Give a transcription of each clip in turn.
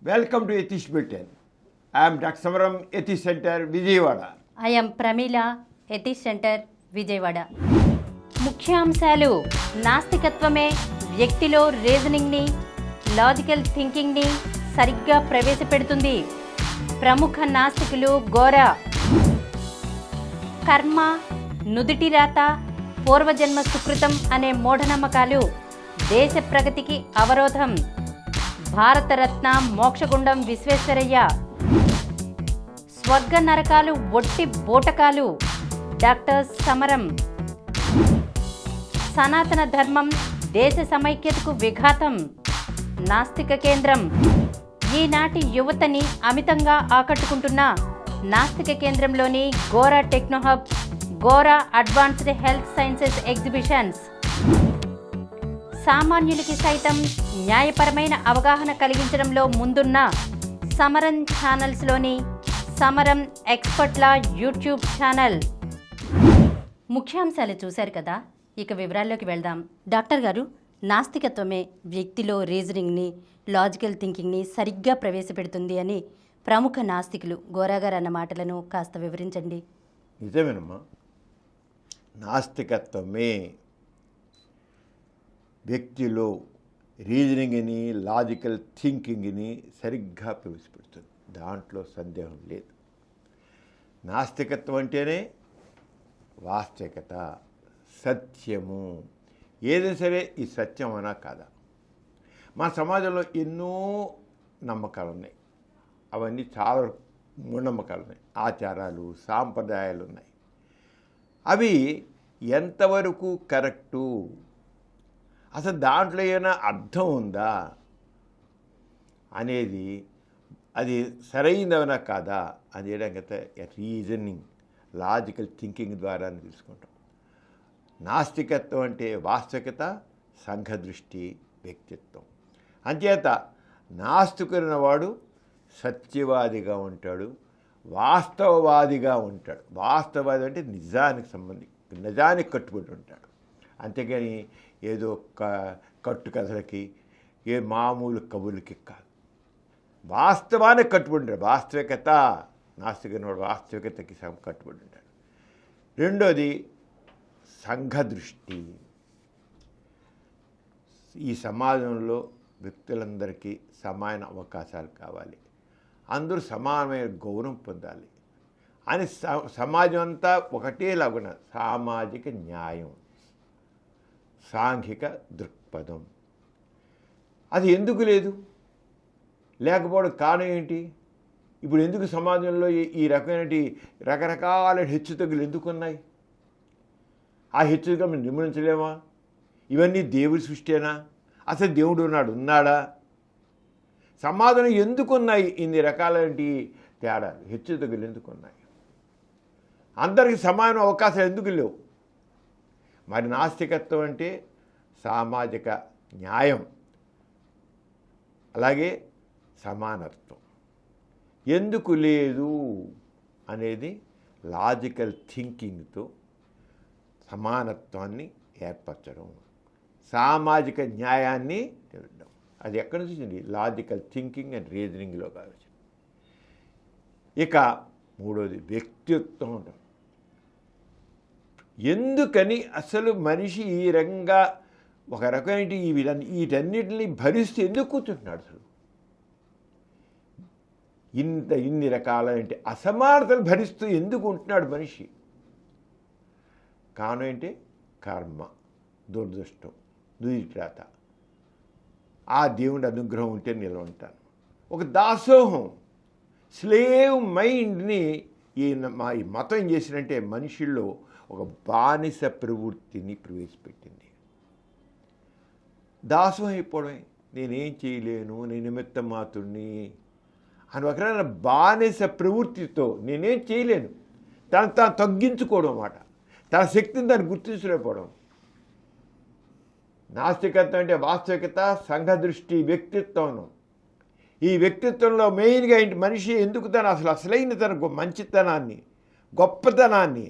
Welcome to Ethish Bulletin. I am Dr. Samaram, Ethish Center, Vijayawada. I am Pramila, Ethish Center, Vijayawada. ముఖ్యాంశాలు నాస్తికత్వమే వ్యక్తిలో రీజనింగ్ని, logical థింకింగ్ని సరిగ్గా ప్రవేశపెడుతుంది. ప్రముఖ నాస్తికులు గోరా. కర్మ, నుదిటి రాత, పూర్వజన్మ సుకృతం అనే మూఢనమ్మకాలు దేశ ప్రగతికి అవరోధం. భారతరత్న మోక్షగుండం విశ్వేశ్వరయ్య. స్వర్గ నరకాలు ఒట్టి బోటకాలు డాక్టర్ సమరం. సనాతన ధర్మం దేశ సమైక్యతకు విఘాతం నాస్తిక కేంద్రం. ఈనాటి యువతని అమితంగా ఆకట్టుకుంటున్న నాస్తిక కేంద్రంలోని Gora technohub, Gora advanced health sciences exhibitions. సామాన్యులకి సైతం న్యాయపరమైన అవగాహన కలిగించడంలో ముందున్న సమరం ఛానల్స్లోని సమరం ఎక్స్పర్ట్ల యూట్యూబ్ ఛానల్. ముఖ్యాంశాలు చూశారు కదా, ఇక వివరాల్లోకి వెళ్దాం. డాక్టర్ గారు, నాస్తికత్వమే వ్యక్తిలో రీజనింగ్ని, లాజికల్ థింకింగ్ని సరిగ్గా ప్రవేశపెడుతుంది అని ప్రముఖ నాస్తికులు గోరా గారు అన్న మాటలను కాస్త వివరించండి. నిజమేనమ్మా, నాస్తికత్వమే వ్యక్తిలో రీజనింగ్ని, లాజికల్ థింకింగ్ని సరిగ్గా ప్రవేశపెడుతుంది. దాంట్లో సందేహం లేదు. నాస్తికత్వం అంటేనే వాస్తవికత, సత్యము. ఏదైనా సరే ఈ సత్యం అనా కాదా? మన సమాజంలో ఎన్నో నమ్మకాలు ఉన్నాయి. అవన్నీ చాలా మూఢనమ్మకాలు ఉన్నాయి. ఆచారాలు, సాంప్రదాయాలు ఉన్నాయి. అవి ఎంతవరకు కరెక్టు, అసలు దాంట్లో ఏమైనా అర్థం ఉందా అనేది, అది సరైనదవనా కాదా అనేది రీజనింగ్, లాజికల్ థింకింగ్ ద్వారా తెలుసుకుంటాం. నాస్తికత్వం అంటే వాస్తవికత, సంఘదృష్టి, వ్యక్తిత్వం. అంచేత నాస్తికున్న వాడు సత్యవాదిగా ఉంటాడు, వాస్తవవాదిగా ఉంటాడు. వాస్తవవాది అంటే నిజానికి కట్టుబడి ఉంటాడు. అంతేగాని ఏదో కట్టుకథలకి, ఏ మామూలు కబుర్లకి కాదు. వాస్తవానికి కట్టుబడి ఉంటాడు. వాస్తవికత, నాస్తికున్న వాస్తవికతకి కట్టుబడి ఉంటాడు. రెండోది సంఘదృష్టి. ఈ సమాజంలో వ్యక్తులందరికీ సమాన అవకాశాలు కావాలి, అందరూ సమానమైన గౌరవం పొందాలి అని సమాజం అంతా ఒకటేలాగున్న సామాజిక న్యాయం, సాంఘిక దృక్పథం. అది ఎందుకు లేదు, లేకపోవడం కారణం ఏంటి? ఇప్పుడు ఎందుకు సమాజంలో ఈ రకమైన రకరకాల హెచ్చుతగ్గులు ఎందుకు ఉన్నాయి? ఆ హెచ్చుతగ్గులు నిర్మూలించలేమా? ఇవన్నీ దేవుడి సృష్టినా? అసలు దేవుడు ఉన్నాడా? సమాజంలో ఎందుకున్నాయి ఇన్ని రకాలైన తేడాలు, హెచ్చుతగ్గులు ఎందుకున్నాయి? అందరికీ సమాన అవకాశాలు ఎందుకు లేవు? మరి నాస్తికత్వం అంటే సామాజిక న్యాయం, అలాగే సమానత్వం. ఎందుకు లేదు అనేది లాజికల్ థింకింగ్తో సమానత్వాన్ని ఏర్పరచడం, సామాజిక న్యాయాన్ని తెలియడం. అది ఎక్కడి నుంచి వచ్చింది? లాజికల్ థింకింగ్ అండ్ రీజనింగ్లో కావచ్చు. ఇక మూడోది వ్యక్తిత్వం ఉండడం. ఎందుకని అసలు మనిషి ఈ రకంగా ఒక రకమైన వీటన్నిటిని భరిస్తూ ఎందుకు కూర్చుంటున్నాడు? అసలు ఇన్ని రకాలైన అసమానతలు భరిస్తూ ఎందుకు ఉంటున్నాడు మనిషి? కారణం ఏంటి? కర్మ, దురదృష్టం, దురిత్రాత. ఆ దేవుడి అనుగ్రహం ఉంటే నిలవ ఉంటాను. ఒక దాసోహం, స్లేవ్ మైండ్ని ఈ మతం ఏం చేసినంటే మనుషుల్లో ఒక బానిస ప్రవృత్తిని ప్రవేశపెట్టింది. దాసం అయిపోవడమే, నేనేం చేయలేను, నేను నిమిత్త మాత్రుడిని అని ఒక రకమైన బానిస ప్రవృత్తితో నేనేం చేయలేను, తాను తగ్గించుకోవడం అన్నమాట. తన శక్తిని దాన్ని గుర్తించలేకపోవడం. నాస్తికత్వం అంటే వాస్తవికత, సంఘదృష్టి, వ్యక్తిత్వం. ఈ వ్యక్తిత్వంలో మెయిన్గా ఏంటి? మనిషి ఎందుకు అసలైన తన మంచితనాన్ని, గొప్పతనాన్ని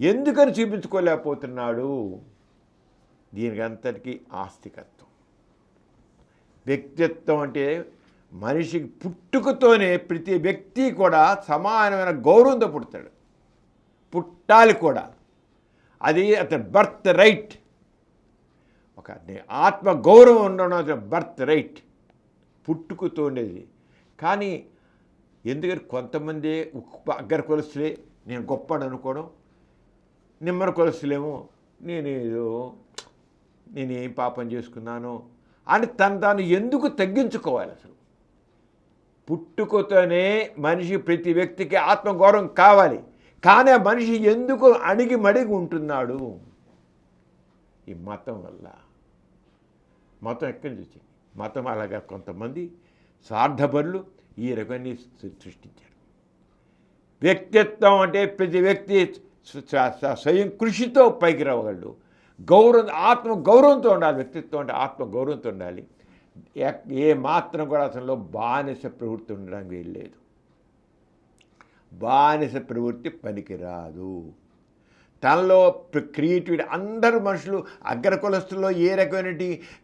ఎందుకని చూపించుకోలేకపోతున్నాడు? దీనికి అంతటికీ ఆస్తికత్వం. వ్యక్తిత్వం అంటే మనిషికి పుట్టుకతోనే ప్రతి వ్యక్తి కూడా సమానమైన గౌరవంతో పుడతాడు, పుట్టాలి కూడా. అది అతని బర్త్ రైట్. ఒక ఆత్మ గౌరవం ఉండడం అతని బర్త్ రైట్, పుట్టుకతో ఉండేది. కానీ ఎందుకంటే కొంతమంది అగ్గర కొలుస్తులే నేను గొప్పడు అనుకోవడం, నిమ్మర కొలుస్తులేమో నేనేం పాపం చేసుకున్నాను అని తాను ఎందుకు తగ్గించుకోవాలి? అసలు పుట్టుకతోనే మనిషి ప్రతి వ్యక్తికి ఆత్మగౌరవం కావాలి. కానీ ఆ మనిషి ఎందుకు అణిగి మడిగి ఉంటున్నాడు? ఈ మతం వల్ల. మతం ఎక్కడి నుంచి వచ్చింది? మతం అలాగా కొంతమంది స్వార్థపరులు ఈ రకాన్ని సృష్టించారు. వ్యక్తిత్వం అంటే ప్రతి వ్యక్తి స్వయం కృషితో పైకి రావగలడు. ఆత్మగౌరవంతో ఉండాలి. వ్యక్తిత్వం అంటే ఆత్మగౌరవంతో ఉండాలి. ఏ మాత్రం కూడా అసలు బానిస ప్రవృత్తి ఉండడానికి వీల్లేదు. బానిస ప్రవృత్తి పనికిరాదు. తనలో క్రియేటివిటీ, అందరూ మనుషులు అగ్ర కులస్తుల్లో ఏ రకమైన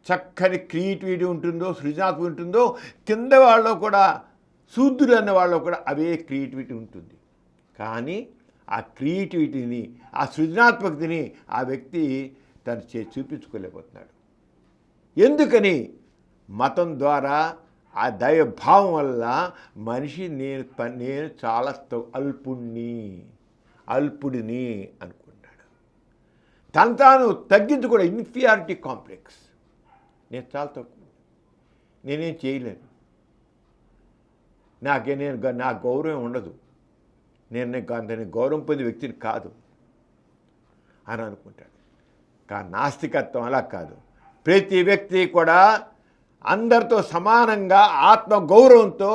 చక్కని క్రియేటివిటీ ఉంటుందో, సృజనాత్మక ఉంటుందో, కింద వాళ్ళు కూడా శూద్రులు అన్న వాళ్ళు కూడా అవే క్రియేటివిటీ ఉంటుంది. కానీ ఆ క్రియేటివిటీని, ఆ సృజనాత్మకతని ఆ వ్యక్తి తను చూపించుకోలేకపోతున్నాడు. ఎందుకని? మతం ద్వారా ఆ దైవభావం వల్ల మనిషి నేను చాలా అల్పుడిని అనుకుంటాడు. తాను తగ్గించుకోవడం, ఇన్ఫీరియారిటీ కాంప్లెక్స్. నేను చాలా తక్కువ, నేనేం చేయలేను, నా గౌరవం ఉండదు, నేను గౌరవం పొందే వ్యక్తిని కాదు అని అనుకుంటాడు. కానీ నాస్తికత్వం అలా కాదు. ప్రతి వ్యక్తి కూడా అందరితో సమానంగా ఆత్మగౌరవంతో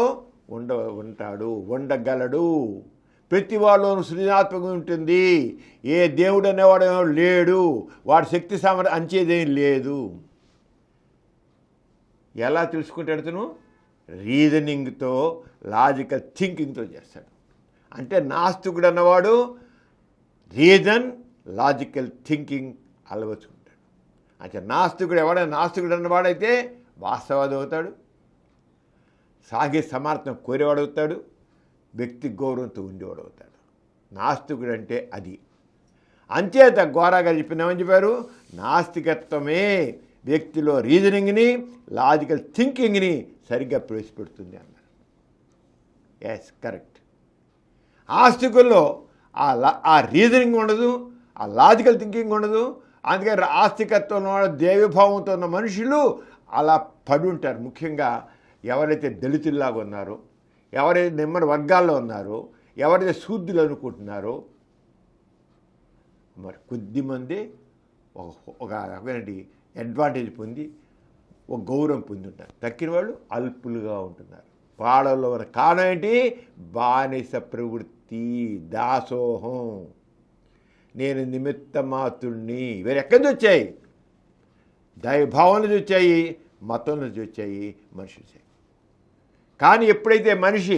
ఉండగలడు. ప్రతి వాళ్ళలోనూ సృజనాత్మకం ఉంటుంది. ఏ దేవుడు అనేవాడు లేడు, వాడి శక్తి సామర్థ్యం అంచేదేం లేదు. ఎలా తెలుసుకుంటాడు? తను రీజనింగ్తో, లాజికల్ థింకింగ్తో చేస్తాడు. అంటే నాస్తికుడు అన్నవాడు రీజన్, లాజికల్ థింకింగ్ అలవచ్చుకుంటాడు. అంటే నాస్తికుడు అన్నవాడైతే వాస్తవాది అవుతాడు, సాగే సమార్థం కోరేవాడు అవుతాడు, వ్యక్తి గౌరవంతో ఉండేవాడు అవుతాడు. నాస్తికుడు అంటే అది. అంచేత గోరాగారు చెప్పినామని చెప్పారు, నాస్తికత్వమే వ్యక్తిలో రీజనింగ్ని, లాజికల్ థింకింగ్ని సరిగ్గా ప్రవేశపెడుతుంది అన్నారు. Yes, correct. ఆస్తికుల్లో ఆ రీజనింగ్ ఉండదు, ఆ లాజికల్ థింకింగ్ ఉండదు. అందుకని ఆస్తికత్వంలో దేవభావంతో ఉన్న మనుషులు అలా పడి ఉంటారు. ముఖ్యంగా ఎవరైతే దళితుల్లాగా ఉన్నారో, ఎవరైతే నిమ్మడి వర్గాల్లో ఉన్నారో, ఎవరైతే శూద్రులు అనుకుంటున్నారో, మరి కొద్దిమంది ఒక అడ్వాంటేజ్ పొంది ఒక గౌరవం పొంది ఉంటారు. తక్కిన వాళ్ళు అల్పులుగా ఉంటున్నారు. పాడల్లో ఉన్న కారణం ఏంటి? బానిస ప్రవృత్తి, దాసోహం, నేను నిమిత్త మాత్రుణ్ణి. ఇవన్నీ ఎక్కడి నుంచి వచ్చాయి? దైవభావం నుంచి వచ్చాయి, మతం నుంచి వచ్చాయి, మనిషి వచ్చాయి. కానీ ఎప్పుడైతే మనిషి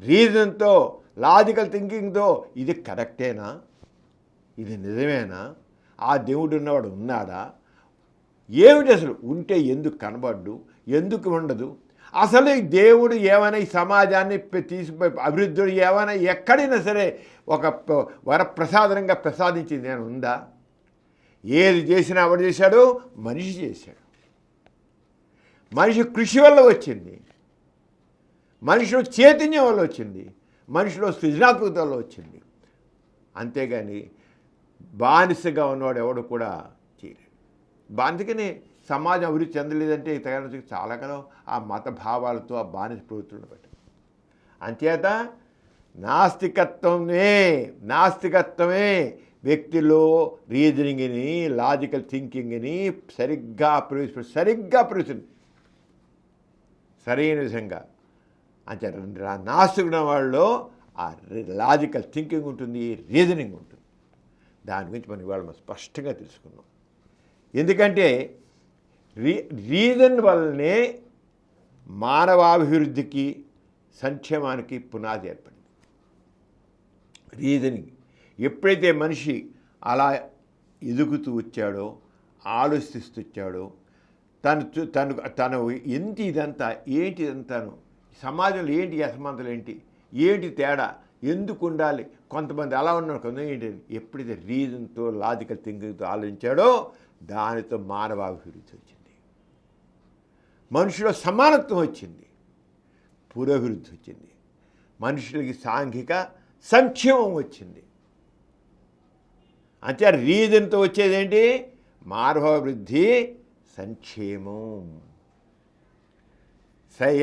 రీజన్తో, లాజికల్ థింకింగ్తో ఇది కరెక్టేనా, ఇది నిజమేనా, ఆ దేవుడు ఉన్నవాడు ఉన్నాడా, ఏమిటి అసలు, ఉంటే ఎందుకు కనబడ్డు, ఎందుకు ఉండదు, అసలు ఈ దేవుడు ఏమైనా ఈ సమాజాన్ని తీసిపోయి అభివృద్ధి ఏమైనా ఎక్కడైనా సరే ఒక వరప్రసాదంగా ప్రసాదించింది నేను ఉందా? ఏది చేసినా ఎవడు చేశాడు? మనిషి చేశాడు. మనిషి కృషి వల్ల వచ్చింది, మనిషిలో చైతన్యం వల్ల వచ్చింది, మనిషిలో సృజనాత్మకత వల్ల వచ్చింది. అంతేగాని బానిసగా ఉన్నవాడు ఎవడు కూడా చేయలేడు. అందుకనే సమాజం అభివృద్ధి చెందలేదంటే తగిన చాలా కదా ఆ మత భావాలతో, ఆ బానిస ప్రవృత్తులను బట్టి. అంచేత నాస్తికత్వమే వ్యక్తిలో రీజనింగ్ని, లాజికల్ థింకింగ్ని సరిగ్గా ప్రవేశిస్తుంది, సరైన విధంగా. అంటే నాస్తికుడు వాళ్ళలో ఆ లాజికల్ థింకింగ్ ఉంటుంది, రీజనింగ్ ఉంటుంది. దాని గురించి మనం ఇవాళ స్పష్టంగా తెలుసుకున్నాం. ఎందుకంటే రీజన్ వల్లనే మానవాభివృద్ధికి, సంక్షేమానికి పునాది ఏర్పడింది. రీజనింగ్ ఎప్పుడైతే మనిషి అలా ఎదుగుతూ వచ్చాడో, ఆలోచిస్తూ వచ్చాడో, తను ఎంత ఇదంతా ఏంటి ఇదంతాను, సమాజంలో ఏంటి అసమానతలు ఏంటి తేడా, ఎందుకు ఉండాలి, కొంతమంది అలా ఉన్నారు, కొంతమంది ఏంటి, ఎప్పుడైతే రీజన్తో లాజికల్ థింకింగ్తో ఆలోచించాడో దానితో మానవాభివృద్ధి వచ్చింది, మనుషులో సమానత్వం వచ్చింది, పురోభివృద్ధి వచ్చింది, మనుషులకి సాంఘిక సంక్షేమం వచ్చింది. అంటే రీజన్తో వచ్చేదేంటి, మానవాభివృద్ధి, సంక్షేమం.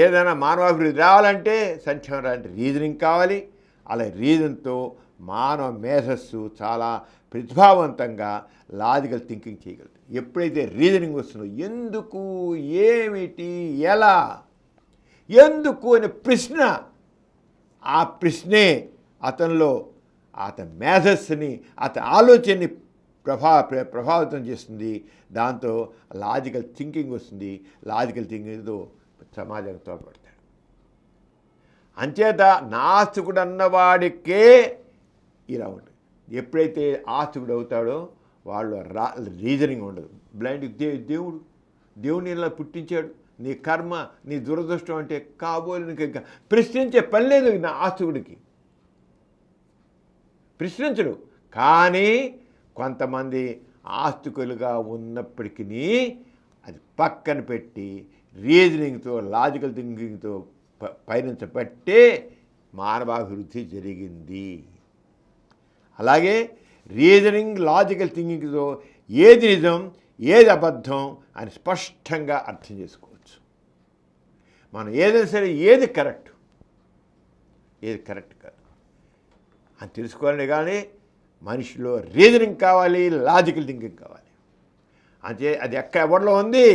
ఏదైనా మానవాభివృద్ధి రావాలంటే సంక్షేమం రావాలంటే రీజనింగ్ కావాలి. అలా రీజన్తో మానవ మేధస్సు చాలా ప్రతిభావంతంగా లాజికల్ థింకింగ్ చేయగలుగుతుంది. ఎప్పుడైతే రీజనింగ్ వస్తుందో ఎందుకు, ఏమిటి, ఎలా, ఎందుకు అనే ప్రశ్న, ఆ ప్రశ్నే అతనిలో అతని మేధస్సుని, అతని ఆలోచనని ప్రభావితం చేస్తుంది. దాంతో లాజికల్ థింకింగ్ వస్తుంది. లాజికల్ థింకింగ్తో సమాజంతో తోడ్పడతాడు. అంచేత నాస్తికుడు అన్నవాడికే ఇలా ఉంటుంది. ఎప్పుడైతే ఆస్తికుడు అవుతాడో వాళ్ళు రీజనింగ్ ఉండదు. బ్లైండ్ దేవుడిని ఇలా పుట్టించాడు, నీ కర్మ, నీ దురదృష్టం అంటే కాబోలు, నీకు ఇంకా ప్రశ్నించే పని లేదు నా ఆస్తికుడికి, ప్రశ్నించడు. కానీ కొంతమంది ఆస్తికులుగా ఉన్నప్పటికీ అది పక్కన పెట్టి రీజనింగ్తో, లాజికల్ థింకింగ్తో పయనించబట్టే మానవాభివృద్ధి జరిగింది. అలాగే రీజనింగ్, లాజికల్ థింకింగ్తో ఏది నిజం, ఏది అబద్ధం అని స్పష్టంగా అర్థం చేసుకోవచ్చు. మనం ఏదైనా సరే ఏది కరెక్ట్, ఏది కరెక్ట్ కాదు అని తెలుసుకోవాలని. కానీ మనిషిలో రీజనింగ్ కావాలి, లాజికల్ థింకింగ్ కావాలి. అంటే అది ఎవరిలో ఉంది,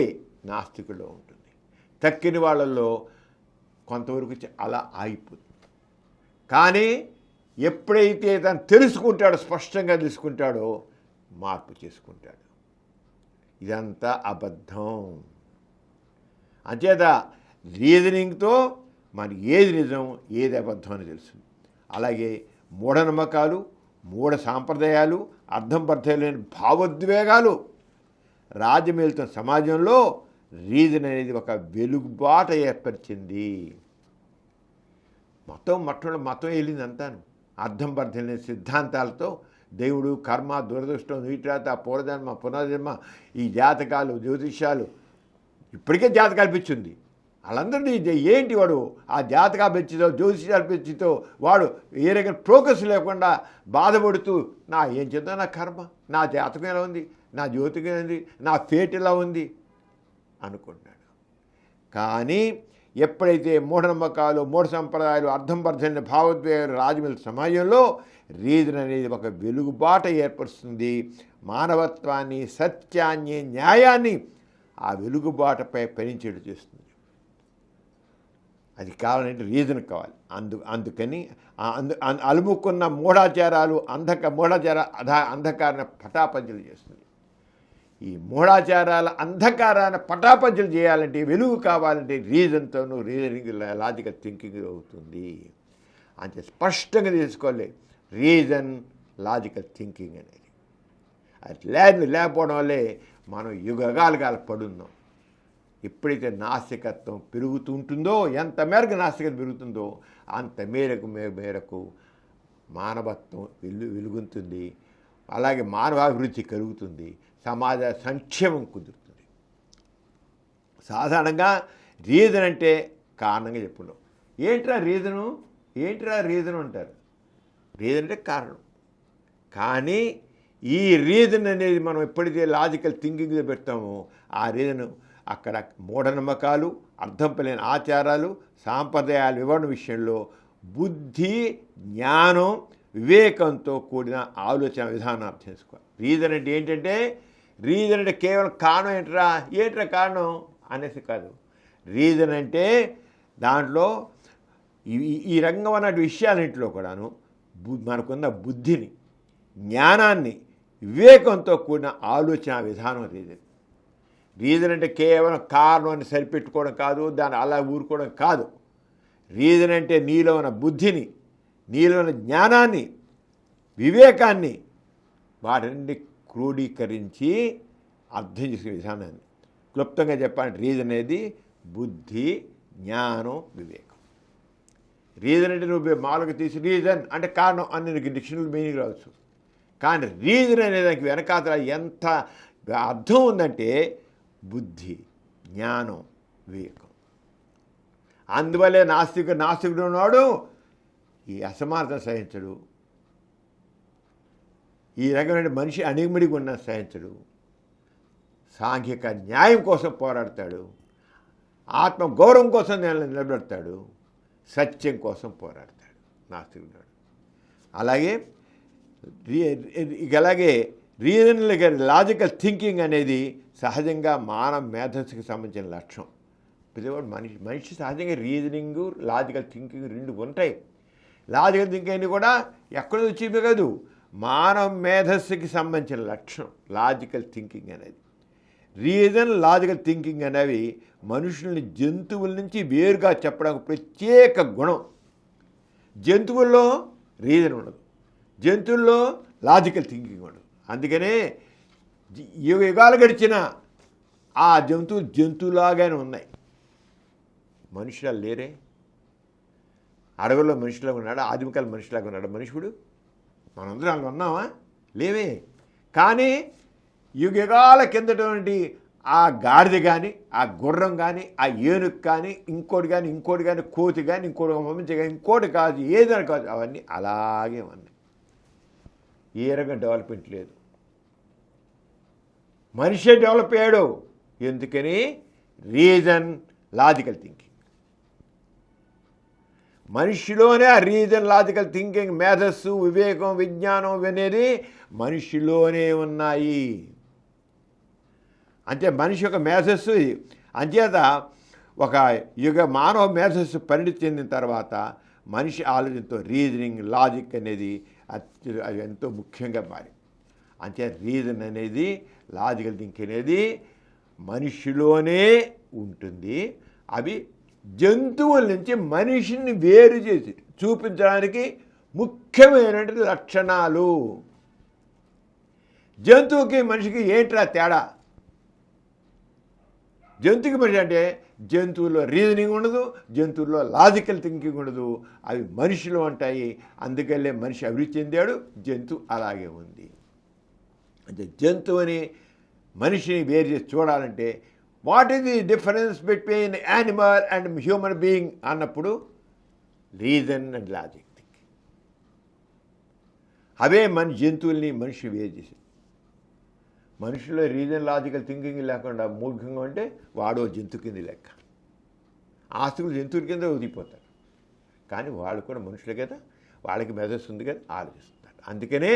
నాస్తికుల్లో ఉంటుంది. తక్కిన వాళ్ళల్లో కొంతవరకు అలా ఆగిపోతుంది. కానీ ఎప్పుడైతే తను తెలుసుకుంటాడో, స్పష్టంగా తెలుసుకుంటాడో మార్పు చేసుకుంటాడు. ఇదంతా అబద్ధం. అంచేత రీజనింగ్తో మనకి ఏది నిజం, ఏది అబద్ధం అని తెలుస్తుంది. అలాగే మూఢనమ్మకాలు, మూఢ సాంప్రదాయాలు, అర్థం పర్థం లేని భావోద్వేగాలు రాజ్యమేలుతున్న సమాజంలో రీజన్ అనేది ఒక వెలుగుబాట ఏర్పరిచింది. మతం వెళ్ళింది అంతాను. అర్థం పర్థం లేని సిద్ధాంతాలతో దేవుడు, కర్మ, దురదృష్టం, నీటిరాత, పూర్వజన్మ, పునర్జన్మ, ఈ జాతకాలు, జ్యోతిష్యాలు, ఇప్పటికే జాతకాలు పిచ్చింది. వాళ్ళందరినీ ఏంటి వాడు ఆ జాతకాలు పెంచితో, జ్యోతిష్యాలు పెంచితో వాడు ఏ రకమైన ప్రోగ్రెస్ లేకుండా బాధపడుతూ ఏం చేద్దాం, నా కర్మ, నా జాతకం ఎలా ఉంది, నా జ్యోతికం ఎలా ఉంది, నా ఫేట్ ఎలా ఉంది అనుకుంటున్నాడు. కానీ ఎప్పుడైతే మూఢనమ్మకాలు, మూఢ సంప్రదాయాలు, అర్థం పర్థమైన భావోద్వేగాలు రాజమేలు సమాజంలో రీజన్ అనేది ఒక వెలుగుబాట ఏర్పరుస్తుంది. మానవత్వాన్ని, సత్యాన్ని, న్యాయాన్ని ఆ వెలుగుబాటపై పయనించేట్టు చేస్తుంది. అది కావాలంటే రీజన్ కావాలి. అందుకని అలుముకున్న మూఢాచారాలు, అంధకారాన్ని పటాపంచలు చేస్తుంది. ఈ మూఢాచారాల అంధకారాన్ని పటాపంచలు చేయాలంటే, వెలుగు కావాలంటే రీజన్తోనూ, రీజనింగ్, లాజికల్ థింకింగ్ అవుతుంది. అంటే స్పష్టంగా తీసుకోవాలి రీజన్, లాజికల్ థింకింగ్ అనేది. అది లేకపోవడం వల్లే మనం యుగాలుగా పడున్నాం. ఎప్పుడైతే నాస్తికత్వం పెరుగుతూ ఉంటుందో, ఎంత మేరకు నాస్తికత పెరుగుతుందో అంత మేరకు మానవత్వం వెలుగుతుంది. అలాగే మానవాభివృద్ధి కలుగుతుంది, సమాజ సంక్షేమం కుదురుతుంది. సాధారణంగా రీజన్ అంటే కారణంగా చెప్పున్నాం. ఏంట్రా రీజను అంటారు. రీజన్ అంటే కారణం. కానీ ఈ రీజన్ అనేది మనం ఎప్పుడైతే లాజికల్ థింకింగ్లో పెడతామో ఆ రీజన్ అక్కడ మూఢనమ్మకాలు, అర్థం పలేని ఆచారాలు, సాంప్రదాయాలు వివరణ విషయంలో బుద్ధి, జ్ఞానం, వివేకంతో కూడిన ఆలోచన విధానం అర్థం చేసుకోవాలి. రీజన్ అంటే ఏంటంటే, రీజన్ అంటే కేవలం కారణం ఏంట్రా కారణం అనేసి కాదు. రీజన్ అంటే దాంట్లో ఈ రంగం అన్న విషయాలన్నింటిలో కూడాను మనకున్న బుద్ధిని, జ్ఞానాన్ని, వివేకంతో కూడిన ఆలోచన విధానం రీజన్ అంటే కేవలం కారణం అని సరిపెట్టుకోవడం కాదు, దాన్ని అలా ఊరుకోవడం కాదు. రీజన్ అంటే నీలో ఉన్న బుద్ధిని, నీలో ఉన్న జ్ఞానాన్ని, వివేకాన్ని వాటిని క్రోడీకరించి అర్థం చేసే విధానాన్ని. క్లుప్తంగా చెప్పాలంటే రీజన్ అనేది బుద్ధి, జ్ఞానం, వివేకం. రీజన్ అంటే నువ్వు మామూలుగా తీసి రీజన్ అంటే కారణం అని నీకు డిక్షనరీ మీనింగ్ రావచ్చు. కానీ రీజన్ అనే దానికి వెనకాతల ఎంత అర్థం ఉందంటే బుద్ధి, జ్ఞానం, వివేకం. అందువల్లే నాస్తికుడు ఉన్నాడు ఈ అసమానత సహించడు, ఈ రకమైన మనిషి అణిగిమడిగా ఉన్న సహించడు, సాంఘిక న్యాయం కోసం పోరాడతాడు, ఆత్మ గౌరవం కోసం నిలబెడతాడు, సత్యం కోసం పోరాడతాడు నాస్తికుడు. అలాగే లాజికల్ థింకింగ్ అనేది సహజంగా మానవ మేధస్సుకి సంబంధించిన లక్ష్యం. ప్రతివాడు మనిషి సహజంగా రీజనింగ్, లాజికల్ థింకింగ్ రెండు ఉంటాయి. లాజికల్ థింకింగ్ కూడా ఎక్కడ వచ్చేవి కాదు, మానవ మేధస్సుకి సంబంధించిన లక్ష్యం లాజికల్ థింకింగ్ అనేది. రీజన్, లాజికల్ థింకింగ్ అనేవి మనుషుల్ని జంతువుల నుంచి వేరుగా చెప్పడానికి ప్రత్యేక గుణం. జంతువుల్లో రీజన్ ఉండదు, జంతువుల్లో లాజికల్ థింకింగ్ ఉండదు. అందుకనే యుగాలు గడిచిన ఆ జంతువులాగానే ఉన్నాయి, మనుషులా లేరే. అడవుల్లో మనుషులాగా ఉన్నాడు, ఆదిమకాల మనుషులాగా ఉన్నాడు మనుషుడు. మనందరం అలా ఉన్నామా? లేవే. కానీ యుగాల కిందటువంటి ఆ గాడిద కానీ, ఆ గుర్రం కానీ, ఆ ఏనుగు కానీ, ఇంకోటి కానీ, కోతి కానీ, ఇంకోటి మంచి కానీ, ఇంకోటి కాదు, ఏదైనా కాదు, అవన్నీ అలాగే ఉన్నాయి. ఏ రకంగా డెవలప్మెంట్ లేదు. మనిషే డెవలప్ అయ్యాడు. ఎందుకని? Reason, logical thinking. మనిషిలోనే ఆ రీజన్, లాజికల్ థింకింగ్, మేధస్సు, వివేకం, విజ్ఞానం అనేది మనిషిలోనే ఉన్నాయి. అంటే మనిషి యొక్క మేధస్సు అంచేత ఒక మానవ మేధస్సు పరిణితి చెందిన తర్వాత మనిషి ఆలోచనతో రీజనింగ్, లాజిక్ అనేది అది ఎంతో ముఖ్యంగా మారి. అంతే రీజన్ అనేది, లాజికల్ థింకింగ్ అనేది మనిషిలోనే ఉంటుంది. అవి జంతువుల నుంచి మనిషిని వేరు చేసి చూపించడానికి ముఖ్యమైనటువంటి లక్షణాలు. జంతువుకి మనిషికి ఏంట్రా తేడా? జంతువుకి మనిషి అంటే జంతువుల్లో రీజనింగ్ ఉండదు, జంతువుల్లో లాజికల్ థింకింగ్ ఉండదు, అవి మనిషిలో ఉంటాయి. అందుకల్లే మనిషి అభివృద్ధి చెందాడు, జంతువు అలాగే ఉంది. అంటే జంతువుని మనిషిని వేరు చేసి చూడాలంటే what is the difference between animal and human being అన్నప్పుడు రీజన్ అండ్ లాజిక్ థింకింగ్. అవే జంతువుల్ని మనిషి వేరు చేసి. మనుషులో రీజన్, లాజికల్ థింకింగ్ లేకుండా మూర్ఖంగా ఉంటే వాడో జంతు కింద లెక్క. ఆస్తికులు జంతువుల కింద ఒదిగిపోతారు. కానీ వాళ్ళు కూడా మనుషులే కదా, వాళ్ళకి మెదస్సు ఉంది కదా, ఆలోచిస్తారు. అందుకనే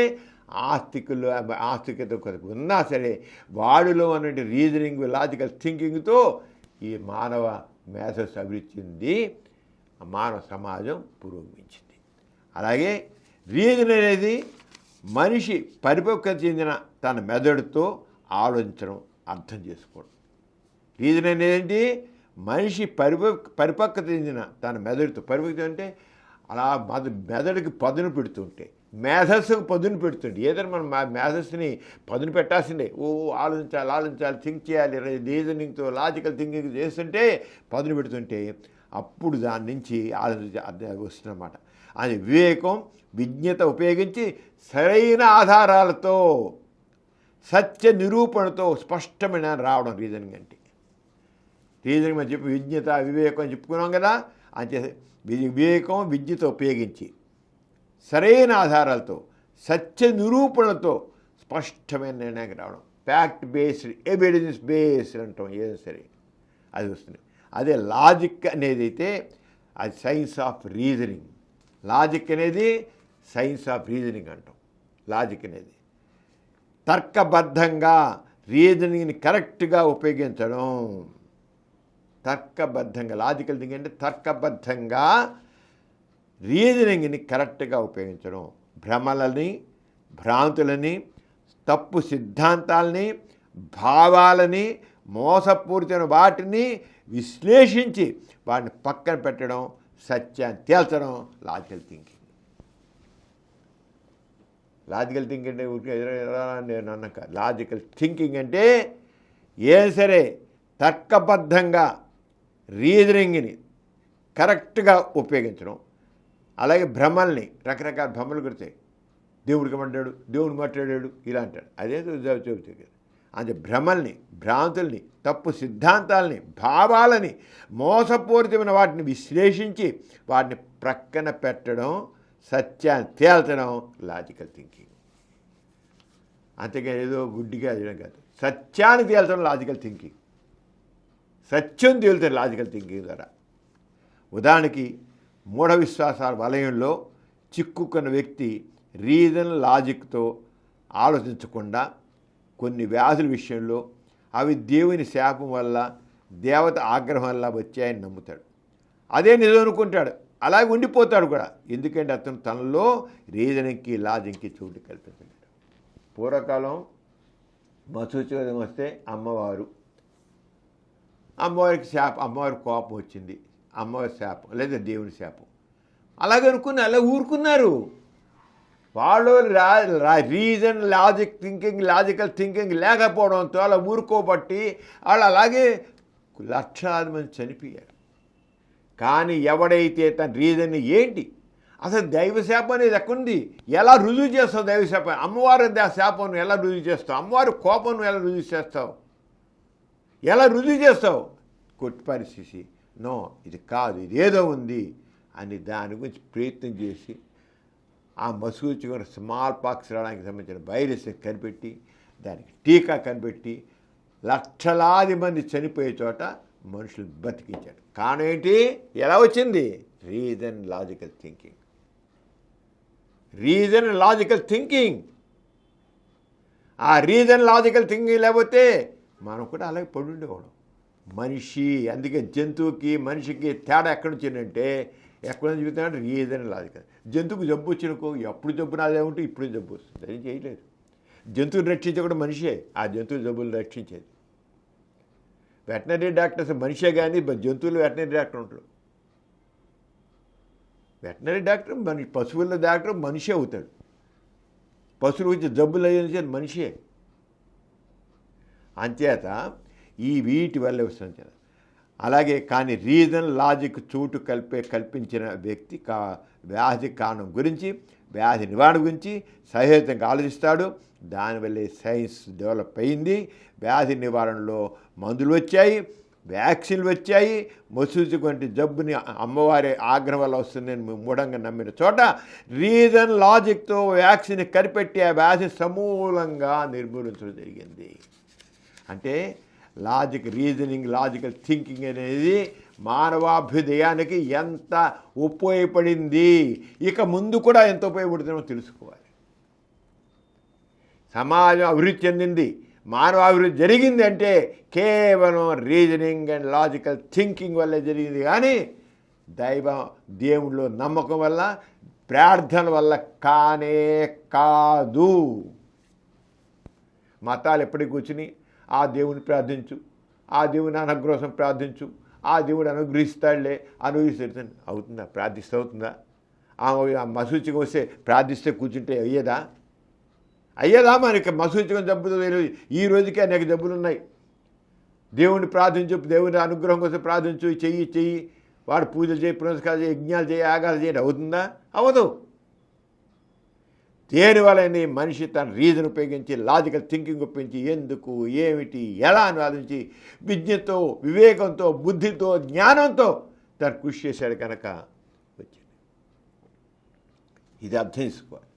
ఆస్తికత ఉన్నా సరే వాడిలో ఉన్నటువంటి రీజనింగ్, లాజికల్ థింకింగ్తో ఈ మానవ మేధస్సు అభివృద్ధి చెంది మానవ సమాజం పురోగమించింది. అలాగే రీజన్ అనేది మనిషి పరిపక్వత చెందిన తన మెదడుతో ఆలోచించడం, అర్థం చేసుకోవడం. రీజన్ అనేది మనిషి పరిపక్వత చెందిన తన మెదడుతో, పరిపక్వత అంటే అలా మెదడుకి పదును పెడుతుంటే, మేధస్సుకు పదును పెడుతుంటే, ఏదైనా మనం మేధస్సుని పదును పెట్టాల్సిందే. ఆలోచించాలి, థింక్ చేయాలి, రీజనింగ్తో, లాజికల్ థింకింగ్ చేస్తుంటే పదును పెడుతుంటే అప్పుడు దాని నుంచి వస్తుందన్నమాట. అది వివేకం, విజ్ఞత ఉపయోగించి సరైన ఆధారాలతో, సత్య నిరూపణతో స్పష్టమైన రావడం రీజనింగ్ అంటే. రీజనింగ్ మనం చెప్పి విజ్ఞత, వివేకం అని చెప్పుకున్నాం కదా. అంటే వివేకం, విజ్ఞత ఉపయోగించి సరైన ఆధారాలతో, సత్య నిరూపణతో స్పష్టమైన నిర్ణయానికి రావడం. ఫ్యాక్ట్ బేస్డ్, ఎవిడెన్స్ బేస్డ్ అంటాం ఏదో సరే, అది వస్తుంది. అదే లాజిక్ అనేది అయితే అది సైన్స్ ఆఫ్ రీజనింగ్. లాజిక్ అనేది సైన్స్ ఆఫ్ రీజనింగ్ అంటాం. లాజిక్ అనేది తర్కబద్ధంగా రీజనింగ్ని కరెక్ట్గా ఉపయోగించడం. తర్కబద్ధంగా, లాజికల్ థింకింగ్ అంటే తర్కబద్ధంగా రీజనింగ్ని కరెక్ట్గా ఉపయోగించడం. భ్రమలని, భ్రాంతులని, తప్పు సిద్ధాంతాలని, భావాలని, మోసపూరితమైన వాటిని విశ్లేషించి వాటిని పక్కన పెట్టడం, సత్యాన్ని తేల్చడం లాజికల్ థింకింగ్. లాజికల్ థింకింగ్ అంటే నేను అన్నాక లాజికల్ థింకింగ్ అంటే ఏం సరే తర్కబద్ధంగా రీజనింగ్ని కరెక్ట్గా ఉపయోగించడం, అలాగే భ్రమల్ని, రకరకాల భ్రమలు గురితాయి. దేవుడికి మాట్లాడాడు, దేవుడు మాట్లాడాడు ఇలా అంటాడు. అదే చెబుతుంది. అంటే భ్రమల్ని, భ్రాంతుల్ని, తప్పు సిద్ధాంతాలని, భావాలని, మోసపూరితమైన వాటిని విశ్లేషించి వాటిని ప్రక్కన పెట్టడం, సత్యాన్ని తేల్చడం లాజికల్ థింకింగ్. అంతేగా ఏదో గుడ్డిగా చేయడం కాదు. సత్యాన్ని తేల్చడం లాజికల్ థింకింగ్. సత్యం తేలుతుంది లాజికల్ థింకింగ్ ద్వారా. ఉదాహరణకి మూఢ విశ్వాసాల వలయంలో చిక్కుకున్న వ్యక్తి రీజన్ లాజిక్తో ఆలోచించకుండా కొన్ని వ్యాధుల విషయంలో అవి దేవుని శాపం వల్ల, దేవత ఆగ్రహం వల్ల వచ్చాయని నమ్ముతాడు. అదే నిజం అనుకుంటాడు, అలాగే ఉండిపోతాడు కూడా. ఎందుకంటే అతను తనలో రీజనింగ్కి లాజిక్కి చోటు కల్పించాడు. పూర్వకాలం మసూచోదయం వస్తే అమ్మవారికి శాపం, అమ్మవారి కోపం వచ్చింది, అమ్మవారి శాపం లేదా దేవుని శాపం అలాగే అనుకుని అలా ఊరుకున్నారు. వాళ్ళు రీజన్, లాజికల్ థింకింగ్ లేకపోవడంతో అలా ఊరుకోబట్టి వాళ్ళు అలాగే లక్షలాది మంది చనిపోయారు. కానీ ఎవడైతే తన రీజన్ ఏంటి, అసలు దైవశాపం అనేది ఎక్కడుంది, ఎలా రుజువు చేస్తావు దైవశాపం, అమ్మవారి శాపం ఎలా రుజువు చేస్తావు, అమ్మవారి కోపం ఎలా రుజువు చేస్తావు, ఎలా రుజువు చేస్తావు? కొట్టి పరిస్థితి నో, ఇది కాదు, ఇది ఏదో ఉంది అని దాని గురించి ప్రయత్నం చేసి ఆ మసూచిగా స్మాల్ పాక్స్ రావడానికి సంబంధించిన వైరస్ కనిపెట్టి దానికి టీకా కనిపెట్టి లక్షలాది మంది చనిపోయే చోట మనుషులు బతికించాడు. కారణం ఏంటి, ఎలా వచ్చింది? Reason logical thinking. Reason logical thinking. ఆ రీజన్ లాజికల్ థింకింగ్ లేకపోతే మనం కూడా అలాగే పడుండేవాడు. మనిషి, అందుకే జంతువుకి మనిషికి తేడా ఎక్కడి వచ్చిందంటే, ఎక్కడ నుంచి చెబుతున్నాడు రీజన్ లాజికల్. జంతువుకు జబ్బు వచ్చినకో ఎప్పుడు జబ్బు నాదే ఉంటే ఇప్పుడు జబ్బు వస్తుంది, అది చేయలేదు. జంతువుని రక్షించే కూడా మనిషే, ఆ జంతువు జబ్బులు రక్షించేది. వెటనరీ డాక్టర్స్ మనిషే కానీ జంతువులు వెటనరీ డాక్టర్ ఉంటాడు. వెటనరీ డాక్టర్ పశువుల డాక్టర్ మనిషే అవుతాడు. పశువుల గురించి జబ్బులు అయ్యేది మనిషే. అంచేత ఈ వీటి వల్ల వస్తుంది. అలాగే కానీ రీజన్ లాజిక్ చోటు కల్పించిన వ్యక్తి వ్యాధి కారణం గురించి, వ్యాధి నివారణ గురించి సహేతంగా ఆలోచిస్తాడు. దానివల్లే సైన్స్ డెవలప్ అయింది. వ్యాధి నివారణలో మందులు వచ్చాయి, వ్యాక్సిన్లు వచ్చాయి. మసూచి వంటి జబ్బుని అమ్మవారి ఆగ్రహం వల్ల వస్తుందని మూఢంగా నమ్మిన చోట రీజన్ లాజిక్తో వ్యాక్సిన్ కనిపెట్టి ఆ వ్యాధి సమూలంగా నిర్మూలించడం జరిగింది. అంటే రీజనింగ్, లాజికల్ థింకింగ్ అనేది మానవాభ్యుదయానికి ఎంత ఉపయోగపడింది, ఇక ముందు కూడా ఎంత ఉపయోగపడుతుందో తెలుసుకోవాలి. సమాజం అభివృద్ధి చెందింది, మానవ అభివృద్ధి జరిగింది అంటే కేవలం రీజనింగ్ అండ్ లాజికల్ థింకింగ్ వల్లే జరిగింది. కానీ దేవుళ్ళో నమ్మకం వల్ల, ప్రార్థన వల్ల కానే కాదు. మతాలు ఎప్పటికి కూర్చుని ఆ దేవుని ప్రార్థించు, ఆ దేవుని అనుగ్రహం ప్రార్థించు, ఆ దేవుడు అనుగ్రహిస్తాడులే, అనుగ్రహిస్తాడు అవుతుందా? ప్రార్థిస్తే అవుతుందా? ఆ మసూచిగా వస్తే ప్రార్థిస్తే కూర్చుంటే అయ్యేదా? మనకి మసూచిగా జబ్బుతో ఈ రోజుకే అనేక జబ్బులు ఉన్నాయి. దేవుని ప్రార్థించు, దేవుని అనుగ్రహం కోసం ప్రార్థించు, చెయ్యి వాడు పూజలు చేయి, పునస్కారాలు చేయి, యజ్ఞాలు చేయి, యాగాలు చేయండి, అవుతుందా? అవ్వదు. దేనివల్ల మనిషి తన రీజన్ ఉపయోగించి, లాజికల్ థింకింగ్ ఉపయోగించి ఎందుకు, ఏమిటి, ఎలా అని ఆలోచించి విజ్ఞతో, వివేకంతో, బుద్ధితో, జ్ఞానంతో తను కృషి చేశాడు కనుక వచ్చింది. ఇది అర్థం చేసుకోవాలి.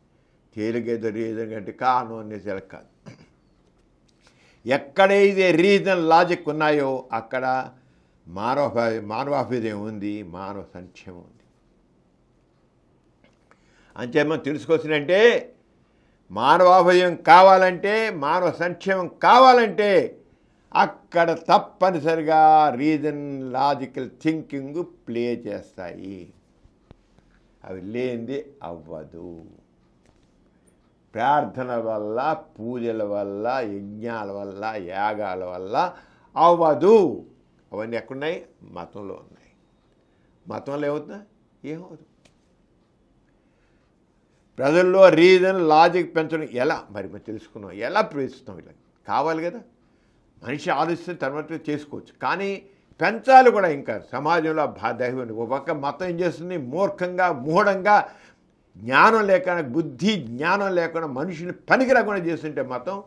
తేలిగేదో రీజన్ అంటే కారణం అనేది ఎలా కాదు. ఎక్కడైతే రీజన్ లాజిక్ ఉన్నాయో అక్కడ మానవాభ్యుదయం ఉంది, మానవ సంక్షేమం ఉంది. అంతే మనం తెలుసుకోవాల్సిందంటే మానవాభ్యుదయం కావాలంటే, మానవ సంక్షేమం కావాలంటే అక్కడ తప్పనిసరిగా రీజన్, లాజికల్ థింకింగ్ ప్లే చేస్తాయి. అవి లేనిది అవ్వదు. ప్రార్థన వల్ల, పూజల వల్ల, యజ్ఞాల వల్ల, యాగాల వల్ల అవ్వదు. అవన్నీ ఎక్కడున్నాయి? మతంలో ఉన్నాయి. మతంలో ఏమవుతుందా? ఏమవుతుంది? ప్రజల్లో రీజన్, లాజిక్ పెంచడం ఎలా మరి తెలుసుకున్నాం, ఎలా ప్రవేశిస్తాం? ఇలా కావాలి కదా. మనిషి ఆలోచిస్తే తర్వాత చేసుకోవచ్చు, కానీ పెంచాలి కూడా. ఇంకా సమాజంలో దైవం ఒక పక్క మతం ఏం చేస్తుంది, మూర్ఖంగా మూఢంగా జ్ఞానం లేకుండా, బుద్ధి జ్ఞానం లేకుండా మనిషిని పనికిరాకుండా చేస్తుంటే మతం.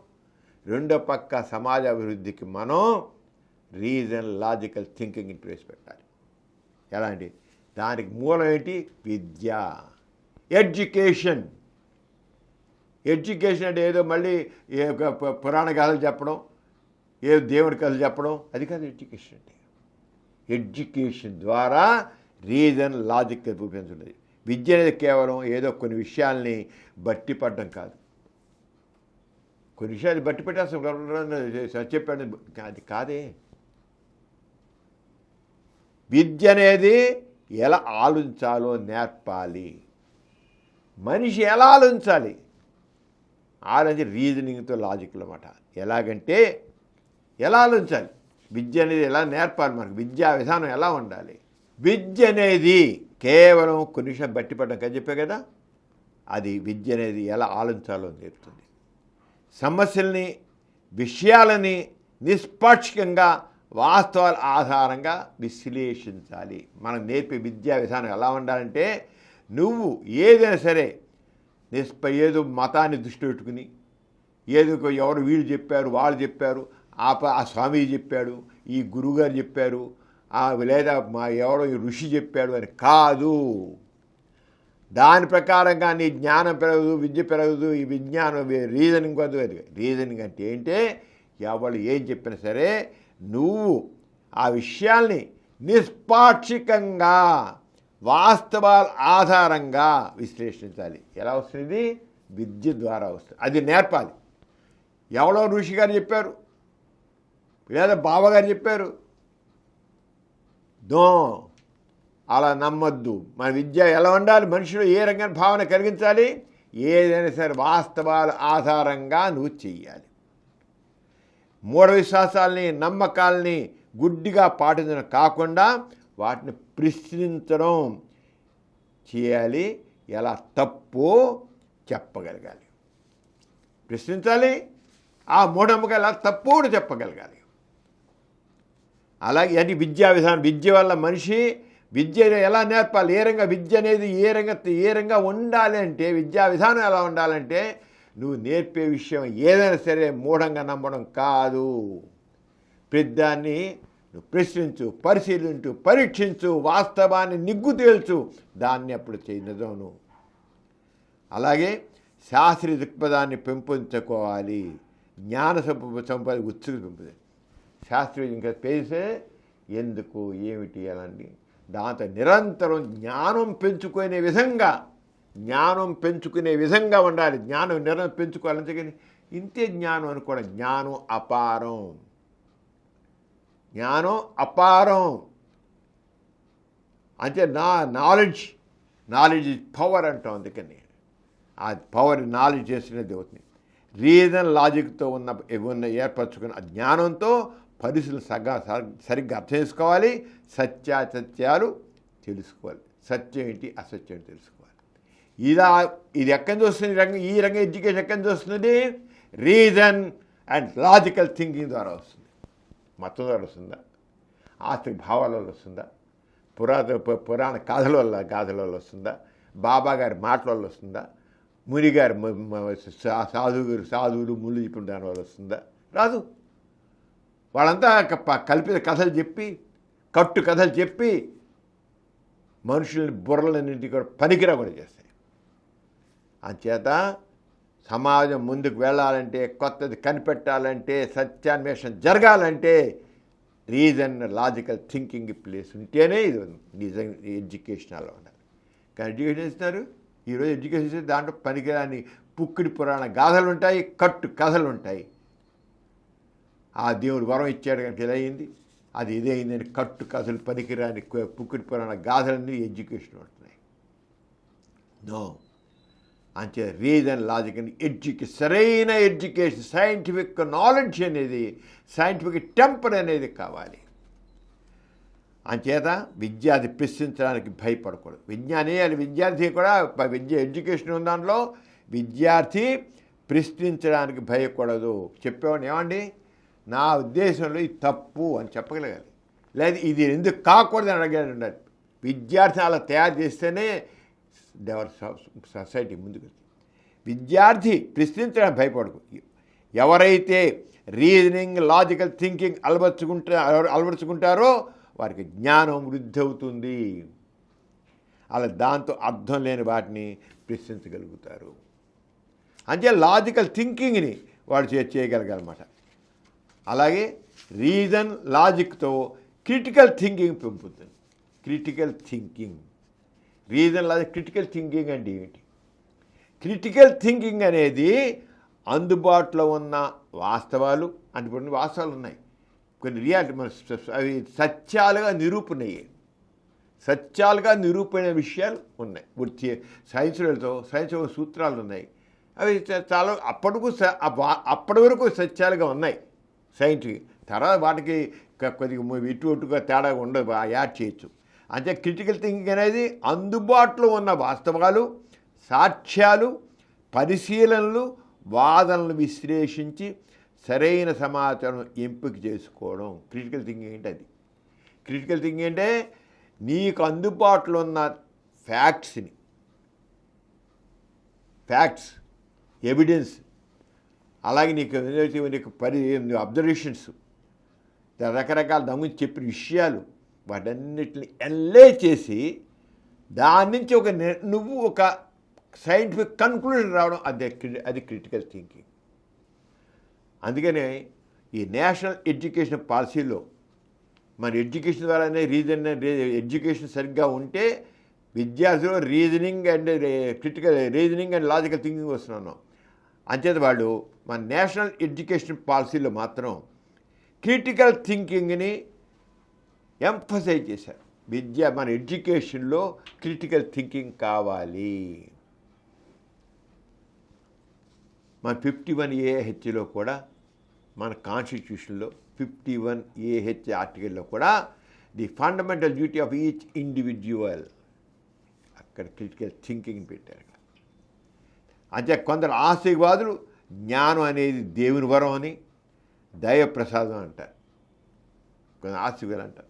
రెండో పక్క సమాజ అభివృద్ధికి మనం రీజన్ లాజికల్ థింకింగ్ని ప్రవేశపెట్టాలి. ఎలాంటి దానికి మూలం ఏంటి? విద్య, ఎడ్యుకేషన్. ఎడ్యుకేషన్ అంటే ఏదో మళ్ళీ పురాణ కథలు చెప్పడం, ఏదో దేవుడి కథలు చెప్పడం, అది కాదు ఎడ్యుకేషన్ అంటే. ఎడ్యుకేషన్ ద్వారా రీజన్ లాజిక్ చూపించున్నది. విద్య అనేది కేవలం ఏదో కొన్ని విషయాల్ని బట్టి పడడం కాదు. కొన్ని విషయాలు బట్టి పెట్టేస్తాం, చెప్పాడు, అది కాదే. విద్య అనేది ఎలా ఆలోచించాలో నేర్పాలి. మనిషి ఎలా ఆలోచించాలి, ఆలోచించి రీజనింగ్తో లాజిక్లు అన్నమాట. ఎలాగంటే ఎలా ఆలోచించాలి, విద్య అనేది ఎలా నేర్పాలి, మనకు విద్యా విధానం ఎలా ఉండాలి. విద్య అనేది కేవలం కొన్ని విషయం బట్టి పడడం కదా చెప్పే కదా, అది విద్య అనేది ఎలా ఆలోచించాలో నేర్పుతుంది. సమస్యల్ని, విషయాలని నిష్పాక్షికంగా వాస్తవాల ఆధారంగా విశ్లేషించాలి. మనం నేర్పే విద్యా విధానం ఎలా ఉండాలంటే, నువ్వు ఏదైనా సరే ఏదో మతాన్ని దృష్టి పెట్టుకుని, ఏదో ఎవరు వీళ్ళు చెప్పారు, వాళ్ళు చెప్పారు, ఆ స్వామి చెప్పాడు, ఈ గురువుగారు చెప్పారు, లేదా ఎవరో ఈ ఋషి చెప్పాడు అని కాదు. దాని ప్రకారంగా నీ జ్ఞానం పెరగదు, విద్య పెరగదు. ఈ విజ్ఞానం రీజనింగ్ కాదు. అది రీజనింగ్ అంటే ఏంటే, ఎవరు ఏం చెప్పినా సరే నువ్వు ఆ విషయాల్ని నిష్పాక్షికంగా వాస్తవాల ఆధారంగా విశ్లేషించాలి. ఎలా వస్తుంది? విద్య ద్వారా వస్తుంది. అది నేర్పాలి. ఎవరో ఋషి గారు చెప్పారు, లేదా బావగారు చెప్పారు, అలా నమ్మొద్దు. మన విద్య ఎలా ఉండాలి, మనుషులు ఏ రంగాన్ని భావన కలిగించాలి, ఏదైనా సరే వాస్తవాల ఆధారంగా నువ్వు చెయ్యాలి. మూఢ విశ్వాసాలని, నమ్మకాలని గుడ్డిగా పాటించడం కాకుండా వాటిని ప్రశ్నించడం చేయాలి. ఎలా తప్పో చెప్పగలగాలి, ప్రశ్నించాలి. ఆ మూఢనమ్మకాలు ఎలా తప్పు కూడా చెప్పగలగాలి. అలాగే అది విద్యా విధానం. విద్య వల్ల మనిషి విద్య ఎలా నేర్పాలి, విద్య అనేది ఏ రంగా ఉండాలి అంటే, విద్యా విధానం ఎలా ఉండాలంటే, నువ్వు నేర్పే విషయం ఏదైనా సరే మూఢంగా నమ్మడం కాదు. ప్రతిదాన్ని నువ్వు ప్రశ్నించు, పరిశీలించు, పరీక్షించు, వాస్తవాన్ని నిగ్గు తేల్చు, దాన్ని అప్పుడు నిజం నువ్వు. అలాగే శాస్త్రీయ దృక్పథాన్ని పెంపొందించుకోవాలి. జ్ఞాన సంపద ఉత్సుకత పెంపుతుంది. శాస్త్రీయ ఇంకా పేసే ఎందుకు ఏమిటి అలాంటి దాంతో నిరంతరం జ్ఞానం పెంచుకునే విధంగా ఉండాలి. జ్ఞానం నిరంతరం పెంచుకోవాలంటే కానీ ఇంతే జ్ఞానం అనుకోవడం. జ్ఞానం అపారం అంటే నాలెడ్జ్ ఈజ్ పవర్ అంటాం. అందుకని ఆ పవర్ నాలెడ్జ్ చేసినది అవుతుంది. రీజన్ లాజిక్తో ఉన్న ఏర్పరచుకున్న జ్ఞానంతో పరిస్థితులు సరిగ్గా అర్థం చేసుకోవాలి. సత్యాసత్యాలు తెలుసుకోవాలి. సత్యం ఏంటి, అసత్యం ఏంటి తెలుసుకోవాలి. ఇది ఎక్కడి నుంచి వస్తుంది? ఈ రంగం ఎడ్యుకేషన్ ఎక్కడి నుంచి వస్తుంది? రీజన్ అండ్ లాజికల్ థింకింగ్ ద్వారా వస్తుంది. మతం ద్వారా వస్తుందా? ఆస్తిక భావాల వల్ల వస్తుందా? పురాణ గాథల వల్ల వస్తుందా? బాబా గారి మాటల వల్ల వస్తుందా? మునిగారు సాధువులు ముళ్ళు చెప్పిన దాని వల్ల వస్తుందా? రాదు. వాళ్ళంతా కల్పిత కథలు చెప్పి, కట్టు కథలు చెప్పి మనుషుల్ని బుర్రలన్నింటినీ కూడా పనికిరాకుండా చేస్తాయి. అంచేత సమాజం ముందుకు వెళ్ళాలంటే, కొత్తది కనిపెట్టాలంటే, సత్యాన్వేషణ జరగాలంటే రీజన్ లాజికల్ థింకింగ్ ప్లేస్ ఉంటేనే ఇది నిజం ఎడ్యుకేషన్ అలా ఉండాలి. కానీ ఎడ్యుకేషన్ ఇస్తున్నారు ఈరోజు. ఎడ్యుకేషన్ ఇస్తే దాంట్లో పనికిరాని పుక్కిడి పురాణ గాథలు ఉంటాయి, కట్టు కథలు ఉంటాయి. ఆ దేవుడు వరం ఇచ్చాడు కనుక ఇలా అయింది, అది ఇదే అయిందని కట్టు కథలు, పనికిరాని పుక్కిడి పురాణ గాథలన్నీ ఎడ్యుకేషన్ ఉంటున్నాయి. నో, అంతే రీజన్ లాజిక్ అని సరైన ఎడ్యుకేషన్, సైంటిఫిక్ నాలెడ్జ్ అనేది, సైంటిఫిక్ టెంపర్ అనేది కావాలి. అంచేత విద్యార్థి ప్రశ్నించడానికి భయపడకూడదు. విద్యార్థి కూడా ఎడ్యుకేషన్ ఉన్న దాంట్లో విద్యార్థి ప్రశ్నించడానికి భయపడదు. చెప్పేవాడిని ఏమండి, నా ఉద్దేశంలో ఇది తప్పు అని చెప్పగలగాలి, లేదా ఇది ఎందుకు కాకూడదని అడగాలి ఉండాలి. విద్యార్థిని అలా తయారు చేస్తేనే సొసైటీ ముందుకు. విద్యార్థి ప్రశ్నించడానికి భయపడకు. ఎవరైతే రీజనింగ్ లాజికల్ థింకింగ్ అలవర్చుకుంటారో వారికి జ్ఞానం వృద్ధి అవుతుంది. అలా దాంతో అర్థం లేని వాటిని ప్రశ్నించగలుగుతారు. అంటే లాజికల్ థింకింగ్ని వాడు చేయగలగాలన్నమాట. అలాగే రీజన్ లాజిక్తో క్రిటికల్ థింకింగ్ పెంపుతుంది. Critical thinking, reason logic, critical thinking అంటే ఏమిటి? క్రిటికల్ థింకింగ్ అనేది అందుబాటులో ఉన్న వాస్తవాలు, అంటే కొన్ని వాస్తవాలు ఉన్నాయి, కొన్ని రియాలిటీ అవి సత్యాలుగా నిరూపణ విషయాలు ఉన్నాయి. వృత్తి సైన్స్ సూత్రాలు ఉన్నాయి. అవి చాలా అప్పటి వరకు సత్యాలుగా ఉన్నాయి సైంటిఫిక్. తర్వాత వాటికి కొద్దిగా ఇటుగా తేడా ఉండదు, యాడ్ చేయొచ్చు. అంటే క్రిటికల్ థింకింగ్ అనేది అందుబాటులో ఉన్న వాస్తవాలు, సాక్ష్యాలు, పరిశీలనలు, వాదనలు విశ్లేషించి సరైన సమాచారం ఎంపిక చేసుకోవడం క్రిటికల్ థింకింగ్ అంటే అది. క్రిటికల్ థింకింగ్ అంటే నీకు అందుబాటులో ఉన్న ఫ్యాక్ట్స్, ఎవిడెన్స్, అలాగే నీకు అబ్జర్వేషన్స్, రకరకాల దాని గురించి చెప్పిన విషయాలు, వాటన్నిటిని ఎన్లైజ్ చేసి దాని నుంచి నువ్వు ఒక సైంటిఫిక్ కన్క్లూజన్ రావడం అది క్రిటికల్ థింకింగ్. అందుకనే ఈ నేషనల్ ఎడ్యుకేషన్ పాలసీలో మన ఎడ్యుకేషన్ ద్వారానే ఎడ్యుకేషన్ సరిగ్గా ఉంటే విద్యార్థులు రీజనింగ్ అండ్ లాజికల్ థింకింగ్ వస్తున్నాను. అంచేత వాళ్ళు మన నేషనల్ ఎడ్యుకేషన్ పాలసీలో మాత్రం క్రిటికల్ థింకింగ్ని ఎంఫసైజ్ చేశారు. మన ఎడ్యుకేషన్లో క్రిటికల్ థింకింగ్ కావాలి. మన 51AHలో కూడా, మన కాన్స్టిట్యూషన్లో 51AH ఆర్టికల్లో కూడా the fundamental duty of each individual, అక్కడ క్రిటికల్ థింకింగ్ పెట్టారు. అంటే కొందరు ఆస్తికవాదులు జ్ఞానం అనేది దేవుని వరం అని, దైవ ప్రసాదం అంటారు. కొందరు ఆస్తికవాదులు అంటారు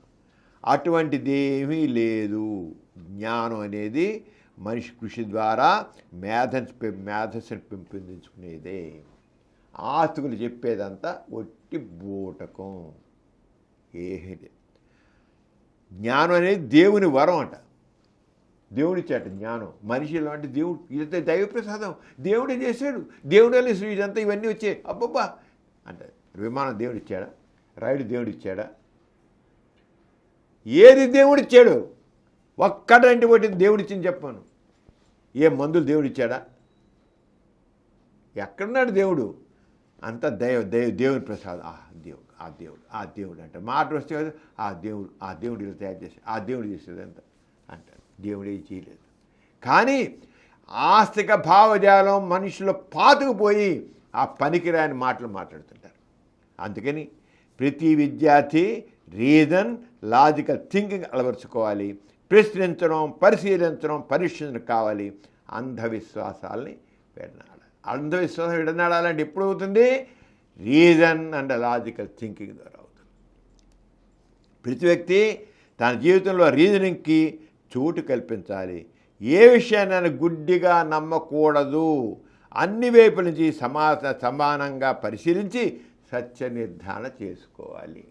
అటువంటిది ఏమీ లేదు. జ్ఞానం అనేది మనిషి కృషి ద్వారా మేధస్సుని పెంపొందించుకునేదే. ఆస్తికులు చెప్పేదంతా ఒట్టి బూటకం. ఏది జ్ఞానం అనేది దేవుని వరం అంట, దేవుడిచ్చాట జ్ఞానం. మనిషిలో అంటే దేవుడు, ఇదంతా దైవ ప్రసాదం, దేవుడే చేశాడు, దేవుడే ఇదంతా ఇవన్నీ వచ్చాయి అబ్బబ్బా అంటే. విమానం దేవుడు ఇచ్చాడా? రైలు దేవుడు ఇచ్చాడా? ఏది దేవుడిచ్చాడు? ఒక్కటంటి ఒకటి దేవుడిచ్చింది చెప్పాను. ఏ మందులు దేవుడిచ్చాడా? ఎక్కడున్నాడు దేవుడు? అంతా దేవుని ప్రసాదం. ఆ దేవుడు అంట. మాట వస్తే ఆ దేవుడు ఇలా తయారు చేసి ఆ దేవుడు చేసేది అంత అంటారు. దేవుడే చేయలేదు. కానీ ఆస్తిక భావజాలం మనుషులు పాతుకుపోయి ఆ పనికిరాని మాటలు మాట్లాడుతుంటారు. అందుకని ప్రతి విద్యార్థి రీజన్ లాజికల్ థింకింగ్ అలవర్చుకోవాలి. ప్రశ్నించడం, పరిశీలించడం, పరీక్షించడం కావాలి. అంధవిశ్వాసాలని విడనాడాలి. అంధవిశ్వాసం విడనాడాలంటే ఎప్పుడు అవుతుంది? రీజన్ అండ్ లాజికల్ థింకింగ్ ద్వారా అవుతుంది. ప్రతి వ్యక్తి తన జీవితంలో రీజనింగ్కి చోటు కల్పించాలి. ఏ విషయాన్ని గుడ్డిగా నమ్మకూడదు. అన్ని వైపుల నుంచి సమానంగా పరిశీలించి సత్య నిర్ధారణ చేసుకోవాలి.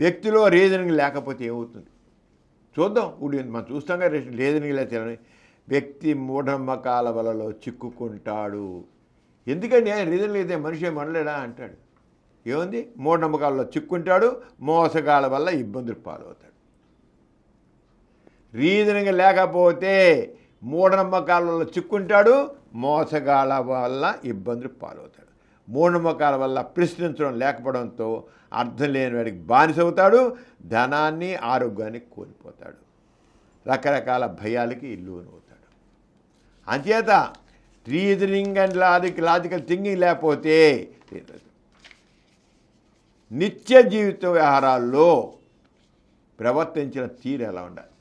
వ్యక్తిలో రీజనింగ్ లేకపోతే ఏమవుతుంది చూద్దాం. ఇప్పుడు మనం చూస్తాం రీజనింగ్ లేకపోతే వ్యక్తి మూఢనమ్మకాల వలలో చిక్కుకుంటాడు. ఎందుకండి ఆయన రీజన్ లేదే మనిషి మనలేడా అంటాడు. ఏముంది? మూఢనమ్మకాలలో చిక్కుంటాడు, మోసగాల వల్ల ఇబ్బందులు పాలవుతాడు. రీజనింగ్ లేకపోతే మూఢనమ్మకాలలో చిక్కుంటాడు, మోసగాల వల్ల ఇబ్బందులు పాలవుతాడు. మూఢనమ్మకాల వల్ల ప్రశ్నించడం లేకపోవడంతో అర్థం లేని వాడికి బానిసవుతాడు, ధనాన్ని ఆరోగ్యాన్ని కోల్పోతాడు, రకరకాల భయాలకి లోనవుతాడు. అంచేత రీజనింగ్ అండ్ లాజికల్ థింకింగ్ లేకపోతే నిత్య జీవిత వ్యవహారాల్లో ప్రవర్తించిన తీరు ఎలా ఉండాలి?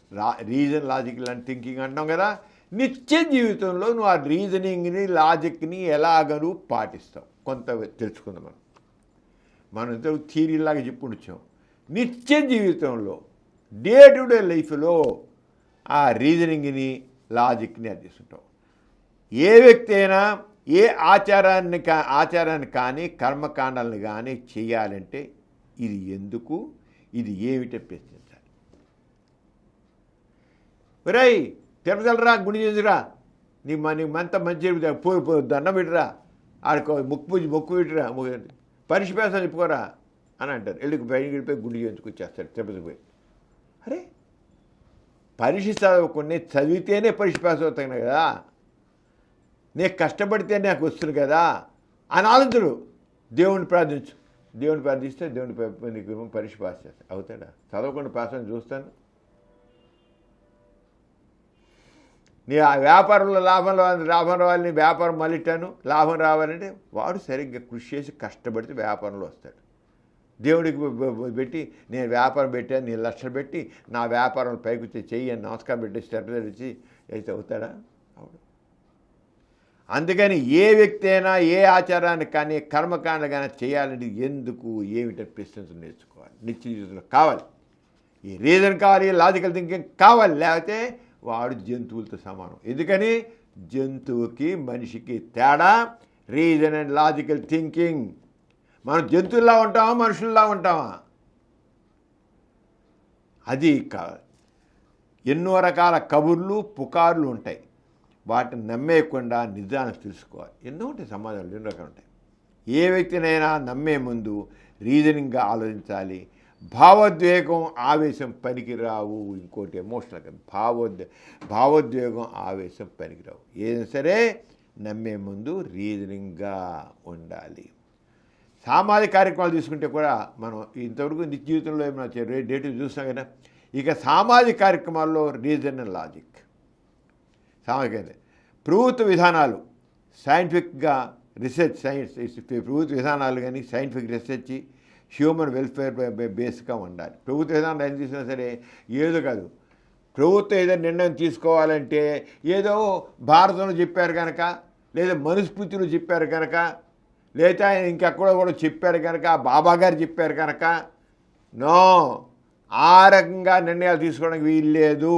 రీజన్ లాజికల్ అండ్ థింకింగ్ అంటాం కదా. నిత్య జీవితంలో నువ్వు ఆ రీజనింగ్ని లాజిక్ని ఎలాగ నువ్వు పాటిస్తావు కొంత తెలుసుకుందాం మనం. మనం ఇంతకు థియరీలాగా చెప్పుకొచ్చాం. నిత్య జీవితంలో డే టు డే లైఫ్లో ఆ రీజనింగ్ని లాజిక్ని అందిస్తుంటాం. ఏ వ్యక్తి అయినా ఏ ఆచారాన్ని కానీ కర్మకాండాలను కానీ చేయాలంటే ఇది ఎందుకు, ఇది ఏమిటో ప్రశ్నించాలి. ఒరేయ్ తిరుపతిరా, గుడి చేసిరా, నీకు మంత మంచి దండం పెట్టిరా, ఆడుకో మొక్కు పెట్టిరా, పరిశుభ్యాసం చెప్పుకోరా అని అంటారు. వెళ్ళి బయటికి వెళ్ళిపోయి గుడి చేయించుకొచ్చేస్తారు తిరుపతికి పోయి. అరే పరీక్ష చదవకుండా చదివితేనే పరీక్ష అవుతాను కదా, నేను కష్టపడితే నాకు వస్తుంది కదా అని ఆలోచనలు. దేవుణ్ణి ప్రార్థించు, దేవుని ప్రార్థిస్తే దేవుని నీకు పరీక్ష పాస్ చేస్తాను. అవుతాడా? చదవకుండా పాస్ అని చూస్తాను. నీ ఆ వ్యాపారంలో లాభం రావాలని వ్యాపారం మళ్ళిట్టాను, లాభం రావాలంటే వాడు సరిగ్గా కృషి చేసి కష్టపడితే వ్యాపారంలో వస్తాడు. దేవుడికి పెట్టి నేను వ్యాపారం పెట్టాను, నేను లక్షలు పెట్టి నా వ్యాపారం పైకి చెయ్యి అని నమస్కారం పెట్టి స్టెప్ తెచ్చి అయితే అవుతాడా? అవును. అందుకని ఏ వ్యక్తి అయినా ఏ ఆచారాన్ని కానీ కర్మకాండ కానీ చేయాలంటే ఎందుకు ఏమిటని ప్రశ్నించడం నేర్చుకోవాలి. నిత్య జీవితంలో కావాలి, ఈ రీజన్ కావాలి, లాజికల్ థింకింగ్ కావాలి. లేకపోతే వాడు జంతువులతో సమానం. ఎందుకని జంతువుకి మనిషికి తేడా రీజన్ అండ్ లాజికల్ థింకింగ్. మనం జంతువుల్లా ఉంటామా, మనుషుల్లా ఉంటామా? అది కాదు. ఎన్నో రకాల కబుర్లు పుకార్లు ఉంటాయి, వాటిని నమ్మేయకుండా నిజాన్ని తెలుసుకోవాలి. ఎన్నో ఉంటాయి సమాజంలో, ఎన్నో రకాలు ఉంటాయి. ఏ వ్యక్తినైనా నమ్మే ముందు రీజనింగ్గా ఆలోచించాలి. భావోద్వేగం ఆవేశం పనికిరావు. ఇంకోటి ఎమోషనల్ భావోద్వేగం ఆవేశం పనికిరావు. ఏదైనా సరే నమ్మే ముందు రీజనింగ్గా ఉండాలి. సామాజిక కార్యక్రమాలు తీసుకుంటే కూడా మనం ఇంతవరకు నిత్య జీవితంలో ఏమైనా డేట్ చూస్తాం కదా. ఇక సామాజిక కార్యక్రమాల్లో రీజన్ అండ్ లాజిక్, సామాజిక ప్రభుత్వ విధానాలు సైంటిఫిక్గా రీసెర్చ్, ప్రభుత్వ విధానాలు కానీ సైంటిఫిక్ రీసెర్చ్, హ్యూమన్ వెల్ఫేర్ బేస్గా ఉండాలి. ప్రభుత్వ విధానం ఏం తీసుకున్నా సరే ఏదో కాదు. ప్రభుత్వం ఏదో నిర్ణయం తీసుకోవాలంటే ఏదో భారతంలో చెప్పారు కనుక, లేదా మనుస్మృతిలో చెప్పారు కనుక, లేదా ఇంకెక్కడో కూడా చెప్పారు కనుక, బాబా గారు చెప్పారు కనుక, నో, ఆ రకంగా నిర్ణయాలు తీసుకోవడానికి వీల్లేదు.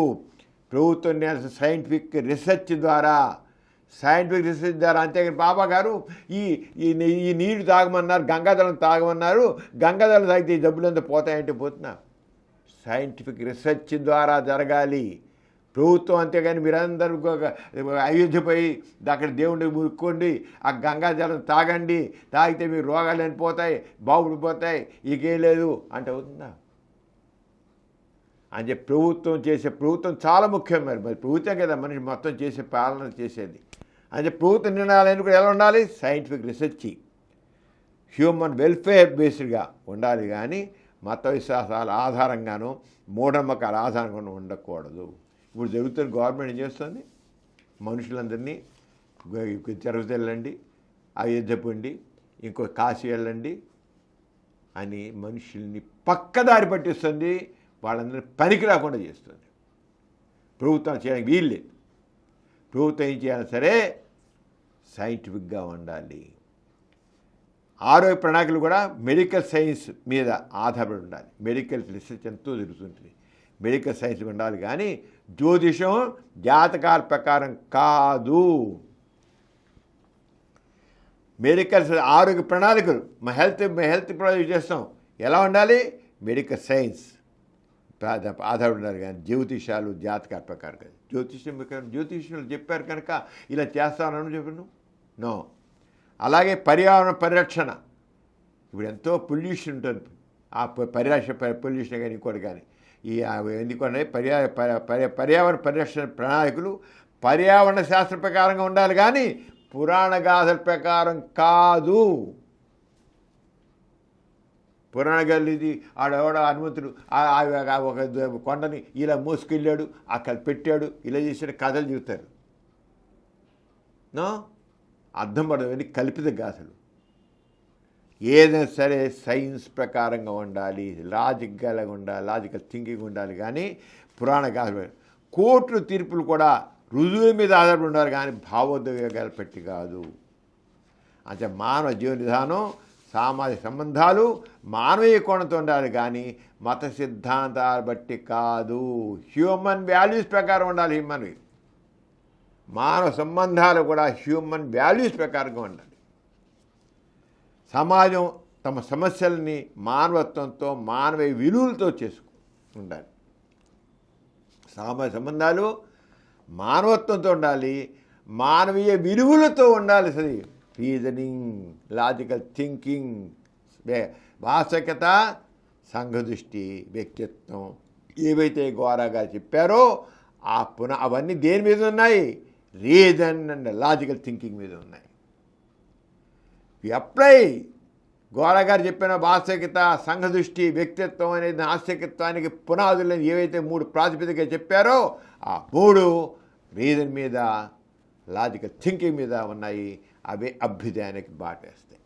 ప్రభుత్వం సైంటిఫిక్ రీసెర్చ్ ద్వారా అంతేగాని బాబా గారు ఈ నీరు తాగమన్నారు, గంగాజలం తాగమన్నారు, గంగాజలం తాగితే ఈ జబ్బులంతా పోతాయంటే పోతున్నా. సైంటిఫిక్ రీసెర్చ్ ద్వారా జరగాలి ప్రభుత్వం. అంతేగాని మీరందరూ అయోధ్యపోయి అక్కడ దేవుడిని మురుక్కోండి, ఆ గంగాజలం తాగండి, తాగితే మీ రోగాలు అని పోతాయి, బాగుపడిపోతాయి, ఇకేం లేదు అంటే అవుతుందా? అని చెప్పి ప్రభుత్వం చాలా ముఖ్యం. మరి ప్రభుత్వం కదా మనిషి మొత్తం చేసే పాలన చేసేది. అని చెప్పి ప్రభుత్వ నిర్ణయాలు కూడా ఎలా ఉండాలి? సైంటిఫిక్ రీసెర్చ్, హ్యూమన్ వెల్ఫేర్ బేస్డ్గా ఉండాలి. కానీ మత విశ్వాసాల ఆధారంగానూ మూఢనమ్మకాల ఆధారంగానూ ఉండకూడదు. ఇప్పుడు జరుగుతున్న గవర్నమెంట్ ఏం చేస్తుంది? మనుషులందరినీ తిరుపతి వెళ్ళండి, అయోధ్య పోండి, ఇంకో కాశీ వెళ్ళండి అని మనుషుల్ని పక్కదారి పట్టిస్తుంది. వాళ్ళందరినీ పనికి రాకుండా చేస్తుంది. ప్రభుత్వం చేయడానికి వీల్లేదు. ప్రభుత్వం ఏం చేయాలి సరే సైంటిఫిక్గా ఉండాలి. ఆరోగ్య ప్రణాళికలు కూడా మెడికల్ సైన్స్ మీద ఆధారపడి ఉండాలి. మెడికల్ రీసెర్చ్ ఎంతో జరుగుతుంటుంది, మెడికల్ సైన్స్ ఉండాలి. కానీ జ్యోతిషం జాతకాల ప్రకారం కాదు. మెడికల్ ఆరోగ్య ప్రణాళికలు హెల్త్ ప్రణాళిక చేస్తాం, ఎలా ఉండాలి? మెడికల్ సైన్స్ ఆధారపడి ఉండాలి. కానీ జ్యోతిషాలు జాతకాల ప్రకారం కాదు. జ్యోతిష్యులు చెప్పారు కనుక ఇలా చేస్తానని చెప్పను, నో. అలాగే పర్యావరణ పరిరక్షణ, ఇప్పుడు ఎంతో పొల్యూషన్ ఉంటుంది. ఆ పొల్యూషన్ కానీ ఇంకోటి కానీ ఎందుకంటే పర్యావరణ పరిరక్షణ ప్రణాళికలు పర్యావరణ శాస్త్ర ప్రకారంగా ఉండాలి. కానీ పురాణ గాథల ప్రకారం కాదు. పురాణ గాథలు ఇది ఆడెవడ హనుమంతుడు ఒక కొండని ఇలా మోసుకెళ్ళాడు, అక్కడ పెట్టాడు, ఇలా చేసిన కథలు చెబుతారు. నో, అర్థం పడవని కల్పిత గాథలు. ఏదైనా సరే సైన్స్ ప్రకారంగా ఉండాలి, లాజిక్గా ఉండాలి, లాజికల్ థింకింగ్ ఉండాలి. కానీ పురాణ గాథలు, కోర్టు తీర్పులు కూడా రుజువు మీద ఆధారపడి ఉండాలి. కానీ భావోద్వేగాలు పెట్టి కాదు. అంటే మానవ జీవన విధానం సామాజిక సంబంధాలు మానవీయ కోణంతో ఉండాలి, కానీ మత సిద్ధాంతాలు బట్టి కాదు. హ్యూమన్ వాల్యూస్ ప్రకారం ఉండాలి. మానవ సంబంధాలు కూడా హ్యూమన్ వాల్యూస్ ప్రకారంగా ఉండాలి. సమాజం తమ సమస్యల్ని మానవత్వంతో, మానవీయ విలువలతో ఉండాలి. సామాజిక సంబంధాలు మానవత్వంతో ఉండాలి, మానవీయ విలువలతో ఉండాలి. సరే, రీజనింగ్, లాజికల్ థింకింగ్, వాస్తవికత, సంఘదృష్టి, వ్యక్తిత్వం ఏవైతే గోరాగా చెప్పారో అవన్నీ దేని మీద ఉన్నాయి? రీజన్ అండ్ లాజికల్ థింకింగ్ మీద ఉన్నాయి. అప్లై గోరా గారు చెప్పిన వాస్తవికత, సంఘదృష్టి, వ్యక్తిత్వం అనేది నాస్తికత్వానికి పునాదులని ఏవైతే 3 ప్రాతిపదికగా చెప్పారో ఆ 3 రీజన్ మీద, లాజికల్ థింకింగ్ మీద ఉన్నాయి. అవే అభ్యుదయానికి బాటేస్తాయి.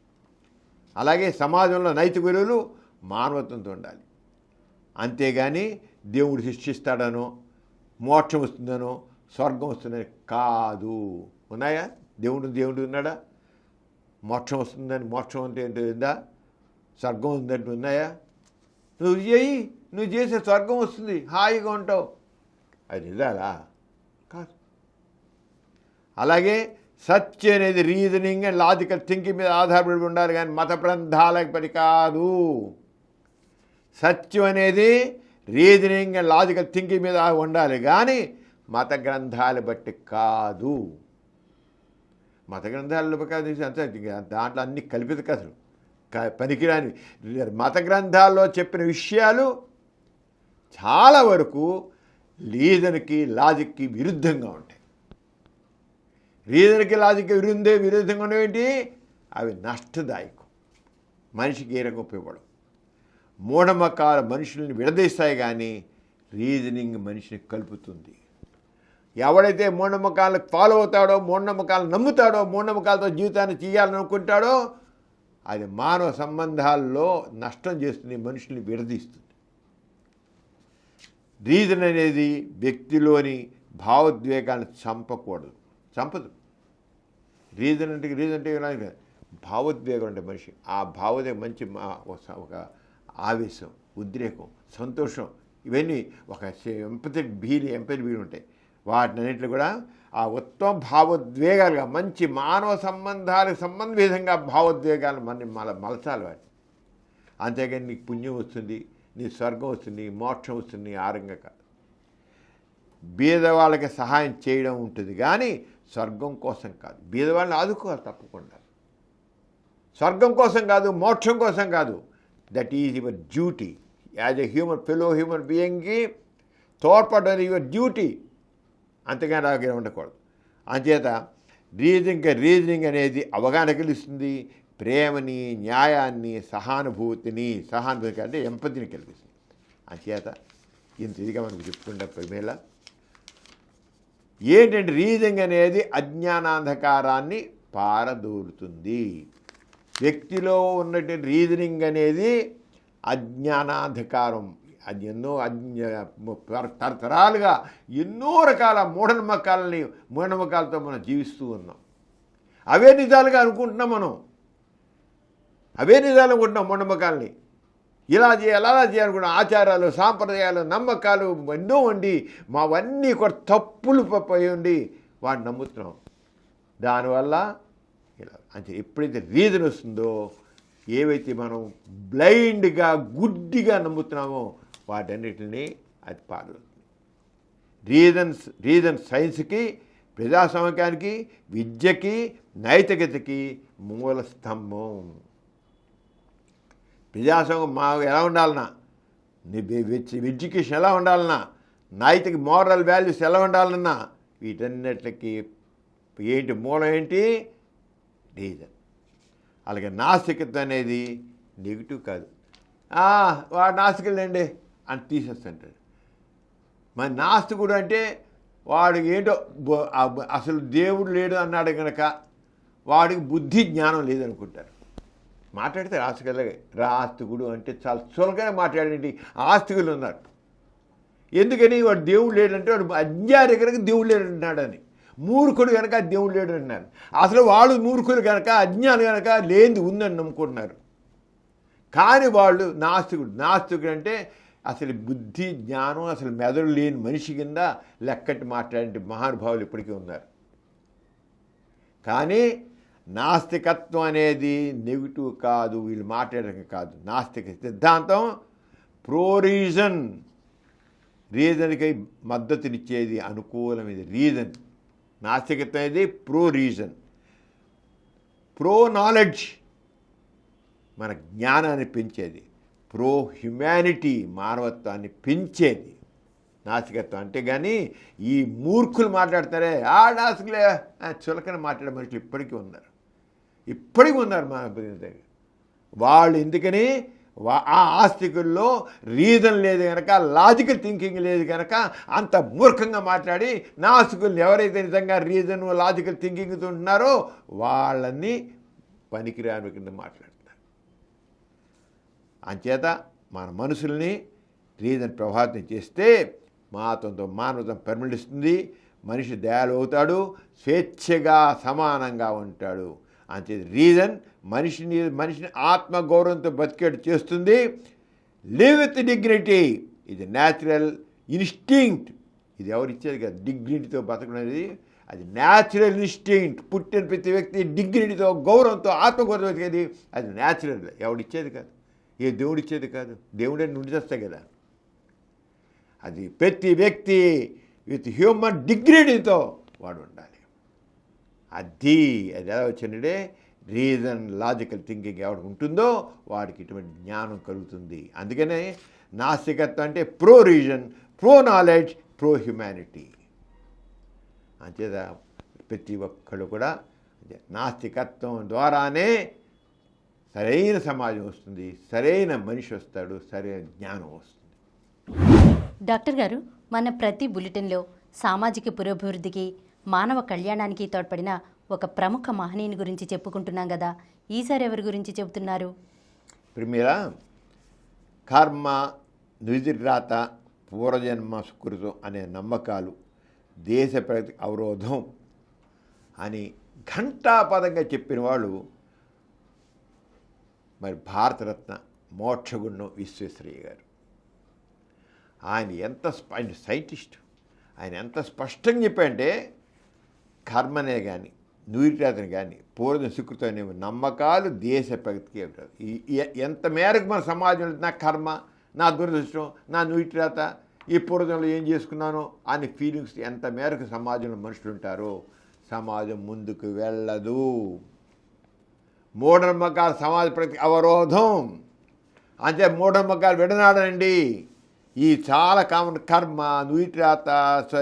అలాగే సమాజంలో నైతిక విలువలు మానవత్వంతో ఉండాలి. అంతేగాని దేవుడు శిక్షిస్తాడనో, మోక్షం వస్తుందనో, స్వర్గం వస్తుందని కాదు. ఉన్నాయా? దేవుడు ఉన్నాడా? మోక్షం వస్తుందని, మోక్షం అంటే ఏంటో ఉందా? స్వర్గం ఉందంటూ ఉన్నాయా? నువ్వు చేసే స్వర్గం వస్తుంది, హాయిగా ఉంటావు, అది నిజాలా? కాదు. అలాగే సత్య అనేది రీజనింగ్ అండ్ లాజికల్ థింకింగ్ మీద ఆధారపడి ఉండాలి, కానీ మత గ్రంథాలకు పని కాదు. సత్యం అనేది రీజనింగ్ అండ్ లాజికల్ థింకింగ్ మీద ఉండాలి, కానీ మత గ్రంథాలు బట్టి కాదు. మత గ్రంథాలు కాదు, దాంట్లో అన్ని కల్పిత కథలు, పనికిరాని. మత గ్రంథాల్లో చెప్పిన విషయాలు చాలా వరకు రీజన్కి, లాజిక్కి విరుద్ధంగా ఉంటాయి. రీజన్కి, లాజిక్కి విరుద్ధంగా ఉండేవి అవి నష్టదాయకం, మనిషికి ఏ రకం ఉపయోగపడవు. మూఢనమ్మకాలు మనుషుల్ని విడదీస్తాయి, కానీ రీజనింగ్ మనిషిని కలుపుతుంది. ఎవడైతే మూఢనమ్మకాలకు ఫాలో అవుతాడో, మూఢనమ్మకాలను నమ్ముతాడో, మూఢనమ్మకాలతో జీవితాన్ని చేయాలనుకుంటాడో అది మానవ సంబంధాల్లో నష్టం చేస్తుంది, మనుషుల్ని విడదీస్తుంది. రీజన్ అనేది వ్యక్తిలోని భావోద్వేగాన్ని చంపదు. రీజన్ అంటే భావోద్వేగం అంటే మనిషి ఆ భావోద్వేగం మంచి ఒక ఆవేశం, ఉద్రేకం, సంతోషం, ఇవన్నీ ఒక ఎంపథెటిక్ బీలు ఉంటాయి. వాటినన్నింటిలో కూడా ఆ ఉత్తమ భావోద్వేగాలుగా, మంచి మానవ సంబంధాలకు విధంగా భావోద్వేగాలు మలచాలి వాటి. అంతేగాని నీకు పుణ్యం వస్తుంది, నీ స్వర్గం వస్తుంది, మోక్షం వస్తుంది, ఆరంగా కాదు. బీదవాళ్ళకి సహాయం చేయడం ఉంటుంది, కానీ స్వర్గం కోసం కాదు. బీదవాళ్ళని ఆదుకోవాలి తప్పకుండా. స్వర్గం కోసం కాదు, మోక్షం కోసం కాదు. That is your duty as a fellow human బీయింగ్కి తోడ్పడడం యువర్ డ్యూటీ. అంతేగాని రాగా ఉండకూడదు. అంచేత రీజనింగ్ అనేది అవగాహన కలిగిస్తుంది, ప్రేమని, న్యాయాన్ని, సహానుభూతి అంటే ఎంపతిని కలిగిస్తుంది. అంచేత ఇంత ఇదిగా మనకు చెప్పుకుంటే ప్రేమేళ ఏంటంటే రీజనింగ్ అనేది అజ్ఞానాంధకారాన్ని పారదోలుతుంది. వ్యక్తిలో ఉన్నటువంటి రీజనింగ్ అనేది అజ్ఞానాంధకారం. అది ఎన్నో తరతరాలుగా ఎన్నో రకాల మూఢనమ్మకాలతో మనం జీవిస్తూ ఉన్నాం. అవే నిజాలుగా అనుకుంటున్నాం మనం. మూఢనమ్మకాలని ఇలా చేయాలి, అలా చేయాలనుకున్న ఆచారాలు, సాంప్రదాయాలు, నమ్మకాలు ఎన్నో ఉండి మావన్నీ కూడా తప్పులు పోయి ఉండి వాడిని నమ్ముతున్నాం. దానివల్ల ఇలా అంటే ఎప్పుడైతే రీజన్ వస్తుందో, ఏవైతే మనం బ్లైండ్గా, గుడ్డిగా నమ్ముతున్నామో వాటన్నిటిని అది పాల్గొంటుంది. రీజన్ సైన్స్కి, ప్రజాస్వామ్యానికి, విద్యకి, నైతికతకి మూల స్తంభం. ప్రజాస్వామ్యం ఎలా ఉండాలన్నా, ఎడ్యుకేషన్ ఎలా ఉండాలన్నా, నైతిక మోరల్ వాల్యూస్ ఎలా ఉండాలన్నా, వీటన్నిటికి ఏంటి మూలం ఏంటి? రీజన్. అలాగే నాస్తికత్వం అనేది నెగిటివ్ కాదు. వాడు నాస్తికులండి అని తీసేస్తుంటాడు. మరి నాస్తికుడు అంటే వాడు ఏంటో అసలు దేవుడు లేడు అన్నాడు కనుక వాడికి బుద్ధి జ్ఞానం లేదనుకుంటారు. మాట్లాడితే రాస్తికుడు అంటే చాలా చులకనే మాట్లాడేంటి. ఆస్తికులు ఉన్నారు. ఎందుకని వాడు దేవుడు లేడంటే వాడు అజ్ఞాని కనుక దేవుడు లేడు అంటున్నాడని. మూర్ఖుడు కనుక దేవుడు లేడు అంటున్నారు. అసలు వాళ్ళు మూర్ఖులు కనుక, అజ్ఞాని కనుక లేనిది ఉందని నమ్ముకుంటున్నారు. కానీ వాళ్ళు నాస్తికుడు అంటే అసలు బుద్ధి జ్ఞానం అసలు మెదడు లేని మనిషి కింద లెక్కటి మాట్లాడే మహానుభావులు ఇప్పటికీ ఉన్నారు. కానీ నాస్తికత్వం అనేది నెగిటివ్ కాదు, వీళ్ళు మాట్లాడడం కాదు. నాస్తిక సిద్ధాంతం ప్రో రీజన్కి మద్దతునిచ్చేది, అనుకూలమైనది రీజన్. నాస్తికత్వం అనేది ప్రో నాలెడ్జ్ మన జ్ఞానాన్ని పెంచేది, ప్రో హ్యుమానిటీ మానవత్వాన్ని పెంచేది నాస్తికత్వం. అంతేగాని ఈ మూర్ఖులు మాట్లాడతారే నాస్తికులే చులకన మాట్లాడే మనుషులు ఇప్పటికీ ఉన్నారు మా దగ్గర. వాళ్ళు ఎందుకని ఆ ఆస్తికుల్లో రీజన్ లేదు కనుక, లాజికల్ థింకింగ్ లేదు కనుక అంత మూర్ఖంగా మాట్లాడి నాస్తికులు ఎవరైతే నిజంగా రీజన్ లాజికల్ థింకింగ్తో ఉంటున్నారో వాళ్ళని పనికిరాని కింద మాట్లాడుతున్నారు. అంచేత మన మనసుల్ని రీజన్ ప్రభావితం చేస్తే మానవత్వం పరిమళిస్తుంది, మనిషి దయాలు అవుతాడు, స్వేచ్ఛగా సమానంగా ఉంటాడు. అంచేది రీజన్ మనిషిని ఆత్మగౌరవంతో బతికేట్టు చేస్తుంది. లివ్ విత్ డిగ్నిటీ, ఇది న్యాచురల్ ఇన్స్టింక్ట్. ఇది ఎవరిచ్చేది కదా, డిగ్నిటీతో బతకడం అనేది అది న్యాచురల్ ఇన్స్టింక్ట్. పుట్టిన ప్రతి వ్యక్తి డిగ్నిటీతో గౌరవంతో ఆత్మగౌరవం బతికేది అది న్యాచురల్, ఎవడిచ్చేది కాదు, ఏ దేవుడిచ్చేది కాదు. దేవుడే నుండి చేస్తాయి కదా. అది ప్రతి వ్యక్తి విత్ హ్యూమన్ డిగ్నిటీతో వాడు ఉండాలి. అది ఎలా వచ్చిందంటే రీజన్ లాజికల్ థింకింగ్ ఎవరికి ఉంటుందో వాడికి ఇటువంటి జ్ఞానం కలుగుతుంది. అందుకనే నాస్తికత్వం అంటే pro reason, pro knowledge, pro humanity. అంచేత ప్రతి ఒక్కళ్ళు కూడా నాస్తికత్వం ద్వారానే సరైన సమాజం వస్తుంది, సరైన మనిషి వస్తాడు, సరైన జ్ఞానం వస్తుంది. డాక్టర్ గారు, మన ప్రతి బులెటిన్లో సామాజిక పురోభివృద్ధికి, మానవ కళ్యాణానికి తోడ్పడిన ఒక ప్రముఖ మహనీయుని గురించి చెప్పుకుంటున్నాం కదా, ఈసారి ఎవరి గురించి చెబుతున్నారు? ప్రిమిరా కర్మ, నిధిరాత, పూర్వజన్మ సుకృతం అనే నమ్మకాలు దేశ ప్రగతి అవరోధం అని ఘంటాపదంగా చెప్పిన వాళ్ళు మరి భారతరత్న మోక్షగుండం విశ్వేశ్వరయ్య గారు. ఆయన సైంటిస్ట్, ఆయన ఎంత స్పష్టంగా చెప్పాడంటే కర్మనే కానీ నూరిరాతని కానీ పూర్వజన్మ సుకృతం అనే నమ్మకాలు దేశ ప్రగతికి ఎంత మేరకు మన సమాజంలో నా కర్మ, నా దురదృష్టం, నా నూరిరాత, ఈ పూర్వజన్మలో ఏం చేసుకున్నానో అనే ఫీలింగ్స్ ఎంత మేరకు సమాజంలో మనుషులు ఉంటారో సమాజం ముందుకు వెళ్ళదు. మూఢనమ్మకాలు సమాజ ప్రగతి అవరోధం. అంటే మూఢనమ్మకాలు విడనాడనండి. ఈ చాలా కామన్ కర్మ, నూయిరాత,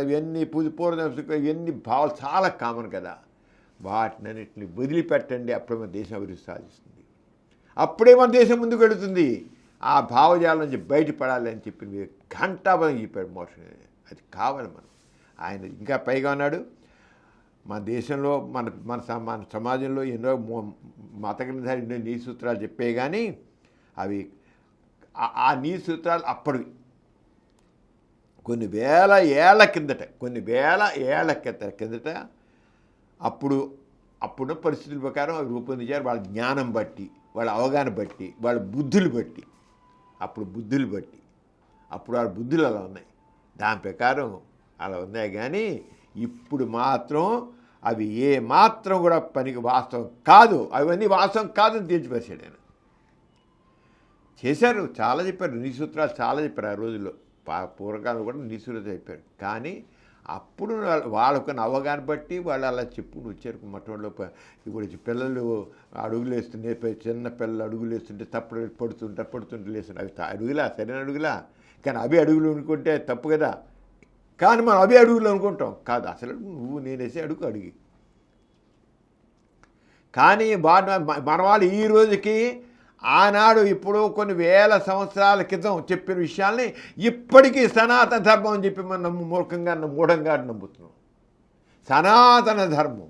ఇవన్నీ పూర్వజన్మ ఇవన్నీ భావాలు చాలా కామన్ కదా. వాటినన్నింటిని వదిలిపెట్టండి, అప్పుడే మన దేశం అభివృద్ధి సాధిస్తుంది, అప్పుడే మన దేశం ముందుకు వెళుతుంది. ఆ భావజాలం నుంచి బయటపడాలి అని చెప్పి ఘంటాపదం చెప్పాడు మోషన్. అది కావాలి మనం. ఆయన ఇంకా పైగా ఉన్నాడు, మన దేశంలో మన సమాజంలో ఎన్నో మత గ్రంథాలు ఎన్నో నీతి సూత్రాలు చెప్పే కానీ అవి ఆ నీతి సూత్రాలు అప్పటివి కొన్ని వేల ఏళ్ల కిందట అప్పుడు పరిస్థితుల ప్రకారం అవి రూపొందించారు. వాళ్ళ జ్ఞానం బట్టి, వాళ్ళ అవగాహన బట్టి, వాళ్ళ బుద్ధులు బట్టి, అప్పుడు వాళ్ళ బుద్ధులు అలా ఉన్నాయి, దాని ప్రకారం అలా ఉన్నాయి. కానీ ఇప్పుడు మాత్రం అవి ఏ మాత్రం కూడా పనికి వాస్తవం కాదు, అవన్నీ వాస్తవం కాదని తేల్చిపరిచాడు ఆయన. చేశారు, చాలా చెప్పారు, నీతి సూత్రాలు చాలా చెప్పారు. ఆ రోజుల్లో పూర్వకాలం కూడా నీతి సూత్రాలు చెప్పారు. కానీ అప్పుడు వాళ్ళకున్న అవగాహన బట్టి వాళ్ళు అలా చెప్పుకుని వచ్చారు. మొట్టమొదటిలో ఇప్పుడు పిల్లలు అడుగులు వేస్తుంటే, చిన్న పిల్లలు అడుగులు వేస్తుంటే తప్పుడు పడుతుంటే లేస్తుంటే అవి అడుగులా, సరైన అడుగులా? కానీ అవి అడుగులు అనుకుంటే తప్పు కదా. కానీ మనం అవి అడుగులు అనుకుంటాం, కాదు అసలు నువ్వు నేనేసే అడిగి. కానీ మన వాళ్ళు ఈ రోజుకి ఆనాడు ఇప్పుడు కొన్ని వేల సంవత్సరాల క్రితం చెప్పిన విషయాల్ని ఇప్పటికీ సనాతన ధర్మం అని చెప్పి మనం మూఢంగా నమ్ముతున్నాం. సనాతన ధర్మం,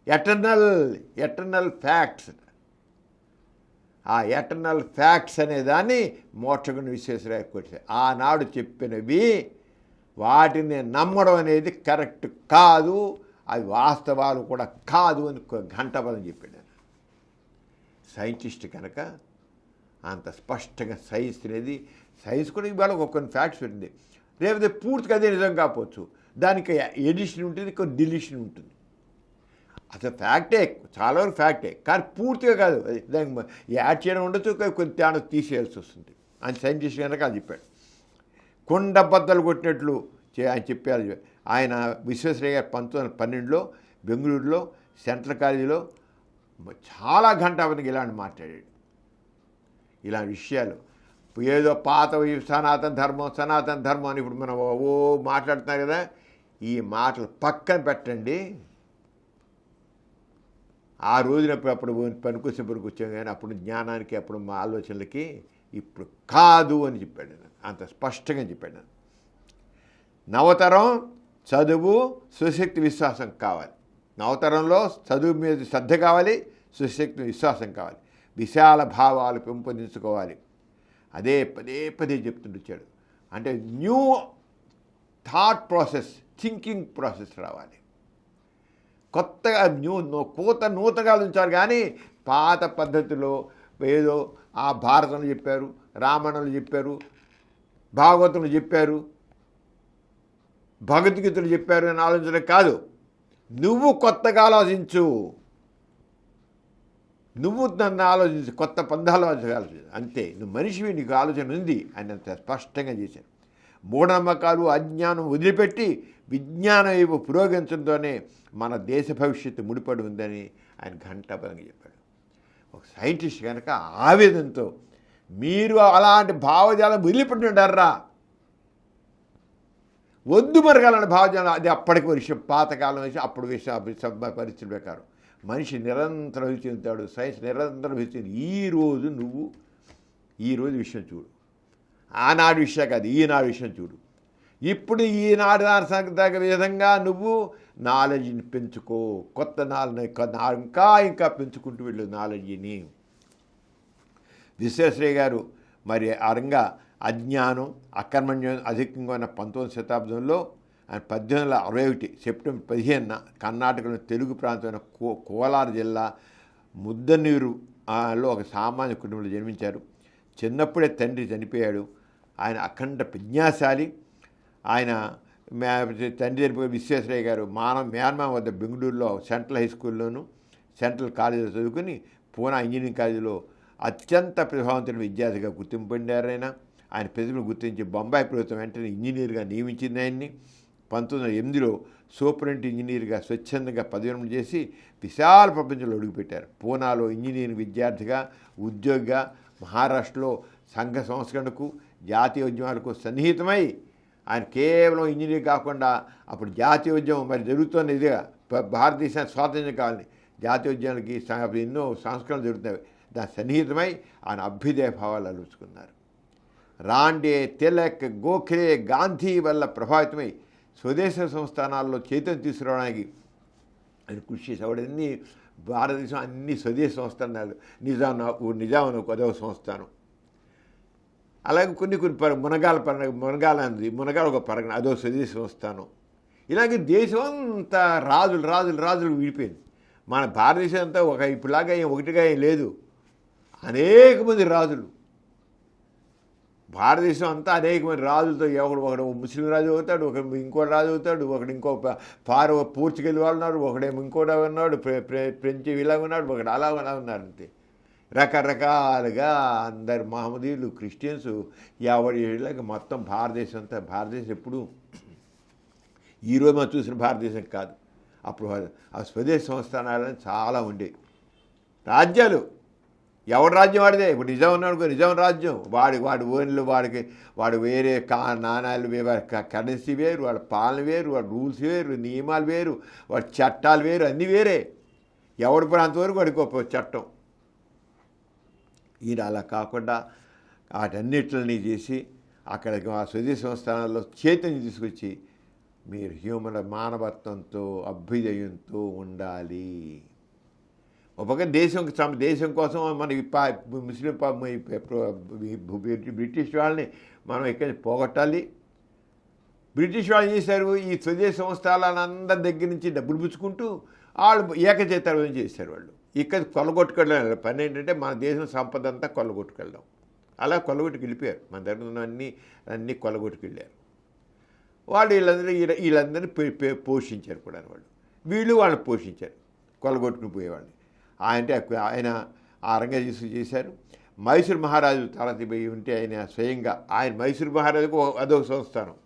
ఎటర్నల్ ఫ్యాక్ట్స్, ఆ ఎటర్నల్ ఫ్యాక్ట్స్ అనే దాన్ని మోక్షగుండం విశ్వేశ్వరయ్య కొట్టారు. ఆనాడు చెప్పినవి వాటిని నమ్మడం అనేది కరెక్ట్ కాదు, అవి వాస్తవాలు కూడా కాదు అని గంటపదం చెప్పాడు. సైంటిస్ట్ కనుక అంత స్పష్టంగా సైన్స్ అనేది సైన్స్ కూడా ఇవాళ కొన్ని ఫ్యాక్ట్స్ ఉంది, రేపు పూర్తిగా అదే నిజం కాకపోవచ్చు, దానికి ఎడిషన్ ఉంటుంది, కొన్ని డిలీషన్ ఉంటుంది. అసలు ఫ్యాక్టే, చాలా వరకు ఫ్యాక్టే, కానీ పూర్తిగా కాదు, దానికి యాడ్ చేయడం ఉండొచ్చు, కొన్ని తేడా తీసేయాల్సి వస్తుంది అని సైంటిస్ట్ కనుక అది చెప్పాడు. కొండ బద్దలు కొట్టినట్లు ఆయన చెప్పారు. ఆయన విశ్వేశ్వరయ్య గారు 1912లో బెంగళూరులో సెంట్రల్ కాలేజీలో చాలా గంటకి ఇలాంటి మాట్లాడాడు. ఇలాంటి విషయాలు ఏదో పాత సనాతన ధర్మం అని ఇప్పుడు మనం మాట్లాడుతున్నాం కదా, ఈ మాటలు పక్కన పెట్టండి. ఆ రోజున అప్పుడు పనికొచ్చాం కానీ అప్పుడు జ్ఞానానికి, అప్పుడు మా ఆలోచనలకి ఇప్పుడు కాదు అని చెప్పాడు. అంత స్పష్టంగా చెప్పాడు. నవతరం చదువు, సుశక్తి, విశ్వాసం కావాలి. నవతరంలో చదువు మీద శ్రద్ధ కావాలి, సుశక్తి, విశ్వాసం కావాలి, విశాల భావాలు పెంపొందించుకోవాలి. అదే పదే చెప్తుంటాడు. అంటే new thought process, thinking process రావాలి. కొత్తగా నూతనగా ఉంచారు. కానీ పాత పద్ధతిలో ఏదో ఆ భారతంలో చెప్పారు, రామాయణంలో చెప్పారు, భాగవతంలో చెప్పారు, భగవద్గీతలు చెప్పారు అని ఆలోచించడం కాదు. నువ్వు కొత్తగా ఆలోచించు, నువ్వు నన్ను ఆలోచించు, కొత్త పందాలు ఆలోచించు, అంతే. నువ్వు మనిషివి, నీకు ఆలోచన ఉంది అని అంత స్పష్టంగా చేశారు. మూఢనమ్మకాలు, అజ్ఞానం వదిలిపెట్టి విజ్ఞానం వైపు పురోగమించడంతోనే మన దేశ భవిష్యత్తు ముడిపడి ఉందని ఆయన ఘంటాపరంగా చెప్పాడు. ఒక సైంటిస్ట్ కనుక ఆవేదనతో మీరు అలాంటి భావజాలం వదిలిపెట్టిండారా, వద్దు మరగాలని భావజాలం. అది అప్పటికి విషయం, పాతకాలం విషయం, అప్పుడు విషయం పరిస్థితి ప్రకారం మనిషి నిరంతరం అభివృద్ధి చెందుతాడు, సైన్స్ నిరంతరం అభివృద్ధి చెంది. ఈరోజు విషయం చూడు, ఆనాడు విషయం కాదు, ఈనాడు విషయం చూడు. ఇప్పుడు ఈనాడు దాని విధంగా నువ్వు నాలెడ్జ్ని పెంచుకో, కొత్త ఇంకా పెంచుకుంటూ వెళ్ళు నాలెడ్జిని. విశ్వేశ్వరయ్య గారు మరి అరంగా అజ్ఞానం, అకర్మణ్యం అధికంగా ఉన్న 19వ శతాబ్దంలో ఆయన 1861 సెప్టెంబర్ 15న కర్ణాటకలోని తెలుగు ప్రాంతమైన కోలార్ జిల్లా ముద్దనీరులో ఒక సామాన్య కుటుంబంలో జన్మించారు. చిన్నప్పుడే తండ్రి చనిపోయాడు. ఆయన అఖండ ప్రజ్ఞాశాలి. ఆయన తండ్రి చనిపోయి విశ్వేశ్వరయ్య గారు మ్యాన్మా వద్ద బెంగళూరులో సెంట్రల్ హై స్కూల్లోను, సెంట్రల్ కాలేజీలో చదువుకుని పూనా ఇంజనీరింగ్ కాలేజీలో అత్యంత ప్రభావవంతుల విద్యార్థిగా గుర్తింపు పొందారు. ఆయన ప్రతిభను గుర్తించి బొంబాయి ప్రభుత్వం వెంటనే ఇంజనీర్గా నియమించింది. ఆయన్ని 1908లో సూపరింటెండెంట్ ఇంజనీర్గా స్వచ్ఛందంగా పదవిరమణ చేసి విశాల ప్రపంచంలో అడుగుపెట్టారు. పూనాలో ఇంజనీరింగ్ విద్యార్థిగా, ఉద్యోగిగా, మహారాష్ట్రలో సంఘ సంస్కరణకు, జాతీయ ఉద్యమాలకు సన్నిహితమై ఆయన కేవలం ఇంజనీర్ కాకుండా అప్పుడు జాతీయ ఉద్యమం మరి జరుగుతున్న ఇదిగా భారతదేశానికి స్వాతంత్ర్యం కావాలని జాతీయ ఉద్యమానికి ఎన్నో సంస్కరణలు జరుగుతున్నాయి. దాని సన్నిహితమై ఆయన అభ్యుదయ భావాలు అలుచుకున్నారు. రాండే, తిలక్, గోఖలే, గాంధీ వల్ల ప్రభావితమై స్వదేశ సంస్థానాల్లో చైతన్యం తీసుకురావడానికి ఆయన కృషి చేసేవాడు. అన్ని భారతదేశం అన్ని స్వదేశ సంస్థానాలు, నిజాం అదొక సంస్థానం. అలాగే కొన్ని మునగాల ఒక పరగణ, అదో స్వదేశ సంస్థానం. ఇలాగే దేశం అంతా రాజులు విడిపోయింది. మన భారతదేశం అంతా ఇప్పుడులాగా ఒకటిగా ఏం లేదు, అనేక మంది రాజులు. భారతదేశం అంతా అనేక మంది రాజులతో, ఒకడు ముస్లిం రాజు అవుతాడు, ఒకడు ఇంకో రాజు అవుతాడు, ఒకడు ఇంకో పోర్చుగల్ వాళ్ళు ఉన్నారు, ఒకడేమో ఇంకోటి ఉన్నాడు, ఫ్రెంచ్ ఇలాగ ఉన్నాడు, ఒకడు అలా ఉన్నారు. అంతే రకరకాలుగా అందరు మహమ్మదీయులు, క్రిస్టియన్స్, ఇలాగ మొత్తం భారతదేశం ఎప్పుడు ఈరోజు మనం చూసిన భారతదేశం కాదు. అప్పుడు ఆ స్వదేశ సంస్థానాలని చాలా ఉండేవి. రాజ్యాలు ఎవరి రాజ్యం వాడిదే. ఇప్పుడు నిజాం ఉన్నాడు, నిజాం రాజ్యం వాడి ఓన్లు, వాడు వేరే నాణాలు, కరెన్సీ వేరు, వాడి పాలన వేరు, వాడి రూల్స్ వేరు, నియమాలు వేరు, వాడి చట్టాలు వేరు, అన్నీ వేరే. ఎవడి ప్రాంతం వరకు వాడికి ఒక చట్టం. ఈయన అలా కాకుండా వాటన్నిటిని చేసి అక్కడికి ఆ స్వదేశ సంస్థానాల్లో చైతన్యం తీసుకొచ్చి మీరు మానవత్వంతో, అభ్యుదయంతో ఉండాలి. ఒక దేశం కోసం మన ముస్లిం బ్రిటిష్ వాళ్ళని మనం ఇక్కడి పోగొట్టాలి. బ్రిటిష్ వాళ్ళు చేశారు, ఈ స్వదేశ సంస్థలను అందరి దగ్గర నుంచి డబ్బులు పుచ్చుకుంటూ వాళ్ళు ఏకచేతనం చేశారు. వాళ్ళు ఇక్కడ కొల్లగొట్టుకెళ్ళడం పని ఏంటంటే మన దేశం సంపద అంతా కొల్లగొట్టుకెళ్ళడం. అలా కొల్లగొట్టుకు వెళ్ళిపోయారు. మన దగ్గర ఉన్న అన్నీ కొల్లగొట్టుకు వెళ్ళారు. వాళ్ళు వీళ్ళందరినీ పోషించారు కూడా వీళ్ళు వాళ్ళని పోషించారు, కొల్లగొట్టుకుని పోయేవాళ్ళు. ఆయన ఆ రంగా చేశారు. మైసూర్ మహారాజు తలతి పోయి ఉంటే ఆయన స్వయంగా మైసూర్ మహారాజుకు అదొక సంస్థానం,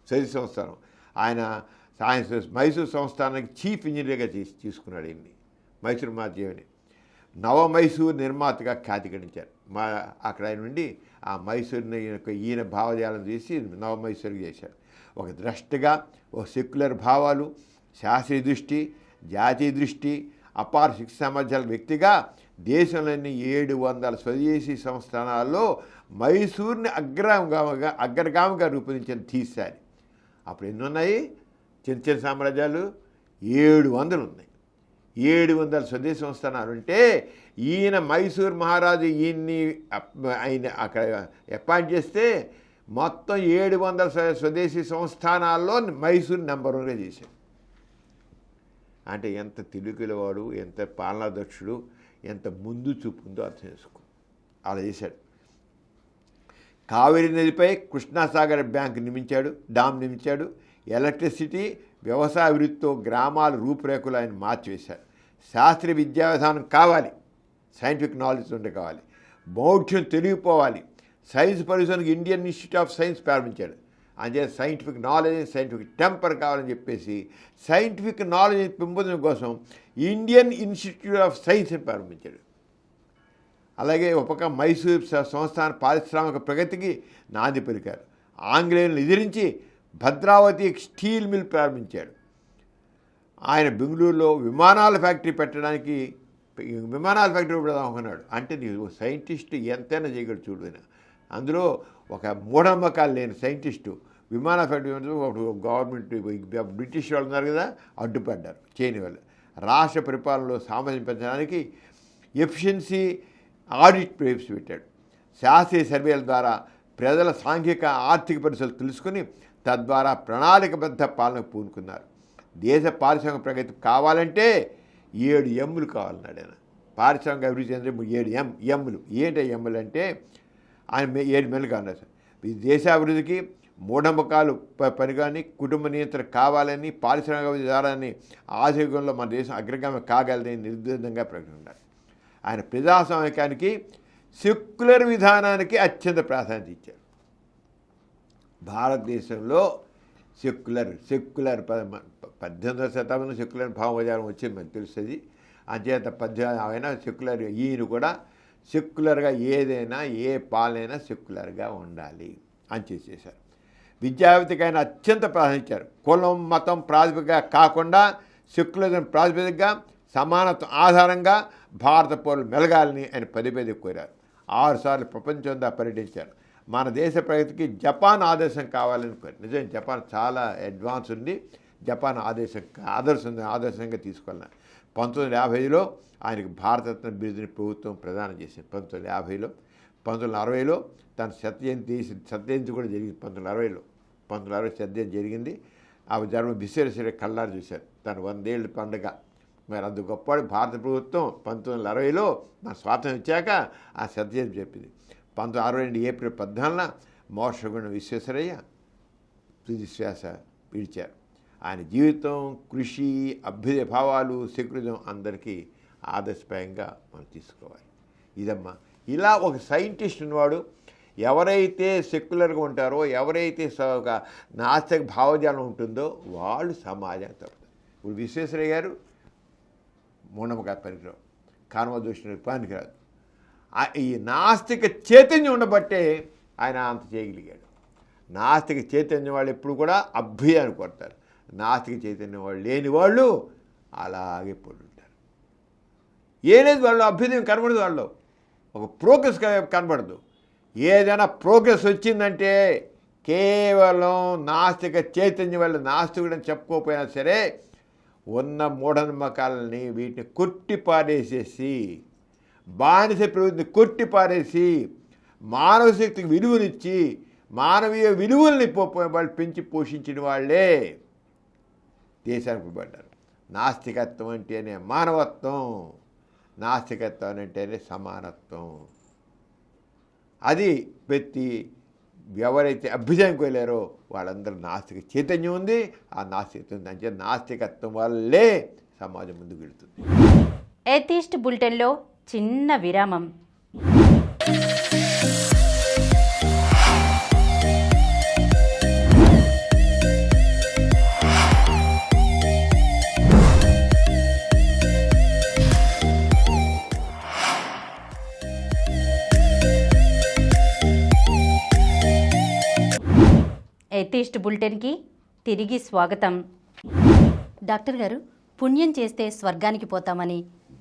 చది సంస్థానం. ఆయన మైసూర్ సంస్థానానికి చీఫ్ ఇంజనీర్గా తీసుకున్నాడు ఈయన్ని. మైసూర్ మహాదేవిని నవ మైసూర్ నిర్మాతగా ఖ్యాతి గడించారు. అక్కడ ఆయన నుండి ఆ మైసూర్ని ఈయన భావజాలం చేసి నవ మైసూర్కి చేశారు. ఒక ద్రష్టగా, ఒక సెక్యులర్ భావాలు, శాస్త్రీయ దృష్టి, జాతీయ దృష్టి, అపార శిక్ష సామర్థ్యాల వ్యక్తిగా దేశంలోని 700 స్వదేశీ సంస్థానాల్లో మైసూర్ని అగ్రగామిగా రూపొందించిన తీశారు. అప్పుడు ఎన్ని ఉన్నాయి? చిన్న చిన్న సామ్రాజ్యాలు 700 ఉన్నాయి. 700 స్వదేశీ సంస్థానాలు ఉంటే ఈయన మైసూర్ మహారాజు ఆయన అక్కడ అపాయింట్ చేస్తే మొత్తం 700 స్వదేశీ సంస్థానాల్లో మైసూర్ నెంబర్ 1గా చేశాడు. అంటే ఎంత తెలివిగలవాడు, ఎంత పాలనాదక్షుడు, ఎంత ముందు చూపు ఉందో అర్థం చేసుకో. అలా చేశాడు. కావేరీ నదిపై కృష్ణాసాగర్ డ్యామ్ నిర్మించాడు. ఎలక్ట్రిసిటీ, వ్యవసాయ వృత్తితో గ్రామాల రూపురేఖలు ఆయన మార్చివేశారు. శాస్త్రీయ విద్యా విధానం కావాలి, సైంటిఫిక్ నాలెడ్జ్ ఉంటే కావాలి, బౌద్ధ్యం తెలియపోవాలి. సైన్స్ పరిశోధనకు ఇండియన్ ఇన్స్టిట్యూట్ ఆఫ్ సైన్స్ ప్రారంభించాడు. అంటే సైంటిఫిక్ నాలెడ్జ్, సైంటిఫిక్ టెంపర్ కావాలని చెప్పేసి సైంటిఫిక్ నాలెడ్జ్ పెంపొందడం కోసం ఇండియన్ ఇన్స్టిట్యూట్ ఆఫ్ సైన్స్ ప్రారంభించాడు. అలాగే ఒక పక్క మైసూర్ సంస్థాన పారిశ్రామిక ప్రగతికి నాంది పలికారు. ఆంగ్లేయులను ఎదిరించి భద్రావతి స్టీల్ మిల్ ప్రారంభించాడు. ఆయన బెంగళూరులో విమానాల ఫ్యాక్టరీ పెడదాం అనుకున్నాడు. అంటే నీవు సైంటిస్టు ఎంతైనా చేయగలడు చూడు. అందులో ఒక మూఢనమ్మకాలు లేని సైంటిస్టు విమాన ఫ్యాక్టరీ గవర్నమెంట్ బ్రిటిష్ వాళ్ళు ఉన్నారు కదా, అడ్డుపడ్డారు చేయని వాళ్ళు. రాష్ట్ర పరిపాలనలో సామర్థ్యం పెంచడానికి ఎఫిషియన్సీ ఆడిట్ ప్రవేశపెట్టాడు. శాస్త్రీయ సర్వేల ద్వారా ప్రజల సాంఘిక ఆర్థిక పరిస్థితులు తెలుసుకుని తద్వారా ప్రణాళికబద్ధ పాలనకు పూనుకున్నారు. దేశ పారిశ్రామిక ప్రగతి కావాలంటే 7 ఎమ్ములు కావాలన్నాడు ఆయన. పారిశ్రామిక అభివృద్ధి అంటే 7 ఎమ్ములు. ఏంటి ఎమ్ములు అంటే ఆయన 7 మెల్లు కావాలి సార్. ఈ దేశాభివృద్ధికి మూఢనమ్మకాలు పని కానీ, కుటుంబ నియంత్రణ కావాలని, పారిశ్రామిక అభివృద్ధి ద్వారాని ఆశయంలో మన దేశం అగ్రగామి కాగలదని నిర్దేశంగా ప్రకటించారు. ఆయన ప్రజాస్వామికానికి, సెక్యులర్ విధానానికి అత్యంత ప్రాధాన్యత ఇచ్చారు. భారతదేశంలో సెక్యులర్ 18వ శతాబ్దంలో సెక్యులర్ భావజాలం వచ్చింది మనకు తెలుస్తుంది. అంచేత ఆయన సెక్యులర్, ఈయన కూడా సెక్యులర్గా ఏదైనా ఏ పాలనైనా సెక్యులర్గా ఉండాలి అని చేసేశారు. విద్యావేత్తకి ఆయన అత్యంత ప్రాధాన్యత ఇచ్చారు. కులం, మతం ప్రాతిపదికగా కాకుండా సెక్యులరిజం ప్రాతిపదికగా సమానత్వం ఆధారంగా భారత పౌరులు మెలగాలని ఆయన పదే కోరారు. 6 సార్లు ప్రపంచంగా పర్యటించారు. మన దేశ ప్రగతికి జపాన్ ఆదర్శం కావాలని కోరారు. నిజం, జపాన్ చాలా అడ్వాన్స్ ఉంది. జపాన్ ఆదర్శంగా తీసుకోవాలి. 1950లో ఆయనకు భారతరత్న బిరుదుని ప్రభుత్వం ప్రదానం చేసింది. 1950లో 1960లో తన సత్యజయంతి కూడా జరిగింది. 1960 సత్యజయంతి జరిగింది. ఆ జన్మ విశ్వేశ్వరయ్య కళ్ళారు చూశారు. తన 100 ఏళ్ళ పండుగ. మరి అంత గొప్పవాడు భారత ప్రభుత్వం 1960లో మన స్వాతంత్రం ఇచ్చాక ఆ సత్యజయంతి చెప్పింది. 1962 ఏప్రిల్ 14న మోక్షగుణ విశ్వేశ్వరయ్య తుది శ్వాస విడిచారు. ఆయన జీవితం, కృషి, అభ్యుదయ భావాలు, సెక్యులరిజం అందరికీ ఆదర్శప్రాయంగా మనం తీసుకోవాలి. ఇదమ్మా, ఇలా ఒక సైంటిస్ట్ ఉన్నవాడు ఎవరైతే సెక్యులర్గా ఉంటారో, ఎవరైతే ఒక నాస్తిక భావజాలం ఉంటుందో వాళ్ళు సమాజానికి తప్పుతారు. ఇప్పుడు విశ్వేశ్వరయ్య గారు మూఢనమ్మకాల పనికిరావు, కాన్వదూషణ పనికిరాదు. ఈ నాస్తిక చైతన్యం ఉండబట్టే ఆయన అంత చేయగలిగాడు. నాస్తిక చైతన్యం వాళ్ళు ఎప్పుడు కూడా అభ్యుదయాన్ని కోరుతారు. నాస్తిక చైతన్యం వాళ్ళు లేని వాళ్ళు అలాగే పడుంటారు. ఏనేది వాళ్ళు అభ్యుదయం కనబడదు, వాళ్ళు ఒక ప్రోగ్రెస్ కనబడదు. ఏదైనా ప్రోగ్రెస్ వచ్చిందంటే కేవలం నాస్తిక చైతన్యం వల్ల, నాస్తికుడని చెప్పుకోకపోయినా సరే ఉన్న మూఢనమ్మకాలని వీటిని కొట్టిపారేసేసి, బానిస ప్రవృత్తిని కొట్టిపారేసి, మానవ శక్తికి విలువనిచ్చి, మానవీయ విలువల్ని వాళ్ళు పెంచి పోషించిన వాళ్ళే దేశానికి పడ్డారు. నాస్తికత్వం అంటేనే మానవత్వం, నాస్తికత్వం అంటేనే సమానత్వం. అది పెట్టి ఎవరైతే అభ్యుదయంకి వెళ్ళారో వాళ్ళందరూ నాస్తిక చైతన్యం ఉంది. ఆ నాస్తికత్వం ఉంది అంటే నాస్తికత్వం వల్లే సమాజం ముందుకు వెళుతుంది. ఎథీస్ట్ బులెటిన్లో చిన్న విరామం. ఎథీస్ట్ బులెటిన్కి తిరిగి స్వాగతం. డాక్టర్ గారు, పుణ్యం చేస్తే స్వర్గానికి పోతామని,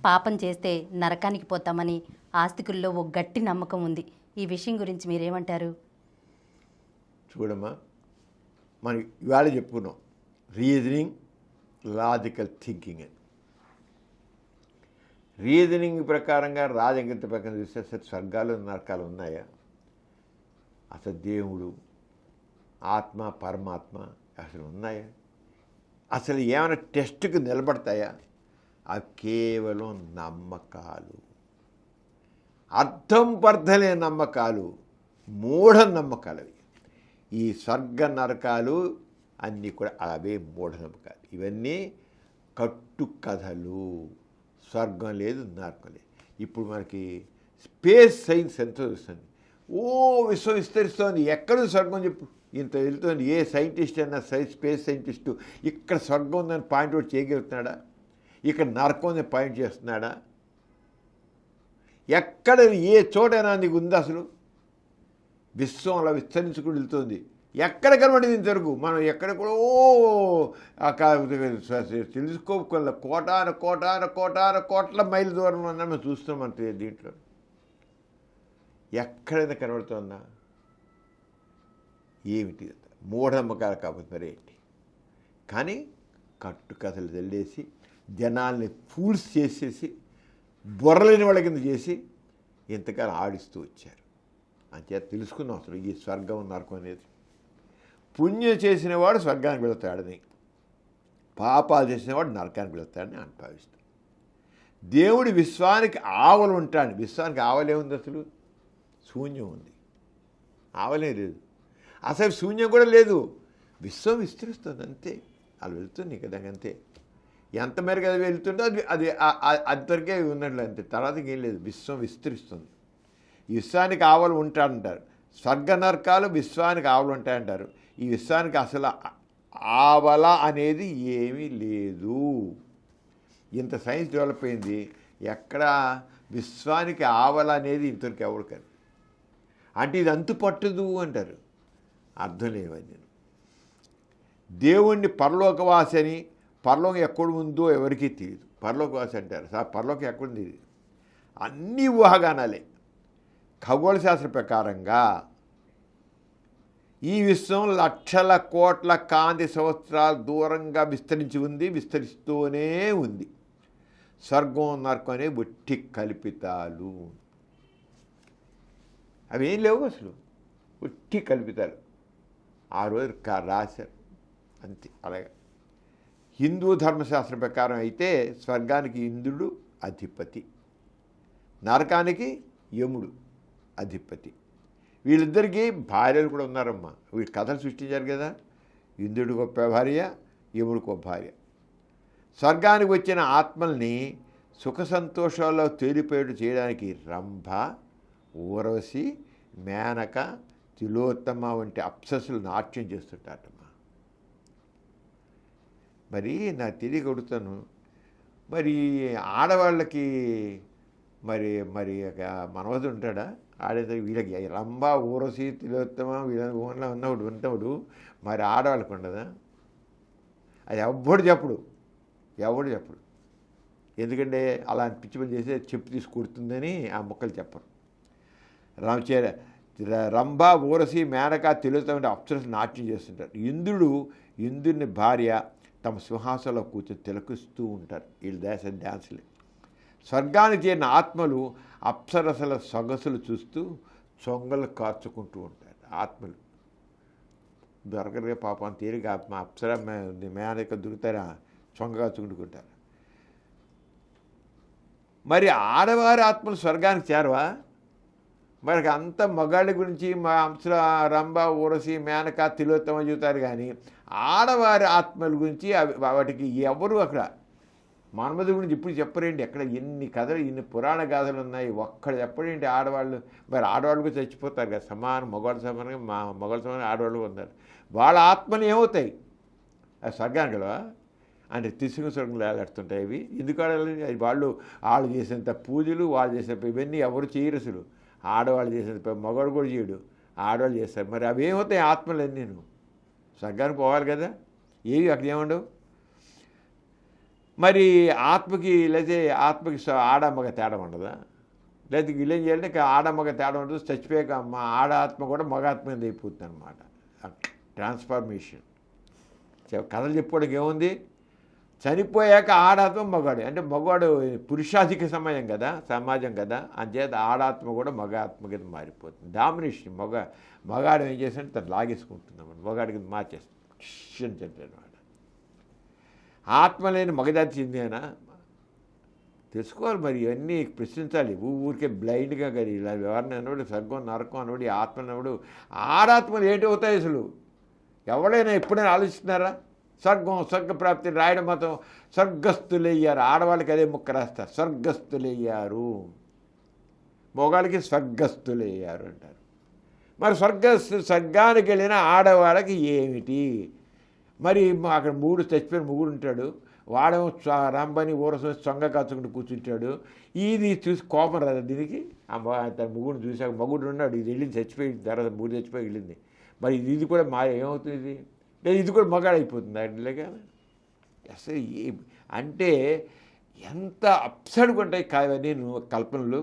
పాపం చేస్తే నరకానికి పోతామని ఆస్తికుల్లో ఒక గట్టి నమ్మకం ఉంది. ఈ విషయం గురించి మీరేమంటారు? చూడమ్మా, మనం ఇవాళ చెప్పుకున్నాం రీజనింగ్, లాజికల్ థింకింగ్ అని. రీజనింగ్ ప్రకారంగా రాజంగిత ప్రకారం చూస్తే అసలు స్వర్గాలు నరకాలు ఉన్నాయా? అసలు దేవుడు, ఆత్మ, పరమాత్మ అసలు ఉన్నాయా? అసలు ఏమైనా టెస్ట్కి నిలబడతాయా? అవి కేవలం నమ్మకాలు, అర్థం పర్థలే నమ్మకాలు, మూఢ నమ్మకాలు. అవి ఈ స్వర్గ నరకాలు అన్నీ కూడా అవే మూఢనమ్మకాలు. ఇవన్నీ కట్టు కథలు. స్వర్గం లేదు, నరకం లేదు. ఇప్పుడు మనకి స్పేస్ సైన్స్ ఎంతో వస్తుంది. విశ్వం విస్తరిస్తోంది. ఎక్కడ స్వర్గం చెప్పు? ఇంత వెళ్తుంది. ఏ సైంటిస్ట్ అయినా స్పేస్ సైంటిస్టు ఇక్కడ స్వర్గం ఉందని పాయింట్ అవుట్ చేయగలుగుతున్నాడా? ఇక్కడ నరకం ఉందని పాయింట్ చేస్తున్నాడా? ఎక్కడ ఏ చోటైనా నీకు ఉంది అసలు? విశ్వం అలా విస్తరించుకుని వెళ్తుంది. ఎక్కడ కనబడింది ఇంతవరకు? మనం ఎక్కడ కూడా తెలుసుకోకుండా కోటాన మైళ్ళ దూరంలో ఉన్నా మనం చూస్తున్నాం. అంతే. దీంట్లో ఎక్కడైనా కనబడుతుందా? ఏమిటి? మూఢనమ్మకాలు కాకపోతే మరి ఏంటి? కానీ కట్టుకథలు చల్లేసి జనాల్ని ఫూల్స్ చేసేసి బొర్రలేని వాళ్ళ కింద చేసి ఇంతకాలం ఆడిస్తూ వచ్చారు. అంచేత తెలుసుకున్నాం అసలు ఈ స్వర్గం నరకం అనేది. పుణ్యం చేసినవాడు స్వర్గానికి వెళతాడని, పాపాలు చేసినవాడు నరకానికి వెళతాడని అనుభవిస్తాడు. దేవుడి విశ్వానికి ఆవలు ఉంటాడు. విశ్వానికి ఆవలే ఉంది? అసలు శూన్యం ఉంది, ఆవలే లేదు. అసలు శూన్యం కూడా లేదు. విశ్వం విస్తరిస్తుంది అంతే. అలా వెళ్తుంది కదా, అంతే. ఎంత మేరకు అది వెళ్తుందో అది అంతవరకే ఉన్నట్లు అంతే. తర్వాత ఏం లేదు. విశ్వం విస్తరిస్తుంది. ఈ విశ్వానికి ఆవలు ఉంటాడంటారు. స్వర్గ నరకాలు విశ్వానికి ఆవలు ఉంటాయంటారు. ఈ విశ్వానికి అసలు ఆవల అనేది ఏమీ లేదు. ఇంత సైన్స్ డెవలప్ అయింది, ఎక్కడ విశ్వానికి ఆవల అనేది ఇంతవరకు ఎవరు కాదు. అంటే ఇది అంతు పట్టదు అంటారు. అర్థం లేవని. దేవుణ్ణి పరలోకవాసి అని, పరలోకం ఎక్కడ ఉందో ఎవరికీ తెలియదు. పరలోకవాసి అంటారు. పరలోకం ఎక్కడుంది? అన్నీ ఊహాగానాలే. ఖగోళ శాస్త్ర ప్రకారంగా ఈ విశ్వం లక్షల కోట్ల కాంతి సంవత్సరాల దూరంగా విస్తరించి ఉంది, విస్తరిస్తూనే ఉంది. స్వర్గం నరకం అనే ఒట్టి కల్పితాలు. అవి ఏం లేవు అసలు, ఒట్టి కల్పితాలు. ఆ రోజు రాశారు అంతే. అలాగే హిందూ ధర్మశాస్త్రం ప్రకారం అయితే స్వర్గానికి ఇంద్రుడు అధిపతి, నరకానికి యముడు అధిపతి. వీళ్ళిద్దరికీ భార్యలు కూడా ఉన్నారమ్మా. వీళ్ళు కథలు సృష్టించారు కదా. ఇంద్రుడికి ఒక భార్య, యముడికి ఒక భార్య. స్వర్గానికి వచ్చిన ఆత్మల్ని సుఖ సంతోషాల్లో తేలిపోయేట్టు చేయడానికి రంభ, ఊర్వశి, మేనక, తిలోత్తమ వంటి అప్సరసులు నాట్యం చేస్తుంటారమ్మా. మరి నాకు తెలియక అడుగుతాను, మరి ఆడవాళ్ళకి మరి మరి మనవది ఉంటాడా? ఆడేది వీళ్ళకి రంభ, ఊరసి, తిలోత్తమ వీళ్ళ ఊళ్ళో ఉన్నప్పుడు మరి ఆడవాళ్ళకి ఉండదా? అది ఎవడు చెప్పడు. ఎందుకంటే అలా పిచ్చి పని చేస్తే చెప్పు తీసుకొడుతుందని ఆ మొక్కలు చెప్పరు. రంభ, ఊరసి, మేనక, తిలోత్తమ అప్సరసు నాట్యం చేస్తుంటారు. ఇంద్రుని భార్య తమ సింహాసనంలో కూర్చొని తిలకిస్తూ ఉంటారు. వీళ్ళు డ్యాన్సులే. స్వర్గానికి చేరిన ఆత్మలు అప్సరసల సొగసులు చూస్తూ చొంగలు కార్చుకుంటూ ఉంటారు. ఆత్మలు దొరకరుగా పాపం తీరిక ఆత్మ అప్సర మేనక దొరుకుతారా, చొంగ కార్చుకుంటుకుంటారు. మరి ఆడవారి ఆత్మలు స్వర్గానికి చేరవా? మరి అంత మగాళ్ళ గురించి మా అంశ రంభ ఊరసి మేనక తిలోత్తమ చూతారు కానీ ఆడవారి ఆత్మల గురించి వాటికి ఎవరు అక్కడ మన్మధుడి గురించి ఇప్పుడు చెప్పరేంటి? ఎక్కడ ఎన్ని కథలు ఇన్ని పురాణ గాథలు ఉన్నాయి, ఒక్కడ చెప్పడేంటి? ఆడవాళ్ళు మరి ఆడవాళ్ళు కూడా చచ్చిపోతారు కదా, మగవాళ్ళ సమానంగా మగవాళ్ళ సమానంగా ఆడవాళ్ళు ఉన్నారు. వాళ్ళ ఆత్మలు ఏమవుతాయి? అది స్వర్గానికి కదా అంటే తిసుగు స్వర్గంలో ఏలాడుతుంటాయి. ఇవి ఎందుకు ఆడాలి? వాళ్ళు చేసేంత పూజలు, వాళ్ళు చేసిన ఇవన్నీ ఎవరు చేయరు అసలు. ఆడవాళ్ళు చేసేంత మగవాడు కూడా చేయడు, ఆడవాళ్ళు చేస్తారు. మరి అవి ఏమవుతాయి? ఆత్మలన్నీ నేను స్వర్గానికి పోవాలి కదా, ఏవి అక్కడ ఏముండవు. మరి ఆత్మకి లేకపోతే ఆత్మకి ఆడ మగ తేడా ఉండదా? లేకపోతే వీళ్ళు ఏం చేయాలంటే ఆడ మగ తేడా ఉండదు, చచ్చిపోయాక మా ఆడ ఆత్మ కూడా మగ ఆత్మ మీద అయిపోతుంది అనమాట. ట్రాన్స్ఫర్మేషన్ కథలు చెప్పుకోవడానికి ఏముంది? చనిపోయాక ఆడాత్మ మగాడు అంటే మగవాడు పురుషాధిక సమాజం కదా, అంచేత ఆడాత్మ కూడా మగ ఆత్మ కింద మారిపోతుంది. డామినేషన్ మగాడు ఏం చేస్తుంటే తను లాగేసుకుంటుంది అన్నమాట, మగాడి కింద మార్చేస్తుంది చెప్పాడు. ఆత్మ లేని మగజాతి చెందేనా తెలుసుకోవాలి. మరి ఇవన్నీ ప్రశ్నించాలి. ఊరికే బ్లైండ్గా కానీ ఇలా ఎవరిని అన్నవాడు స్వర్గం నరకం అన్నవాడు ఆత్మ అన్నవాడు ఆడాత్మలు ఏంటి అవుతాయి అసలు? ఎవరైనా ఎప్పుడైనా ఆలోచిస్తున్నారా? స్వర్గప్రాప్తి రాయడం మాత్రం స్వర్గస్థులయ్యారు, ఆడవాళ్ళకి అదే ముక్క రాస్తారు, స్వర్గస్థులయ్యారు, మొగాళ్ళకి స్వర్గస్థులయ్యారు అంటారు. మరి స్వర్గానికి వెళ్ళిన ఆడవాళ్ళకి ఏమిటి? మరి అక్కడ చచ్చిపోయిన ముగ్గురు ఉంటాడు, వాడేమో రంబని ఊరసం సొంగ కాచుకుంటూ కూర్చుంటాడు. ఇది చూసి కోపం రాదు దీనికి? తన ముగ్గురు చూసాక మగుడు ఉన్నాడు, ఇది వెళ్ళింది చచ్చిపోయిన తర్వాత ముగ్గురు చచ్చిపోయి వెళ్ళింది. మరి ఇది కూడా ఏమవుతుంది? ఇది కూడా మగాడైపోతుంది అట్లాగా. అసలు అంటే ఎంత అప్సెట్గా ఉంటాయి కావన్నీ కల్పనలు.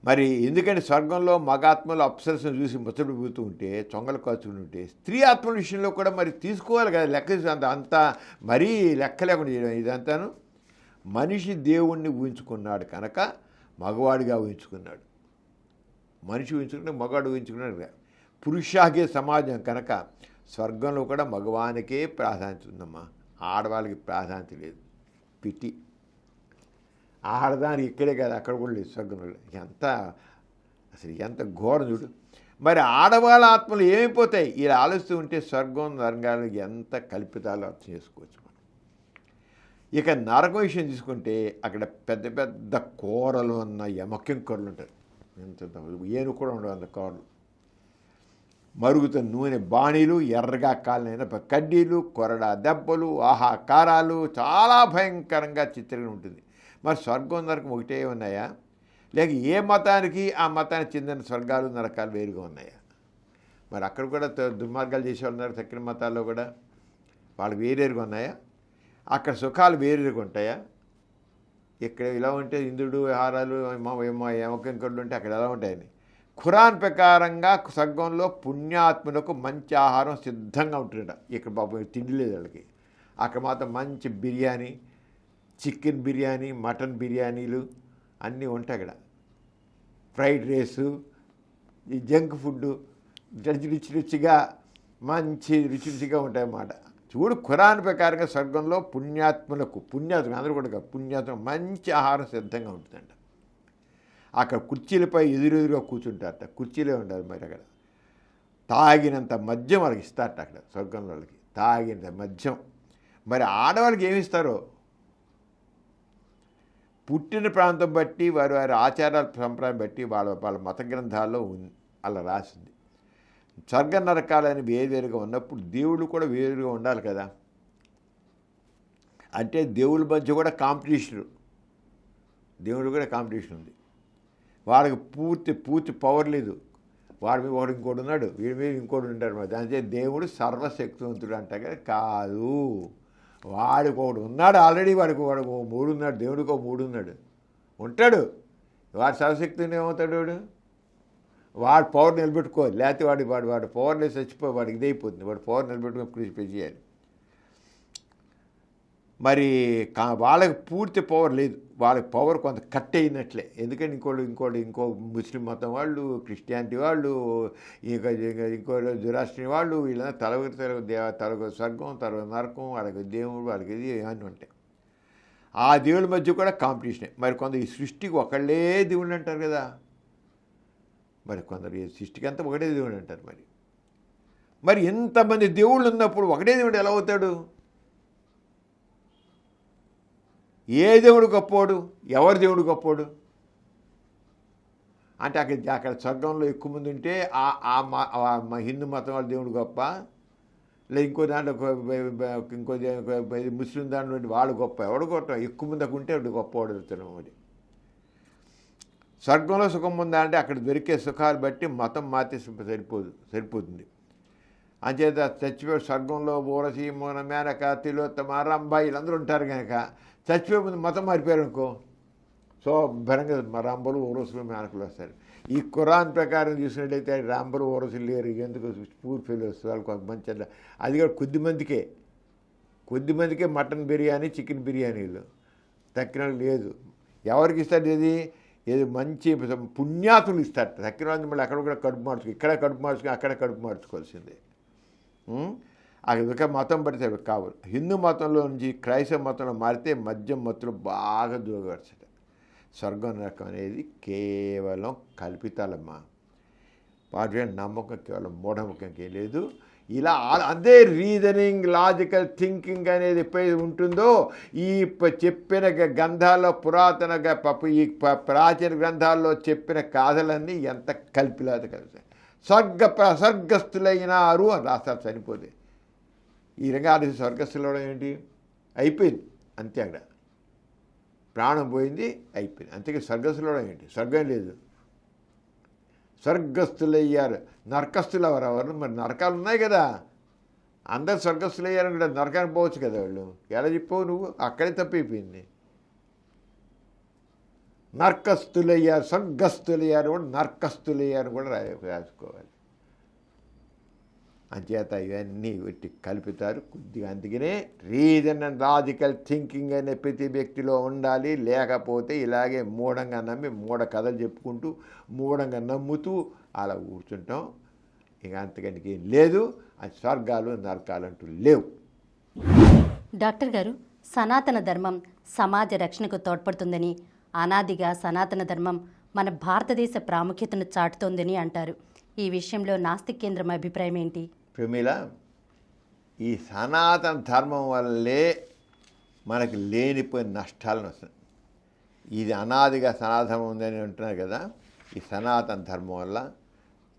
మరి ఎందుకంటే స్వర్గంలో మగాత్మలు అప్సరసను చూసి ముచ్చటపోతూ ఉంటే, చొంగలు కాచుకుని ఉంటే, స్త్రీ ఆత్మల విషయంలో కూడా మరి తీసుకోవాలి కదా లెక్క. అంతా మరీ లెక్క లేకుండా చేయడం ఇదంతాను. మనిషి దేవుణ్ణి ఊహించుకున్నాడు కనుక మగవాడిగా ఊహించుకున్నాడు, మనిషి ఊహించుకుంటే మగవాడు ఊహించుకున్నాడు. పురుషాగే సమాజం కనుక స్వర్గంలో కూడా మగవానికే ప్రాధాన్యత ఉందమ్మా, ఆడవాళ్ళకి ప్రాధాన్యత లేదు. పిటి ఆడదాని ఇక్కడే కాదు అక్కడ కూడా లేదు స్వర్గంలో. ఎంత ఘోరం చూడు. మరి ఆడవాళ్ళ ఆత్మలు ఏమైపోతాయి? ఇలా ఆలోచిస్తూ ఉంటే స్వర్గం నరకాలు ఎంత కల్పితాలు అర్థం చేసుకోవచ్చు మనం. ఇక నరకం విషయం తీసుకుంటే అక్కడ పెద్ద పెద్ద కూరలు ఉన్న యమకింకర్లు ఉంటారు, ఎంత ఏను కూడా ఉండవు అంత కూరలు. మరుగుతున్న నూనె బాణీలు, ఎర్రగా కాలిన కడ్డీలు, కొరడా దెబ్బలు, ఆహాకారాలు, చాలా భయంకరంగా చిత్రంగా ఉంటుంది. మరి స్వర్గం నరకం ఒకటే ఉన్నాయా? లేక ఏ మతానికి ఆ మతానికి చెందిన స్వర్గాలు నరకాలు వేరుగా ఉన్నాయా? మరి అక్కడ కూడా దుర్మార్గాలు చేసేవాళ్ళు ఉన్నారు, తక్కిన మతాల్లో కూడా వాళ్ళు వేరేరుగా ఉన్నాయా? అక్కడ సుఖాలు వేరేరుగా ఉంటాయా? ఇక్కడ ఇలా ఉంటే ఇంద్రుడు హారాలు యమకింకరులు ఉంటే అక్కడ ఎలా ఉంటాయని. ఖురాన్ ప్రకారంగా స్వర్గంలో పుణ్యాత్ములకు మంచి ఆహారం సిద్ధంగా ఉంటుందట. ఇక్కడ బాబు తిండి లేదు వాళ్ళకి. అక్కడ మాత్రం మంచి బిర్యానీ, చికెన్ బిర్యానీ, మటన్ బిర్యానీలు అన్నీ ఉంటాయి అక్కడ. ఫ్రైడ్ రైసు, ఈ జంక్ ఫుడ్డు రుచిగా మంచి రుచిగా ఉంటాయన్నమాట. చూడు ఖురాన్ ప్రకారంగా స్వర్గంలో పుణ్యాత్ములకు అందరూ కూడా పుణ్యాత్మ మంచి ఆహారం సిద్ధంగా ఉంటుందంట. అక్కడ కుర్చీలపై ఎదురుగా కూర్చుంటారట, కుర్చీలే ఉండాలి. మరి అక్కడ తాగినంత మద్యం వాళ్ళకి ఇస్తారట అక్కడ స్వర్గంలో వాళ్ళకి, తాగినంత మద్యం. మరి ఆడవాళ్ళకి ఏమిస్తారో పుట్టిన ప్రాంతం బట్టి వారి ఆచారాల సంప్రదాయం బట్టి వాళ్ళ మత గ్రంథాల్లో అలా రాసింది. స్వర్గ నరకాలని వేరువేరుగా ఉన్నప్పుడు దేవుళ్ళు కూడా వేరుగా ఉండాలి కదా. అంటే దేవుళ్ళ మధ్య కూడా కాంపిటీషన్, దేవుడు కూడా కాంపిటీషన్ ఉంది. వాళ్ళకి పూర్తి పవర్ లేదు. వాడి మీద వాడు ఇంకోటి ఉన్నాడు, వీడి మీద ఇంకోటి ఉంటాడు. మరి దానిచే దేవుడు సర్వశక్తివంతుడు అంటే కాదు. వాడికి ఒకడు ఉన్నాడు ఆల్రెడీ, వాడికి 3 ఉన్నాడు, దేవుడికి 3 ఉన్నాడు, ఉంటాడు. వాడు సర్వశక్తిని ఏమవుతాడు? వాడు పవర్ నిలబెట్టుకోవాలి. లేకపోతే వాడు పవర్ లేసి చచ్చిపోయి వాడికి ఇదైపోతుంది. వాడు పవర్ నిలబెట్టుకొని కృషి చేయాలి. మరి వాళ్ళకి పూర్తి పవర్ లేదు, వాళ్ళకి పవర్ కొంత కట్ అయినట్లే. ఎందుకంటే ఇంకో ముస్లిం మతం వాళ్ళు, క్రిస్టియానిటీ వాళ్ళు, ఇంకో జురాస్ట్రియన్ వాళ్ళు, వీళ్ళ తలగ స్వర్గం, తర్వాత నరకం, వాళ్ళకి దేవుడు, వాళ్ళకి ఇది ఏమని ఉంటాయి. ఆ దేవుళ్ళ మధ్య కూడా కాంపిటీషనే. మరి కొంత ఈ సృష్టికి ఒకళ్ళే దేవుళ్ళు అంటారు కదా, మరి కొందరు ఈ సృష్టికి అంతా ఒకటే దేవుడు అంటారు. మరి ఎంతమంది దేవుళ్ళు ఉన్నప్పుడు ఒకటే దేవుడు ఎలా అవుతాడు? ఏ దేవుడు గొప్పోడు? ఎవరి దేవుడు గొప్పోడు? అంటే అక్కడ స్వర్గంలో ఎక్కువ మంది ఉంటే మా హిందూ మతం వాళ్ళ దేవుడు గొప్ప, లేదా ఇంకో దాంట్లో ఇంకో ముస్లిం దాంట్లో వాడు గొప్ప, ఎవడు గొప్ప? ఎక్కువ మంది అక్కడ ఉంటే వాడు గొప్పవాడు అవుతున్నాం. మరి స్వర్గంలో సుఖం ఉందా అంటే అక్కడ దొరికే సుఖాలు బట్టి మతం మాతే సరిపోతుంది. అంచేత చచ్చిపోయి స్వర్గంలో ఊరసి మోన మేనక తిలోత్తమ రంభ వీళ్ళందరూ ఉంటారు కనుక చచ్చిపోయే ముందు మతం మారిపోయారు అనుకో, సో భరంగా రంభలు ఊరసులు మేనకలు వస్తారు. ఈ ఖురాన్ ప్రకారం చూసినట్లయితే రంభలు ఊరసులు లేరు. ఎందుకు? పూర్ ఫెయిల్స్ వాళ్ళకి మంచి, అది కూడా కొద్దిమందికే మటన్ బిర్యానీ చికెన్ బిర్యానీలు, తక్కిన లేదు. ఎవరికి ఇస్తారు? ఏది మంచి పుణ్యాతులు ఇస్తారు. తక్కిన వాళ్ళు మళ్ళీ అక్కడ కూడా కడుపు మార్చుకో, ఇక్కడ కడుపు మార్చుకుని అక్కడ కడుపు మార్చుకోవాల్సిందే. అక్కడ మతం పడితే కావాలి. హిందూ మతంలో నుంచి క్రైస్తవ మతంలో మారితే మద్యం మత్తులు బాగా దూరగడుతుంది. స్వర్గం నరకం అనేది కేవలం కల్పితాలమ్మా. వాటి నమ్మకం కేవలం మూఢనమ్మకంకే లేదు. ఇలా అదే రీజనింగ్, లాజికల్ థింకింగ్ అనేది ఎప్పుడైతే ఉంటుందో ఈ చెప్పిన గ్రంథాల్లో ఈ ప్రాచీన గ్రంథాల్లో చెప్పిన కథలన్నీ ఎంత కల్పిలాత కలుగుతాయి. స్వర్గస్థులైనారు అని రాస్తారు. చనిపోతే ఈ రంగాలు స్వర్గస్థులు ఏంటి? అయిపోయింది అంతే. అక్కడ ప్రాణం పోయింది, అయిపోయింది అంతే. స్వర్గస్థులు ఏంటి? స్వర్గం లేదు. స్వర్గస్థులయ్యారు. నరకస్తులు ఎవరు? మరి నరకాలు ఉన్నాయి కదా, అందరు స్వర్గస్థులయ్యారని కూడా నరకానికి పోవచ్చు కదా వాళ్ళు. ఎలా చెప్పావు నువ్వు? అక్కడే తప్పైపోయింది. నరకస్తులయ్యారు, స్వర్గస్థులయ్యారు కూడా నరకస్తులయ్యారు కూడా రాసుకోవాలి. అంచేత ఇవన్నీ పెట్టి కలుపుతారు కొద్దిగా. అందుకనే రీజన్ అండ్ లాజికల్ థింకింగ్ అనే ప్రతి వ్యక్తిలో ఉండాలి. లేకపోతే ఇలాగే మూఢంగా నమ్మి మూఢ కథలు చెప్పుకుంటూ మూఢంగా నమ్ముతూ అలా కూర్చుంటాం. ఇక అంతకనికి ఏం లేదు. అది స్వర్గాలు నరకాలు అంటూ లేవు. డాక్టర్ గారు, సనాతన ధర్మం సమాజ రక్షణకు తోడ్పడుతుందని, అనాదిగా సనాతన ధర్మం మన భారతదేశ ప్రాముఖ్యతను చాటుతోందని అంటారు. ఈ విషయంలో నాస్తిక్ కేంద్రం అభిప్రాయం ఏంటి? ప్రమీల, ఈ సనాతన ధర్మం వల్లే మనకి లేనిపోయిన నష్టాలను వస్తాయి. ఇది అనాదిగా సనాతనం ఉందని అంటున్నారు కదా, ఈ సనాతన ధర్మం వల్ల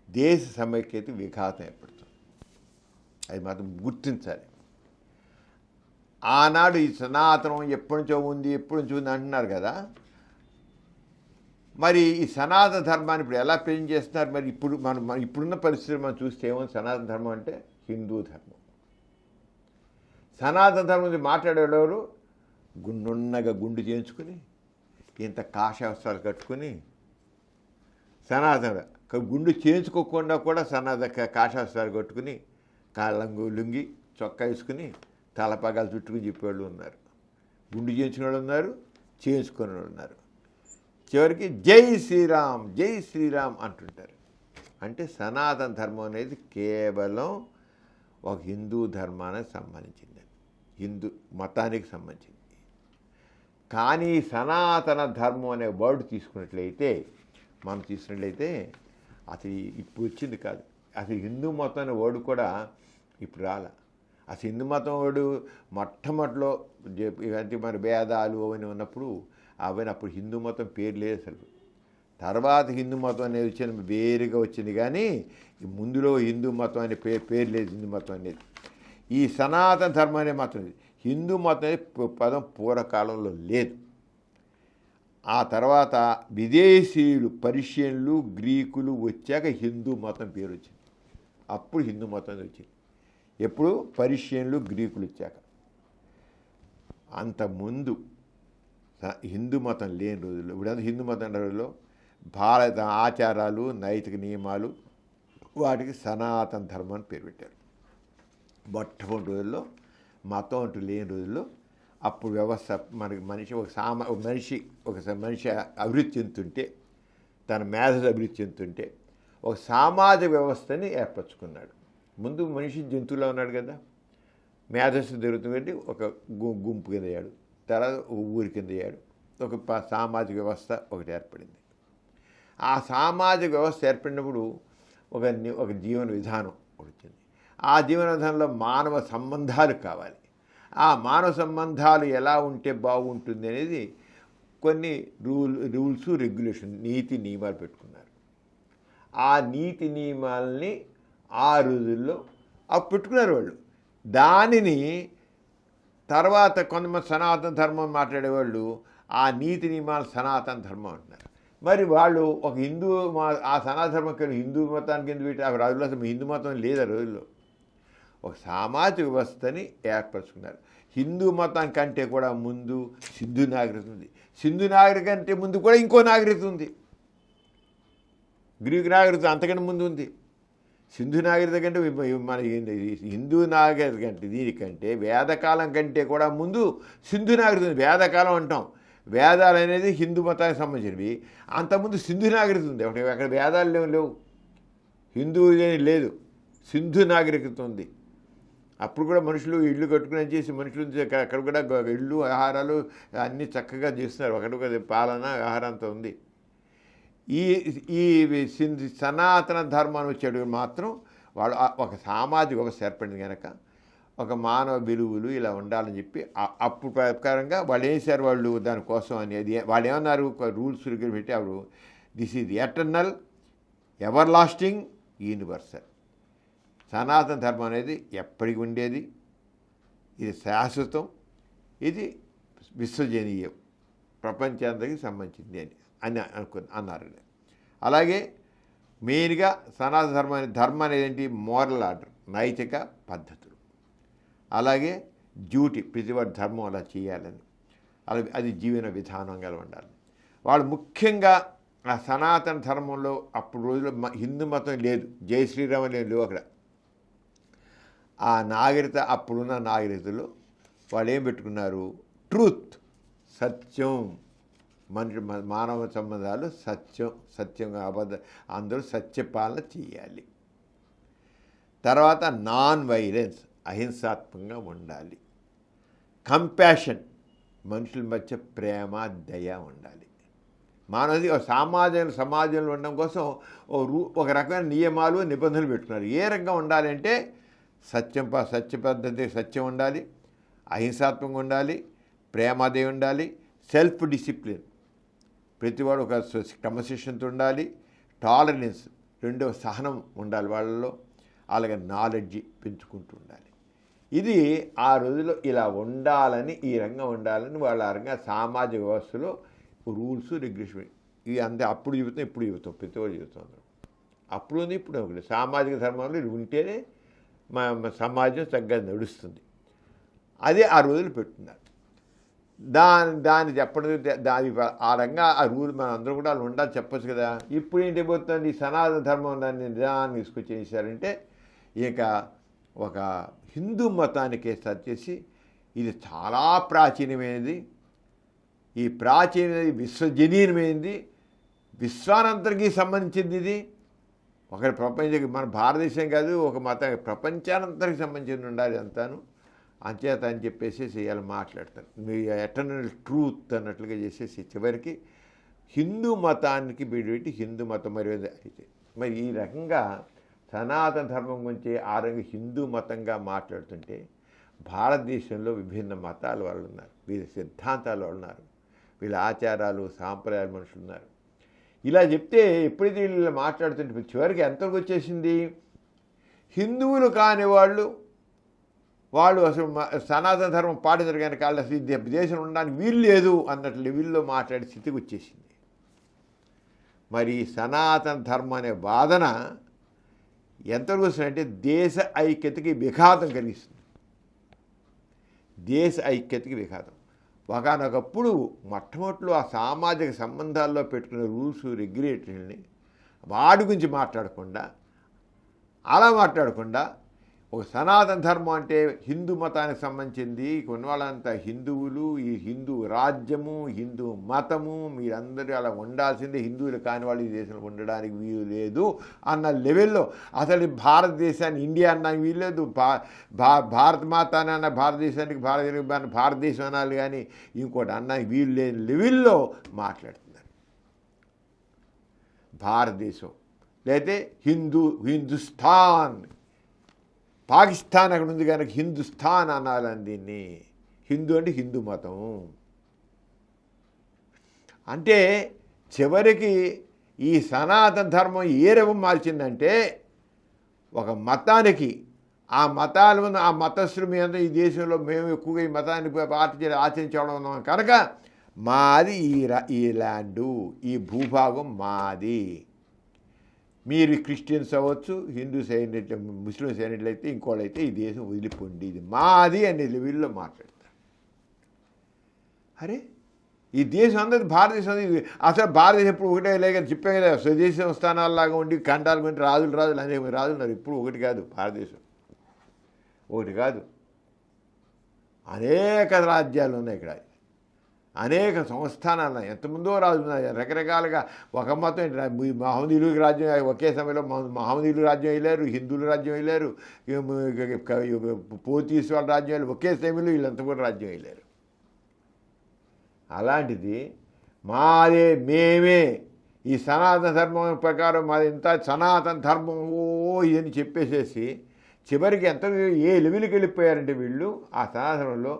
దేశ సమైక్యత విఘాతం ఏర్పడుతుంది. అది మాత్రం గుర్తించాలి. ఆనాడు ఈ సనాతనం ఎప్పటి నుంచో ఉంది అంటున్నారు కదా, మరి ఈ సనాతన ధర్మాన్ని ఇప్పుడు ఎలా ప్రజెంట్ చేస్తున్నారు? మరి ఇప్పుడున్న పరిస్థితులు మనం చూస్తే ఏమో సనాతన ధర్మం అంటే హిందూ ధర్మం. సనాతన ధర్మం గురించి మాట్లాడేవారు గుండున్నగా గుండు చేయించుకుని ఇంత కాషావస్త్రాలు కట్టుకుని, సనాతన గుండు చేయించుకోకుండా కూడా సనాతన కాషావస్త్రాలు కట్టుకుని కాళ్ళంగు లుంగి చొక్కా వేసుకుని తలపగాలు చుట్టుకుని చెప్పేవాళ్ళు ఉన్నారు. గుండు చేయించుకునే వాళ్ళు ఉన్నారు, చేయించుకునే వాళ్ళు ఉన్నారు. చివరికి జై శ్రీరామ్ అంటుంటారు. అంటే సనాతన ధర్మం అనేది కేవలం ఒక హిందూ ధర్మానికి సంబంధించింది, హిందూ మతానికి సంబంధించింది. కానీ సనాతన ధర్మం అనే వర్డ్ తీసుకున్నట్లయితే అసలు ఇప్పుడు వచ్చింది కాదు. అసలు హిందూ మతం అనే వర్డ్ కూడా ఇప్పుడు రాలే. అసలు హిందూ మతం వర్డు మొట్టమొదటిలో ఇవంటి మరి భేదాలు అవన్నీ ఉన్నప్పుడు అప్పుడు హిందూ మతం పేరు లేదు అసలు. తర్వాత హిందూ మతం అనేది వచ్చింది, వేరుగా వచ్చింది. కానీ ముందులో హిందూ మతం అనే పేరు లేదు. హిందూ మతం అనేది ఈ సనాతన ధర్మం అనే మతం. హిందూ మతం అనేది పదం పూర్వకాలంలో లేదు. ఆ తర్వాత విదేశీయులు పర్షియన్లు గ్రీకులు వచ్చాక హిందూ మతం పేరు వచ్చింది. అప్పుడు హిందూ మతం వచ్చింది. ఎప్పుడు? పర్షియన్లు గ్రీకులు వచ్చాక. అంతకుముందు హిందూ మతం లేని రోజుల్లో, ఇప్పుడు హిందూ మతం రోజుల్లో భారత ఆచారాలు నైతిక నియమాలు వాటికి సనాతన ధర్మం అని పేరు పెట్టారు. మొట్టమొదటి రోజుల్లో మతం అంటూ లేని రోజుల్లో అప్పుడు వ్యవస్థ మనకి మనిషి అభివృద్ధి చెందుతుంటే, తన మేధస్సు అభివృద్ధి చెందుతుంటే ఒక సామాజిక వ్యవస్థని ఏర్పరచుకున్నాడు. ముందు మనిషి జంతువులో ఉన్నాడు కదా, మేధస్సు జరుగుతుంది, ఒక గుంపు కింద అయ్యాడు, తర్వాత ఊరి కింద అయ్యాడు, ఒక సామాజిక వ్యవస్థ ఒకటి ఏర్పడింది. ఆ సామాజిక వ్యవస్థ ఏర్పడినప్పుడు ఒక జీవన విధానం వచ్చింది. ఆ జీవన విధానంలో మానవ సంబంధాలు కావాలి. ఆ మానవ సంబంధాలు ఎలా ఉంటే బాగుంటుంది అనేది కొన్ని రూల్స్ రెగ్యులేషన్ నీతి నియమాలు పెట్టుకున్నారు. ఆ నీతి నియమాలని ఆ రోజుల్లో పెట్టుకున్నారు వాళ్ళు. దానిని తర్వాత కొంతమంది సనాతన ధర్మం మాట్లాడేవాళ్ళు ఆ నీతి నియమాలు సనాతన ధర్మం అంటున్నారు. మరి వాళ్ళు ఒక ఆ సనాతన ధర్మం హిందూ మతానికి ఎందుకు పెట్టి ఆ రోజుల్లో అసలు హిందూ మతం లేదు. ఆ రోజుల్లో ఒక సామాజిక వ్యవస్థని ఏర్పరచుకున్నారు. హిందూ మతం కంటే కూడా ముందు సింధు నాగరికత ఉంది. సింధు నాగరికత కంటే ముందు కూడా ఇంకో నాగరికత ఉంది. గ్రీకు నాగరికత అంతకంటే ముందు ఉంది. సింధు నాగరికత కంటే మన హిందూ నాగరికత కంటే దీనికంటే వేదకాలం కంటే కూడా ముందు సింధు నాగరికత ఉంది. వేదకాలం అంటాం. వేదాలు అనేది హిందూ మతానికి సంబంధించినవి. అంతకుముందు సింధు నాగరికత ఉంది. అక్కడ వేదాలు లేవు, హిందూ లేదు, సింధు నాగరికత ఉంది. అప్పుడు కూడా మనుషులు ఇళ్ళు కట్టుకుని చేసి మనుషులు అక్కడ కూడా ఇళ్ళు ఆహారాలు అన్నీ చక్కగా చేస్తున్నారు. అక్కడ పాలన ఆహారం అంతా ఉంది. ఈ సనాతన ధర్మాన్ని వచ్చేడు మాత్రం వాళ్ళు ఒక సామాజిక వ్యవస్థ ఏర్పడింది కనుక ఒక మానవ విలువలు ఇలా ఉండాలని చెప్పి అప్పుడు ప్రకారంగా వాళ్ళు వేసారు. వాళ్ళు దానికోసం అనేది వాళ్ళు ఏమన్నారు, రూల్స్ పెట్టి అప్పుడు this is eternal, ever lasting, universal. సనాతన ధర్మం అనేది ఎప్పటికి ఉండేది, ఇది శాశ్వతం, ఇది విశ్వజనీయం, ప్రపంచానికి సంబంధించింది అని అన్నారు. అలాగే మెయిన్గా సనాతన ధర్మం అనేది ఏంటి, మోరల్ ఆర్డర్, నైతిక పద్ధతులు. అలాగే డ్యూటీ, ప్రతివాడి ధర్మం అలా చేయాలని, అలాగే అది జీవన విధానంగా ఉండాలి. వాళ్ళు ముఖ్యంగా ఆ సనాతన ధర్మంలో అప్పుడు రోజుల్లో హిందూ మతం లేదు, జై శ్రీరామ లేవు అక్కడ. ఆ నాగరికత, అప్పుడున్న నాగరికతలో వాళ్ళు ఏం పెట్టుకున్నారు, ట్రూత్, సత్యం, మానవ సంబంధాలు సత్యంగా అందరూ సత్యపాలన చేయాలి. తర్వాత నాన్ వైలెన్స్, అహింసాత్మకంగా ఉండాలి. కంపాషన్, మనుషుల మధ్య ప్రేమ దయ ఉండాలి. మానవుది సమాజంలో ఉండడం కోసం ఒక రకమైన నియమాలు నిబంధనలు పెట్టుకున్నారు. ఏ రకంగా ఉండాలంటే సత్య పద్ధతి, సత్యం ఉండాలి, అహింసాత్మకంగా ఉండాలి, ప్రేమదయ ఉండాలి, సెల్ఫ్ డిసిప్లిన్, ప్రతివాడు ఒక క్రమశిక్షణతో ఉండాలి, టాలరెన్స్, రెండవ సహనం ఉండాలి వాళ్ళలో, అలాగే నాలెడ్జ్ పెంచుకుంటూ ఉండాలి. ఇది ఆ రోజుల్లో ఇలా ఉండాలని, ఈ రంగం ఉండాలని వాళ్ళ రంగా సామాజిక వ్యవస్థలో రూల్స్ రెగ్యులేషన్ ఇవి అంతే. అప్పుడు చెబుతాం, ఇప్పుడు చెబుతాం, ప్రతివాడు చెబుతాం. అప్పుడు ఉంది, ఇప్పుడు ఒకటి. సామాజిక ధర్మంలో ఇది ఉంటేనే సమాజం చక్కగా నడుస్తుంది. అదే ఆ రోజులు పెట్టున్నారు. దాన్ని చెప్పడం, దాని ఆ రంగా ఆ రూల్ మనం అందరూ కూడా వాళ్ళు ఉండాలి చెప్పచ్చు కదా. ఇప్పుడు ఏంటి పోతుంది, ఈ సనాతన ధర్మం దాన్ని నిజాన్ని తీసుకొచ్చి చేశారంటే ఇక ఒక హిందూ మతానికి సర్చ్ చేసి ఇది చాలా ప్రాచీనమైనది, ఈ ప్రాచీనది విశ్వజనీయమైనది, విశ్వానంతరికి సంబంధించింది. ఇది ఒకరి ప్రపంచం, మన భారతదేశం కాదు, ఒక మతం ప్రపంచానంతరికి సంబంధించి ఉండాలి అంతాను. అంచేత అని చెప్పేసి ఇలా మాట్లాడతారు. మీ ఎటర్నల్ ట్రూత్ అన్నట్లుగా చేసేసి చివరికి హిందూ మతానికి పెట్టి హిందూ మతం మరి అయితే మరి ఈ రకంగా సనాతన ధర్మం గురించి ఆ రంగా హిందూ మతంగా మాట్లాడుతుంటే భారతదేశంలో విభిన్న మతాల వాళ్ళు ఉన్నారు, వీళ్ళ సిద్ధాంతాల వాళ్ళు ఉన్నారు, వీళ్ళ ఆచారాలు సాంప్రదాయాల మనుషులు ఉన్నారు. ఇలా చెప్తే ఎప్పుడైతే వీళ్ళు మాట్లాడుతుంటే చివరికి ఎంతవరకు వచ్చేసింది, హిందువులు కాని వాళ్ళు అసలు సనాతన ధర్మం పాటించరు కనుక వాళ్ళు అసలు ఈ దేశం ఉండడానికి వీలు లేదు అన్నట్లు వీళ్ళలో మాట్లాడే స్థితికి వచ్చేసింది. మరి సనాతన ధర్మం అనే వాదన ఎంతవరకు వస్తుందంటే దేశ ఐక్యతకి విఘాతం కలిగిస్తుంది. దేశ ఐక్యతకి విఘాతం. ఒకనొకప్పుడు మొట్టమొదటిలో ఆ సామాజిక సంబంధాల్లో పెట్టుకునే రూల్స్ రెగ్యులేటరీని వాడి గురించి మాట్లాడకుండా ఒక సనాతన ధర్మం అంటే హిందూ మతానికి సంబంధించింది, కొన్ని వాళ్ళంతా హిందువులు, ఈ హిందూ రాజ్యము, హిందూ మతము, మీరందరూ అలా ఉండాల్సిందే, హిందువులు కాని వాళ్ళు ఈ దేశంలో ఉండడానికి వీలు లేదు అన్న లెవెల్లో అసలు భారతదేశాన్ని ఇండియా అన్నానికి వీలు లేదు, భారత మాత అన్న భారతదేశానికి భారతదేశం అనాలి కానీ ఇంకోటి అన్నానికి వీలు లేని లెవెల్లో మాట్లాడుతున్నారు. భారతదేశం, లేకపోతే హిందుస్థాన్. పాకిస్తాన్ అక్కడ ఉంది కనుక హిందుస్థాన్ అనాలని దీన్ని. హిందూ అంటే హిందూ మతం. అంటే చివరికి ఈ సనాతన ధర్మం ఏ రూపం మార్చిందంటే, ఒక మతానికి ఆ మతాల ముందు ఆ మతస్థులు మీద ఈ దేశంలో మేము ఎక్కువగా ఈ మతాన్ని ఆచరించడం ఉన్నాం కనుక మాది ఈ ల్యాండు, ఈ భూభాగం మాది. మీరు క్రిస్టియన్స్ అవ్వచ్చు, హిందూస్ అయినట్లయితే, ముస్లిమ్స్ అయినట్లయితే, ఇంకోళ్ళైతే ఈ దేశం వదిలిపోండి, ఇది మాది అనే లెవెల్లో మాట్లాడతారు. అరే ఈ దేశం అందరి భారతదేశం, అసలు భారతదేశం ఎప్పుడు ఒకటే లేక చెప్పాం కదా, స్వదేశీ సంస్థానాల్లాగా ఉండి ఖండాల గురించి రాజులు అనేక రాజులు ఉన్నారు. ఇప్పుడు ఒకటి కాదు భారతదేశం, ఒకటి కాదు, అనేక రాజ్యాలు ఉన్నాయి ఇక్కడ, అనేక సంస్థానాలు ఉన్నాయి. ఎంతమందో రాజులు ఉన్నాయి రకరకాలుగా. ఒక మతం మహమ్మదీయులకు రాజ్యం ఒకే సమయంలో మహమ్మదీయులు రాజ్యం వెళ్ళారు, హిందువులు రాజ్యం వెళ్ళారు, పోర్చుగీస్ వాళ్ళ రాజ్యం వెళ్ళారు, ఒకే సమయంలో వీళ్ళంతా కూడా రాజ్యం వెళ్ళారు. అలాంటిది మాదే, మేమే ఈ సనాతన ధర్మం ప్రకారం మాది ఇంత సనాతన ధర్మం ఇదని చెప్పేసేసి చివరికి ఎంత ఏ లెవెల్కి వెళ్ళిపోయారంటే వీళ్ళు ఆ సనాతనంలో.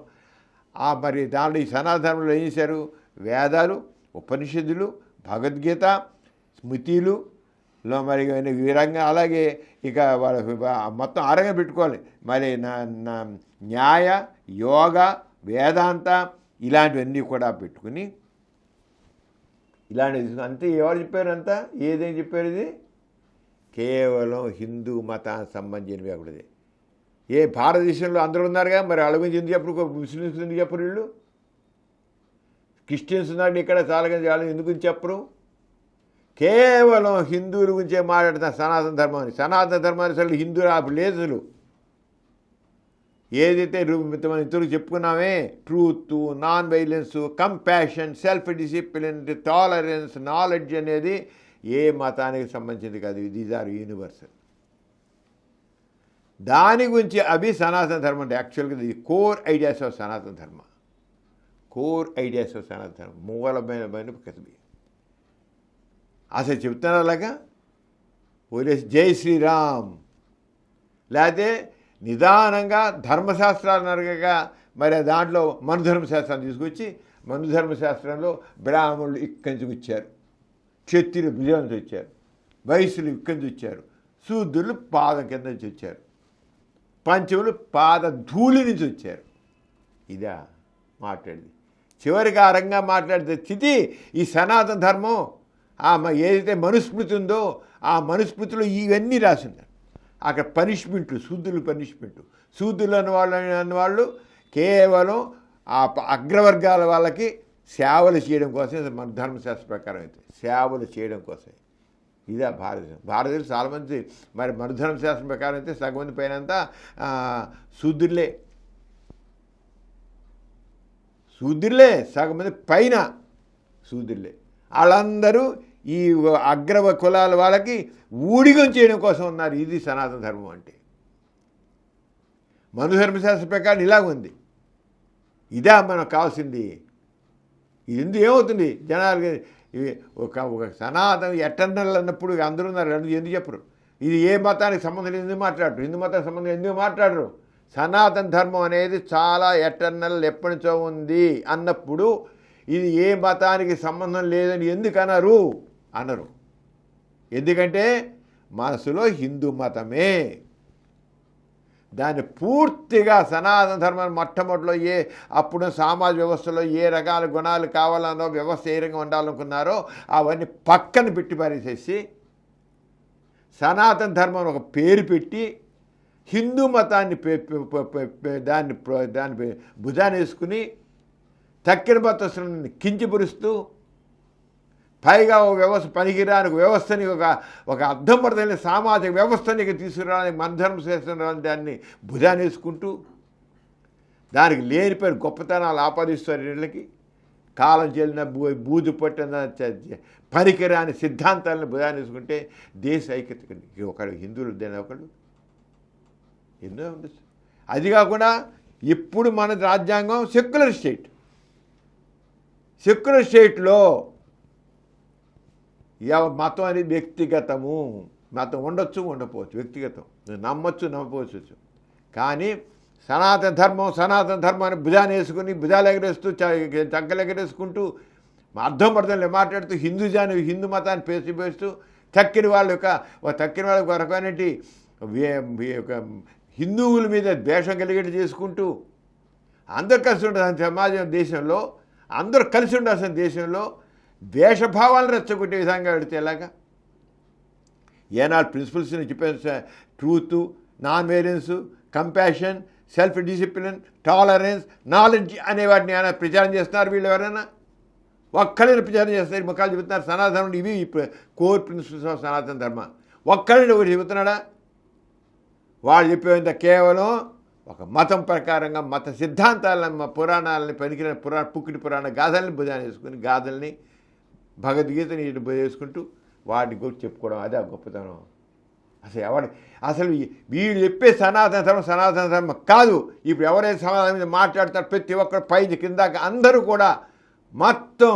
మరి దాంట్లో ఈ సనాతన ధర్మంలో ఏం చేశారు? వేదాలు, ఉపనిషత్తులు, భగవద్గీత, స్మృతిలులో మరి వీరంగా, అలాగే ఇక వాళ్ళ మొత్తం ఆరంగా పెట్టుకోవాలి. మరి న్యాయ, యోగ, వేదాంత ఇలాంటివన్నీ కూడా పెట్టుకుని ఇలాంటివి అంతే. ఎవరు చెప్పారు అంతా? ఏదేం చెప్పారు? ఇది కేవలం హిందూ మతానికి సంబంధించినవి అక్కడిది. ఏ భారతదేశంలో అందరూ ఉన్నారుగా, మరి వాళ్ళ గురించి ఎందుకు చెప్పరు? ముస్లిమ్స్ ఎందుకు చెప్పరు? వీళ్ళు క్రిస్టియన్స్ ఉన్నాడు ఇక్కడ చాలా, వాళ్ళు ఎందుకు చెప్పరు? కేవలం హిందువుల గురించే మాట్లాడుతున్నారు సనాతన ధర్మాన్ని. సనాతన ధర్మాన్ని అసలు హిందూ లేదు. ఏదైతే మనం ఇంతకు చెప్పుకున్నామే, truth, non violence, compassion, self discipline, tolerance, knowledge అనేది ఏ మతానికి సంబంధించింది కాదు. These are universal. దాని గురించి అవి సనాతన ధర్మం అంటే యాక్చువల్గా ఇది కోర్ ఐడియాస్ ఆఫ్ సనాతన ధర్మ. కోర్ ఐడియాస్ ఆఫ్ సనాతన ధర్మం మూలమైన కథవి అసలు చెప్తున్నారు. అలాగా వదిలేసి జై శ్రీరామ్, లేకపోతే నిదానంగా ధర్మశాస్త్రాలు నరగగా మరి దాంట్లో మనుధర్మశాస్త్రాన్ని తీసుకొచ్చి, మనుధర్మశాస్త్రంలో బ్రాహ్మణులు ఇక్కడి నుంచి వచ్చారు, క్షత్రియులు భుజం నుంచి వచ్చారు, వైశ్యులు ఇక్కడి నుంచి వచ్చారు, శూద్రులు పాదం కింద నుంచి వచ్చారు, పంచములు పాద ధూళి నుంచి వచ్చారు. ఇదా మాట్లాడింది. చివరికి ఆ రంగా మాట్లాడితే స్థితి ఈ సనాతన ధర్మం ఏదైతే మనుస్మృతి ఉందో ఆ మనుస్మృతిలో ఇవన్నీ రాసింది. అక్కడ పనిష్మెంట్లు, శూద్రులు పనిష్మెంటు. శూద్రులు అన్నవాళ్ళు కేవలం ఆ అగ్రవర్గాల వాళ్ళకి సేవలు చేయడం కోసం, మన ధర్మశాస్త్ర ప్రకారం అయితే సేవలు చేయడం కోసం. ఇదే భారతదేశం చాలామంది మరి మన ధర్మశాస్త్రం ప్రకారం అయితే సగం మంది పైన అంతా శూద్రులే, సగం మంది పైన శూద్రులే. వాళ్ళందరూ ఈ అగ్రవ కులాల వాళ్ళకి ఊడిగం చేయడం కోసం ఉన్నారు. ఇది సనాతన ధర్మం అంటే. మనుధర్మశాస్త్ర ప్రకారం ఇలాగుంది. ఇదే మనకు కావాల్సింది. ఇది ఎందుకు ఏమవుతుంది జనాలకి? ఒక సనాతన ఎటర్నల్ అన్నప్పుడు అందరూ ఉన్నారు, ఎందుకు చెప్పరు? ఇది ఏ మతానికి సంబంధం లేదు, ఎందుకు మాట్లాడరు? హిందూ మతానికి సంబంధం ఎందుకు మాట్లాడరు? సనాతన ధర్మం అనేది చాలా ఎటర్నల్, ఎప్పటి నుంచో ఉంది అన్నప్పుడు ఇది ఏ మతానికి సంబంధం లేదని ఎందుకు అనరు? ఎందుకంటే మనసులో హిందూ మతమే. దాన్ని పూర్తిగా సనాతన ధర్మాన్ని మొట్టమొదటిలో అప్పుడు సమాజ వ్యవస్థలో ఏ రకాల గుణాలు కావాలనో, వ్యవస్థ ఏ రకంగా ఉండాలనుకున్నారో అవన్నీ పక్కన పెట్టి పారేసేసి సనాతన ధర్మం ఒక పేరు పెట్టి హిందూ మతాన్ని దాన్ని భుజాన్ని వేసుకుని తక్కిన మతస్థులను కించపరుస్తూ, పైగా ఒక వ్యవస్థ పనికిరాని వ్యవస్థని ఒక అర్థం పడతలేని సామాజిక వ్యవస్థని తీసుకురావడానికి మన ధర్మశాస్త్రం దాన్ని భుజాన్ని వేసుకుంటూ దానికి లేనిపోయిన గొప్పతనాలు ఆపాదిస్తారు. వీళ్ళకి కాలం చెల్లిన బూజు పట్టిన పనికిరాని సిద్ధాంతాలను భుజాన్ని వేసుకుంటే దేశ ఐక్యత ఒకడు హిందువులు దేని ఒకడు ఎన్నో ఉండొచ్చు. అది కాకుండా ఇప్పుడు మన రాజ్యాంగం సెక్యులర్ స్టేట్లో మతం అనేది వ్యక్తిగతము. మతం ఉండొచ్చు, ఉండకపోవచ్చు, వ్యక్తిగతం. నమ్మొచ్చు, నమ్మకపోవచ్చు. కానీ సనాతన ధర్మం అని భుజాన్ని వేసుకుని భుజాలు ఎగరేస్తూ చంకలు ఎగరేసుకుంటూ అర్థం మాట్లాడుతూ హిందూ మతాన్ని పేస్తూ తక్కిన వాళ్ళకి ఒక రకమైన హిందువుల మీద ద్వేషం కలిగేట్టు చేసుకుంటూ అందరు కలిసి ఉండాల్సిన సమాజం దేశంలో, అందరూ కలిసి ఉండాల్సిన దేశంలో ద్వేషభావాలను రెచ్చగొట్టే విధంగా పెడితే ఎలాగా? ఏనాడు ప్రిన్సిపల్స్ని చెప్పే truth, non variance, compassion, self discipline, tolerance, knowledge అనే వాటిని ఏమైనా ప్రచారం చేస్తున్నారు వీళ్ళు? ఎవరైనా ఒక్కరైనా ప్రచారం చేస్తారు? ముఖాలు చెబుతున్నారు సనాతనం, ఇవి కోర్ ప్రిన్సిపల్స్ ఆఫ్ సనాతన ధర్మ. ఒక్కరైనా ఒకటి చెబుతున్నాడా? వాళ్ళు చెప్పేంత కేవలం ఒక మతం ప్రకారంగా మత సిద్ధాంతాలను, పురాణాలని, పనికిన పుక్కిటి పురాణ గాథల్ని భుజాన్ని వేసుకుని, గాథల్ని భగవద్గీతని వేసుకుంటూ వాటిని గురించి చెప్పుకోవడం, అదే గొప్పతనం. అసలు వీళ్ళు చెప్పే సనాతన ధర్మం కాదు. ఇప్పుడు ఎవరైతే సమాధానం మీద మాట్లాడతారో ప్రతి ఒక్కరు పైకి కిందాక అందరూ కూడా మొత్తం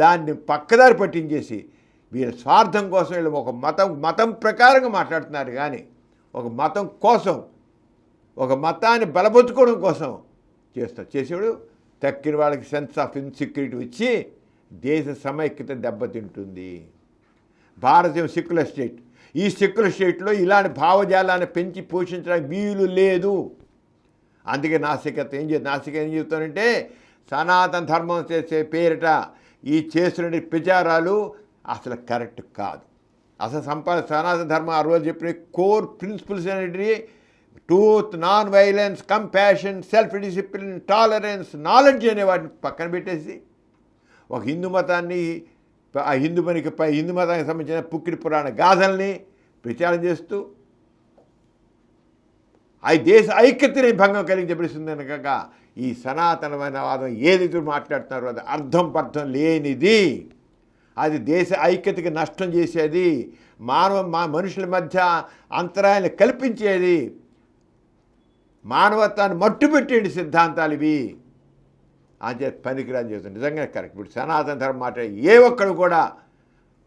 దాన్ని పక్కదారి పట్టించేసి వీళ్ళ స్వార్థం కోసం వీళ్ళు ఒక మతం ప్రకారంగా మాట్లాడుతున్నారు. కానీ ఒక మతం కోసం, ఒక మతాన్ని బలపరుచుకోవడం కోసం చేసేవాడు తక్కిన వాళ్ళకి సెన్స్ ఆఫ్ ఇన్సెక్యూరిటీ వచ్చి దేశ సమైక్యత దెబ్బతింటుంది. భారతీయ సెక్యులర్ స్టేట్, ఈ సెక్యులర్ స్టేట్లో ఇలాంటి భావజాలాన్ని పెంచి పోషించడానికి వీలు లేదు. అందుకే నాస్తికత ఏం చెబుతానంటే సనాతన ధర్మం చేసే పేరిట ఈ చేస్తున్న ప్రచారాలు అసలు కరెక్ట్ కాదు. అసలు సనాతన ధర్మం ఆ రోజు చెప్పిన కోర్ ప్రిన్సిపల్స్ అనేటివి truth, non violence, compassion, self discipline, tolerance, knowledge అనే వాటిని పక్కన పెట్టేసి ఒక హిందూ మతాన్ని, ఆ హిందూ మతానికి సంబంధించిన పుక్కిడి పురాణ గాథల్ని ప్రచారం చేస్తూ దేశ ఐక్యతని భంగం కలిగించబడిస్తుంది కనుక ఈ సనాతనమైన వాదం ఏదైతే మాట్లాడుతున్నారో అది అర్థం లేనిది. అది దేశ ఐక్యతకి నష్టం చేసేది, మనుషుల మధ్య అంతరాయాన్ని కల్పించేది, మానవత్వాన్ని మట్టుపెట్టేటి సిద్ధాంతాలు ఇవి అని పనికిరాని చేస్తుంది. నిజంగా కరెక్ట్. ఇప్పుడు సనాతన ధర్మం మాట ఏ ఒక్కడు కూడా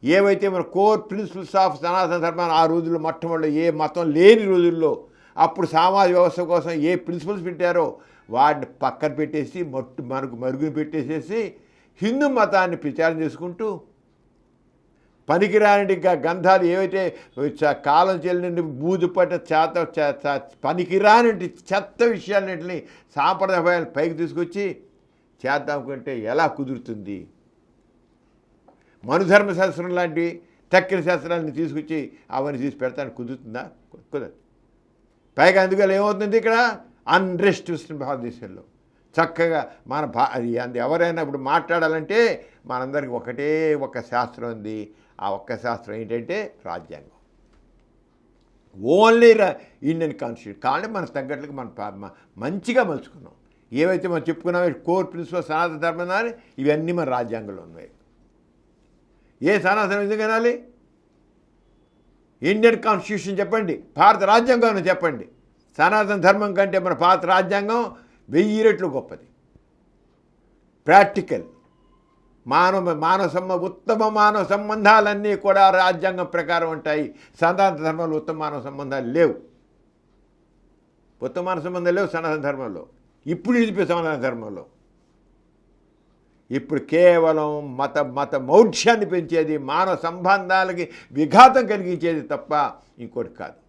ఏవైతే మన కోర్ ప్రిన్సిపల్స్ ఆఫ్ సనాతన ధర్మాన్ని ఆ రోజుల్లో మొట్టమొదటి ఏ మతం లేని రోజుల్లో అప్పుడు సామాజిక వ్యవస్థ కోసం ఏ ప్రిన్సిపల్స్ పెట్టారో వాటిని పక్కన పెట్టేసి మరుగుని పెట్టేసేసి హిందూ మతాన్ని ప్రచారం చేసుకుంటూ పనికిరాని గంధాలు ఏవైతే కాలం చెల్లినండి బూజు పట్టిన పనికిరాని చెత్త విషయాలన్నింటినీ సాంప్రదాయాలు పైకి తీసుకొచ్చి చేద్దామనుకుంటే ఎలా కుదురుతుంది? మనుధర్మ శాస్త్రం లాంటి తక్కిన శాస్త్రాన్ని తీసుకొచ్చి అవన్నీ తీసి పెడతాను కుదురుతుందా? కుదరదు. పైగా అందువల్ల ఏమవుతుంది, ఇక్కడ అన్రెస్ట్ వస్తుంది భారతదేశంలో. చక్కగా ఎవరైనా ఇప్పుడు మాట్లాడాలంటే మనందరికీ ఒకటే ఒక శాస్త్రం ఉంది. ఆ ఒక్క శాస్త్రం ఏంటంటే రాజ్యాంగం. Only Indian constitution. కానీ మనకు తగ్గట్లుగా మనం మంచిగా మలుచుకున్నాం. ఏవైతే మనం చెప్పుకున్నామో కోర్ ప్రిన్సిపల్ సనాతన ధర్మం అని ఇవన్నీ మన రాజ్యాంగంలో ఉన్నాయి. ఏ సనాతనం ఎందుకు అనాలి? ఇండియన్ కాన్స్టిట్యూషన్ చెప్పండి, భారత రాజ్యాంగం చెప్పండి. సనాతన ధర్మం కంటే మన భారత రాజ్యాంగం 1000 రెట్లు గొప్పది. ప్రాక్టికల్ ఉత్తమ మానవ సంబంధాలన్నీ కూడా రాజ్యాంగం ప్రకారం ఉంటాయి. సనాతన ధర్మంలో ఉత్తమ మానవ సంబంధాలు లేవు. ఉత్తమ మానవ సంబంధాలు లేవు సనాతన ధర్మంలో. ఇప్పుడు ఇది సనాతన ధర్మంలో ఇప్పుడు కేవలం మత మౌఢ్యాన్ని పెంచేది, మానవ సంబంధాలకి విఘాతం కలిగించేది తప్ప ఇంకోటి కాదు.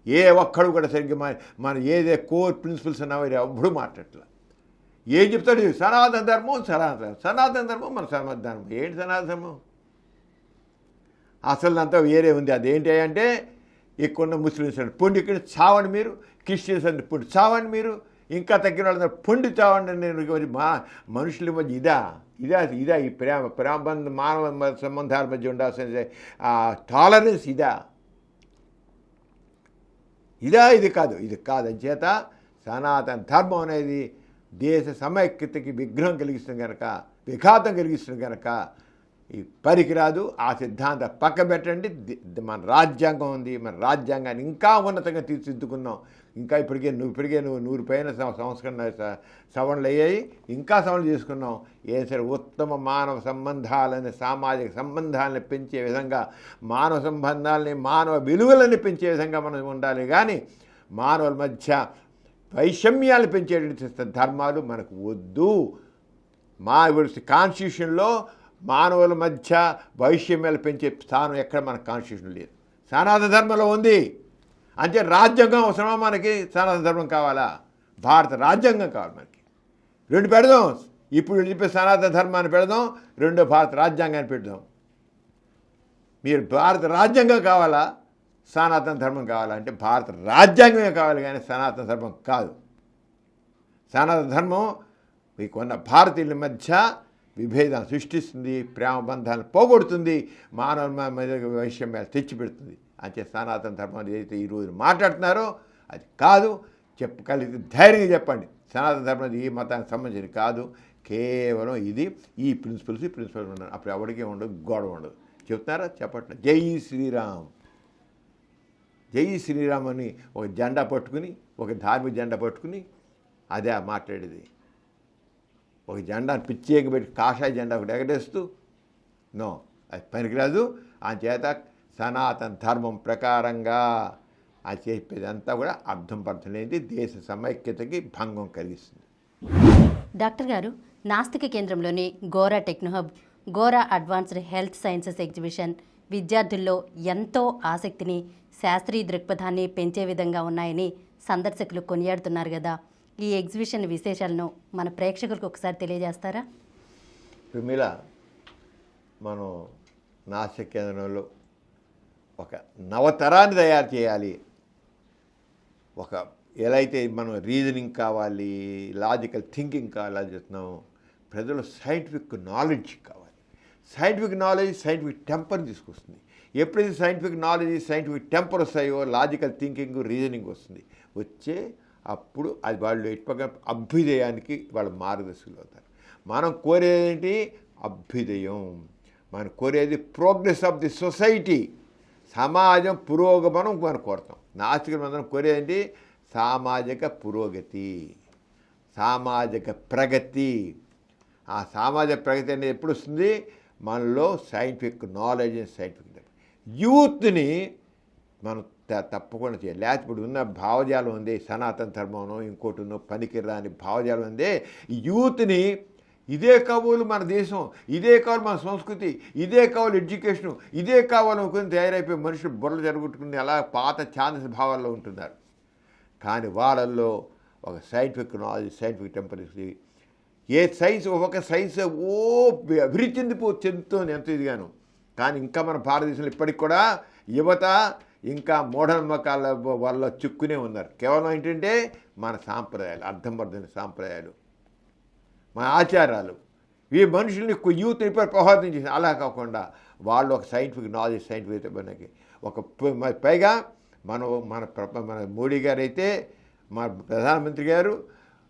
ఏ ఒక్కడు కూడా సరిగ్గా మన ఏదే కోర్ ప్రిన్సిపల్స్ అన్నావో ఎవ్వడూ మాట్లాడట్లా. ఏం చెప్తాడు? సనాతన ధర్మం మన సనాతన ధర్మం. ఏంటి సనాతన ధర్మం? అసలు అంతా వేరే ఉంది. అదేంటి అంటే ఇక్కడున్న ముస్లిమ్స్ అంటే పొండి ఇక్కడ చావండి మీరు, క్రిస్టియన్స్ అంటే పొండి చావండి మీరు, ఇంకా తగ్గిన వాళ్ళ పొండి చావండి. నేను మనుషుల మధ్య ఇదా ఈ ప్రేమ మానవ సంబంధాల మధ్య ఉండాల్సిన టాలరెన్స్ ఇది కాదని చేత సనాతన ధర్మం అనేది దేశ సమైక్యతకి విఘాతం కలిగిస్తుంది కనుక ఈ పనికిరాదు. ఆ సిద్ధాంతం పక్క పెట్టండి. మన రాజ్యాంగం ఉంది, మన రాజ్యాంగాన్ని ఇంకా ఉన్నతంగా తీర్చిదిద్దుకున్నాం. ఇంకా ఇప్పటికే నువ్వు 100 పైన సంవత్సరం సవరణలు అయ్యాయి, ఇంకా సవరణ చేసుకున్నాం. ఏం సరే ఉత్తమ మానవ సంబంధాలని, సామాజిక సంబంధాలని పెంచే విధంగా, మానవ సంబంధాలని, మానవ విలువలని పెంచే విధంగా మనం ఉండాలి. కానీ మానవుల మధ్య వైషమ్యాలు పెంచేటువంటి ధర్మాలు మనకు వద్దు. మా కాన్స్టిట్యూషన్లో మానవుల మధ్య వైషమ్యాలు పెంచే స్థానం ఎక్కడ మన కాన్స్టిట్యూషన్ లేదు. సనాతన ధర్మంలో ఉంది. అంటే రాజ్యాంగం అవసరమా మనకి? సనాతన ధర్మం కావాలా? భారత రాజ్యాంగం కావాలి మనకి. 2 పెడదాం. ఇప్పుడు చెప్పే సనాతన ధర్మాన్ని పెడదాం, 2 భారత రాజ్యాంగాన్ని పెడదాం. మీరు భారత రాజ్యాంగం కావాలా, సనాతన ధర్మం కావాలా అంటే భారత రాజ్యాంగమే కావాలి, కానీ సనాతన ధర్మం కాదు. సనాతన ధర్మం మీకున్న భారతీయుల మధ్య విభేదాన్ని సృష్టిస్తుంది, ప్రేమ బంధాలను పోగొడుతుంది, మానవ మధ్య వైషమ్యాలు తెచ్చిపెడుతుంది. అంటే సనాతన ధర్మం ఏదైతే ఈరోజు మాట్లాడుతున్నారో అది కాదు. చెప్పగలిగితే ధైర్యంగా చెప్పండి, సనాతన ధర్మం ఈ మతానికి సంబంధించింది కాదు, కేవలం ఇది ఈ ప్రిన్సిపల్స్ ఉన్నారు. అప్పుడు ఎవరికే ఉండదు, గొడవ ఉండదు. చెప్తున్నారా? చెప్పట్లేదు. జై శ్రీరామ్, జై శ్రీరామ్ అని ఒక జెండా పట్టుకుని, ఒక ధార్మిక జెండా పట్టుకుని అదే మాట్లాడేది. ఒక జెండాను పిచ్చేకి పెట్టి కాషాయ జెండా ఒకటి ఎగరేస్తూ నో, అది పనికిరాదు. చేత సనాతన ధర్మం ప్రకారంగా అది చెప్పేదంతా కూడా అర్థం పర్థలేనిది, దేశ సమైక్యతకి భంగం కలిగిస్తుంది. డాక్టర్ గారు, నాస్తిక కేంద్రంలోని Gora technohub, Gora advanced health sciences exhibition విద్యార్థుల్లో ఎంతో ఆసక్తిని, శాస్త్రీయ దృక్పథాన్ని పెంచే విధంగా ఉన్నాయని సందర్శకులు కొనియాడుతున్నారు కదా. ఈ ఎగ్జిబిషన్ విశేషాలను మన ప్రేక్షకులకు ఒకసారి తెలియజేస్తారా? ప్రమిళ, మనం నాస్తిక కేంద్రంలో ఒక నవతరాన్ని తయారు చేయాలి. ఒక ఎలా అయితే మనం రీజనింగ్ కావాలి, లాజికల్ థింకింగ్ కావాలి చెప్తున్నాము, ప్రజలు సైంటిఫిక్ నాలెడ్జ్ కావాలి. సైంటిఫిక్ నాలెడ్జ్ సైంటిఫిక్ టెంపర్ తీసుకొస్తుంది. ఎప్పుడైతే సైంటిఫిక్ నాలెడ్జ్ సైంటిఫిక్ టెంపర్ వస్తాయో లాజికల్ థింకింగ్, రీజనింగ్ వస్తుంది. వచ్చే అప్పుడు అది వాళ్ళు ఎట్టుగా అభ్యుదయానికి వాళ్ళు మార్గదర్శకులు అవుతారు. మనం కోరేది అభ్యుదయం, మనం కోరేది ప్రోగ్రెస్ ఆఫ్ ది సొసైటీ, సమాజం పురోగమనం మనం కోరుతాం. నాస్తికులు మనం కోరేది సామాజిక పురోగతి, సామాజిక ప్రగతి. ఆ సామాజిక ప్రగతి అనేది ఎప్పుడు వస్తుంది? మనలో సైంటిఫిక్ నాలెడ్జ్, సైంటిఫిక్ యూత్ని మనం తప్పకుండా చేయాలి. లేకపోతే ఇప్పుడు ఉన్న భావజాలం ఉంది, సనాతన ధర్మంలో ఇంకోటి పనికిరాని భావజాలం ఉంది. యూత్ని ఇదే కావాలి మన దేశం, ఇదే కావాలి మన సంస్కృతి, ఇదే కావాలి ఎడ్యుకేషను, ఇదే కావాలనుకుని తయారైపోయి మనుషులు బుర్రలు జరుగుతుకుని అలా పాత ఛాందస భావాల్లో ఉంటున్నారు. కానీ వాళ్ళల్లో ఒక సైంటిఫిక్ నాలెడ్జ్, సైంటిఫిక్ టెంపరసీ, ఏ సైన్స్ ఒక సైన్స్ అభివృద్ధి చెందుతుంది ఎంతో ఇదిగాను. కానీ ఇంకా మన భారతదేశంలో ఇప్పటికి కూడా యువత ఇంకా మూఢనమ్మకాల వల్ల చిక్కునే ఉన్నారు. కేవలం ఏంటంటే మన సాంప్రదాయాలు, అర్థం సాంప్రదాయాలు, మన ఆచారాలు, ఈ మనుషుల్ని యూత్ని ప్రభావితం చేసి, అలా కాకుండా వాళ్ళు ఒక సైంటిఫిక్ నాలెడ్జ్, సైంటిఫిక్ మనకి ఒక పైగా మన మోడీ గారు అయితే, మన ప్రధానమంత్రి గారు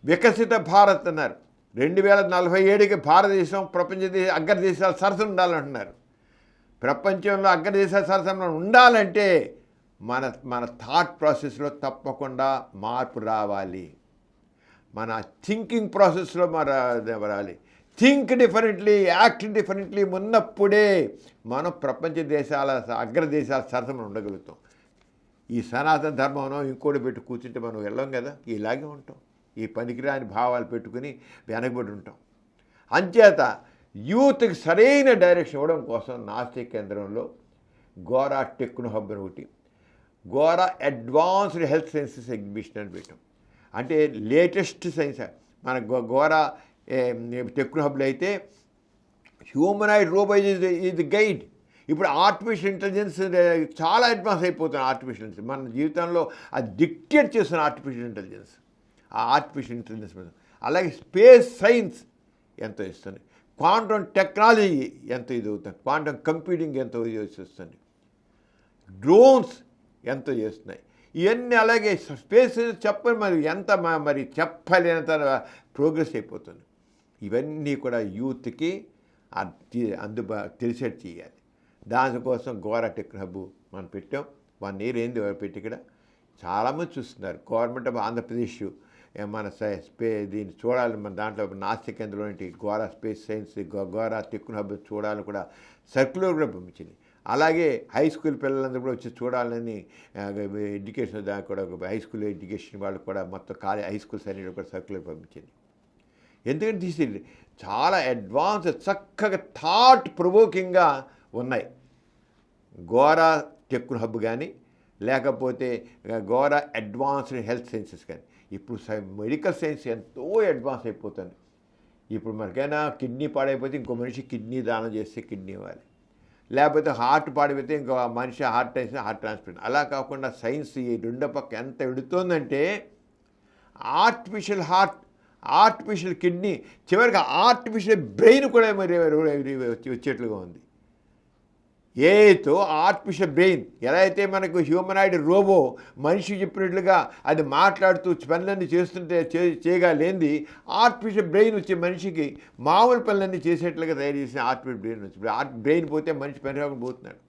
వికసిత భారత్ అన్నారు. 2047కి భారతదేశం ప్రపంచ అగ్రదేశాల సరసన ఉండాలంటున్నారు. ప్రపంచంలో అగ్రదేశాల సరసన ఉండాలంటే మన థాట్ ప్రాసెస్లో తప్పకుండా మార్పు రావాలి. మన థింకింగ్ ప్రాసెస్లో రావాలి. థింక్ డిఫరెంట్లీ, యాక్ట్ డిఫరెంట్లీ ఉన్నప్పుడే మనం ప్రపంచ దేశాల అగ్రదేశాల సరసన ఉండగలుగుతాం. ఈ సనాతన ధర్మంలో ఇంకోటి పెట్టి కూర్చుంటే మనం వెళ్ళాం కదా, ఇలాగే ఉంటాం. ఈ పనికిరాని భావాలు పెట్టుకుని వెనకబడి ఉంటాం. అంచేత యూత్కి సరైన డైరెక్షన్ ఇవ్వడం కోసం నాస్తిక కేంద్రంలో గోరా టెక్నోహబ్ అని ఒకటి, Gora advanced health sciences exhibition అని పెట్టాం. అంటే లేటెస్ట్ సైన్స్. మన గోరా టెక్నోహబ్లో అయితే హ్యూమనాయిడ్ రోబోట్ ఈజ్ గైడ్. ఇప్పుడు ఆర్టిఫిషియల్ ఇంటెలిజెన్స్ చాలా అడ్వాన్స్ అయిపోతుంది. ఆర్టిఫిషియల్ ఇంటెలిజెన్స్ మన జీవితంలో అది డిక్టేట్ చేస్తున్న ఆర్టిఫిషియల్ ఇంటెలిజెన్స్. ఆ ఆర్టిఫిషియల్ ఇంటెలిజెన్స్ అలాగే స్పేస్ సైన్స్ ఎంతో ఇస్తుంది, క్వాంటమ్ టెక్నాలజీ ఎంతో ఇది అవుతుంది, క్వాంటమ్ కంప్యూటింగ్ ఎంతో ఇది వస్తుంది, డ్రోన్స్ ఎంతో చేస్తున్నాయి. ఇవన్నీ అలాగే స్పేస్ చెప్పని మరి చెప్పలేనంత ప్రోగ్రెస్ అయిపోతుంది. ఇవన్నీ కూడా యూత్కి తెలిసేట్టు చేయాలి. దానికోసం గోరా టెక్ హబ్ మనం పెట్టాం. 1 year ఏంది పెట్టి ఇక్కడ చాలామంది చూస్తున్నారు. గవర్నమెంట్ ఆఫ్ ఆంధ్రప్రదేశ్ మన దీన్ని చూడాలి, మన దాంట్లో నాస్తిక కేంద్రంలో ఏంటి Gora space science Gora techno hub చూడాలని కూడా సర్క్యులర్ కూడా పంపించింది. అలాగే హై స్కూల్ పిల్లలందరూ కూడా వచ్చి చూడాలని ఎడ్యుకేషన్ దానికి కూడా హై స్కూల్ ఎడ్యుకేషన్ వాళ్ళు కూడా మొత్తం హై స్కూల్స్ అన్నిటి కూడా సర్క్యులర్ పంపించింది. ఎందుకంటే తీసి చాలా అడ్వాన్స్ చక్కగా థాట్ ప్రొవోకింగ్గా ఉన్నాయి. గోరా టెక్నో హబ్ కానీ లేకపోతే గోరా అడ్వాన్స్డ్ హెల్త్ సైన్సెస్ కానీ. ఇప్పుడు మెడికల్ సైన్స్ ఎంతో అడ్వాన్స్ అయిపోతుంది. ఇప్పుడు మనకైనా కిడ్నీ పాడైపోతే ఇంకో మనిషి కిడ్నీ దానం చేస్తే కిడ్నీ ఇవ్వాలి, లేకపోతే హార్ట్ పాడైపోతే ఇంకో మనిషి హార్ట్ ట్రాన్స్ప్లాంట్. అలా కాకుండా సైన్స్ ఈ రెండో పక్క ఎంత ఎడుతోందంటే ఆర్టిఫిషియల్ హార్ట్, ఆర్టిఫిషియల్ కిడ్నీ, చివరికి ఆర్టిఫిషియల్ బ్రెయిన్ కూడా మరి వచ్చేట్లుగా ఉంది. ఏతో ఆర్టిఫిషియల్ బ్రెయిన్ ఎలా అయితే మనకు హ్యూమనాయిడ్ రోబో మనిషి చెప్పినట్లుగా అది మాట్లాడుతూ పనులన్నీ చేస్తుంటే చేయగలేంది ఆర్టిఫిషియల్ బ్రెయిన్ వచ్చే మనిషికి మామూలు పనులన్నీ చేసేట్లుగా తయారు చేసిన ఆర్టిఫిషియల్ బ్రెయిన్ వచ్చి బ్రెయిన్ పోతే మనిషి పని పోతున్నాడు,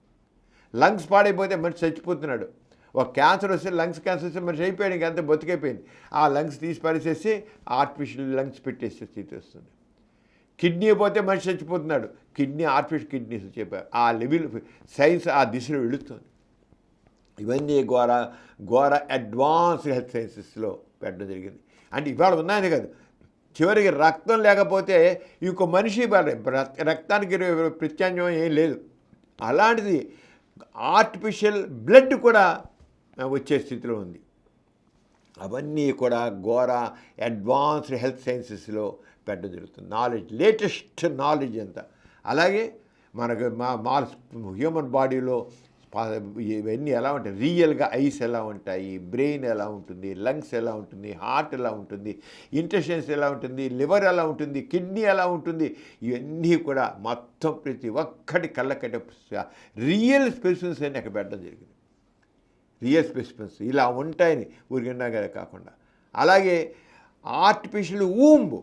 లంగ్స్ పాడైపోతే మనిషి చచ్చిపోతున్నాడు. ఒక క్యాన్సర్ వస్తే లంగ్స్ క్యాన్సర్ వస్తే మనిషి అయిపోయాడు, ఇంకంతా బతికైపోయింది. ఆ లంగ్స్ తీసి పరిచేసి ఆర్టిఫిషియల్ లంగ్స్ పెట్టేసే స్థితి వస్తుంది. కిడ్నీ పోతే మనిషి చచ్చిపోతున్నాడు, కిడ్నీ ఆర్టిఫిషియల్ కిడ్నీస్ చెప్పారు. ఆ లెవెల్ సైన్స్ ఆ దిశలో వెళుతుంది. ఇవన్నీ ఘోర అడ్వాన్స్ హెల్త్ సైన్సెస్లో పెట్టడం జరిగింది. అంటే ఇవాళ ఉన్నాయని కాదు, చివరికి రక్తం లేకపోతే ఇంకో మనిషి రక్తానికి ప్రత్యామ్నాయం ఏం లేదు. అలాంటిది ఆర్టిఫిషియల్ బ్లడ్ కూడా వచ్చే స్థితిలో ఉంది. అవన్నీ కూడా ఘోర అడ్వాన్స్డ్ హెల్త్ సైన్సెస్లో పెట్టడం జరుగుతుంది. నాలెడ్జ్, లేటెస్ట్ నాలెడ్జ్ అంతా. అలాగే మనకు మా హ్యూమన్ బాడీలో ఇవన్నీ ఎలా ఉంటాయి, రియల్గా ఐస్ ఎలా ఉంటాయి, బ్రెయిన్ ఎలా ఉంటుంది, లంగ్స్ ఎలా ఉంటుంది, హార్ట్ ఎలా ఉంటుంది, ఇంటెస్టైన్స్ ఎలా ఉంటుంది, లివర్ ఎలా ఉంటుంది, కిడ్నీ ఎలా ఉంటుంది, ఇవన్నీ కూడా మొత్తం ప్రతి ఒక్కటి కళ్ళకట్ట రియల్ స్పెసిఫిన్స్ అని అక్కడ పెట్టడం జరిగింది. రియల్ స్పెసిఫిన్స్ ఇలా ఉంటాయని ఊరికిన్నాగా కాకుండా. అలాగే ఆర్టిఫిషియల్ ఊంబ్,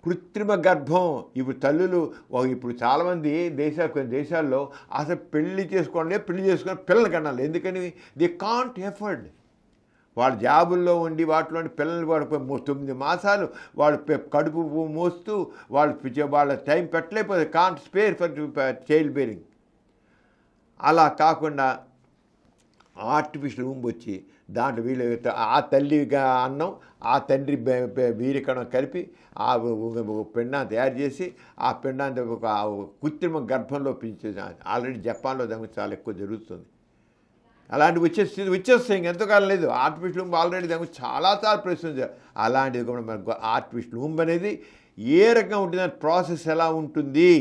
కృత్రిమ గర్భం. ఇప్పుడు తల్లులు ఇప్పుడు చాలామంది కొన్ని దేశాల్లో అసలు పెళ్లి చేసుకొని పిల్లలు కనాలి. ఎందుకని దే కాంట్ ఎఫర్డ్. వాళ్ళ జాబుల్లో ఉండి వాటిలో పిల్లలు వాడు 9 మాసాలు వాళ్ళు కడుపు మోస్తూ వాళ్ళ టైం పెట్టలేకపోతే can't spare for child bearing. అలా కాకుండా ఆర్టిఫిషియల్ ఊంబ్ వచ్చి దాంట్లో వీళ్ళు ఆ తల్లిగా అన్నం ఆ తండ్రి వీరికణం కలిపి ఆ పిండాన్ని తయారు చేసి ఆ పిండాన్ని ఒక కృత్రిమ గర్భంలో పెంచేది. ఆల్రెడీ జపాన్లో దానికి చాలా ఎక్కువ జరుగుతుంది. అలాంటివి వచ్చేస్తాయి, ఇంకెంతకాలం లేదు. ఆర్టిఫిషియల్ ఊంబ్ ఆల్రెడీ దానికి చాలా ప్రశ్నించారు. అలాంటిది కూడా మనకు ఆర్టిఫిషియల్ ఊంబ్ అనేది ఏ రకంగా ఉంటుంది, ప్రాసెస్ ఎలా ఉంటుంది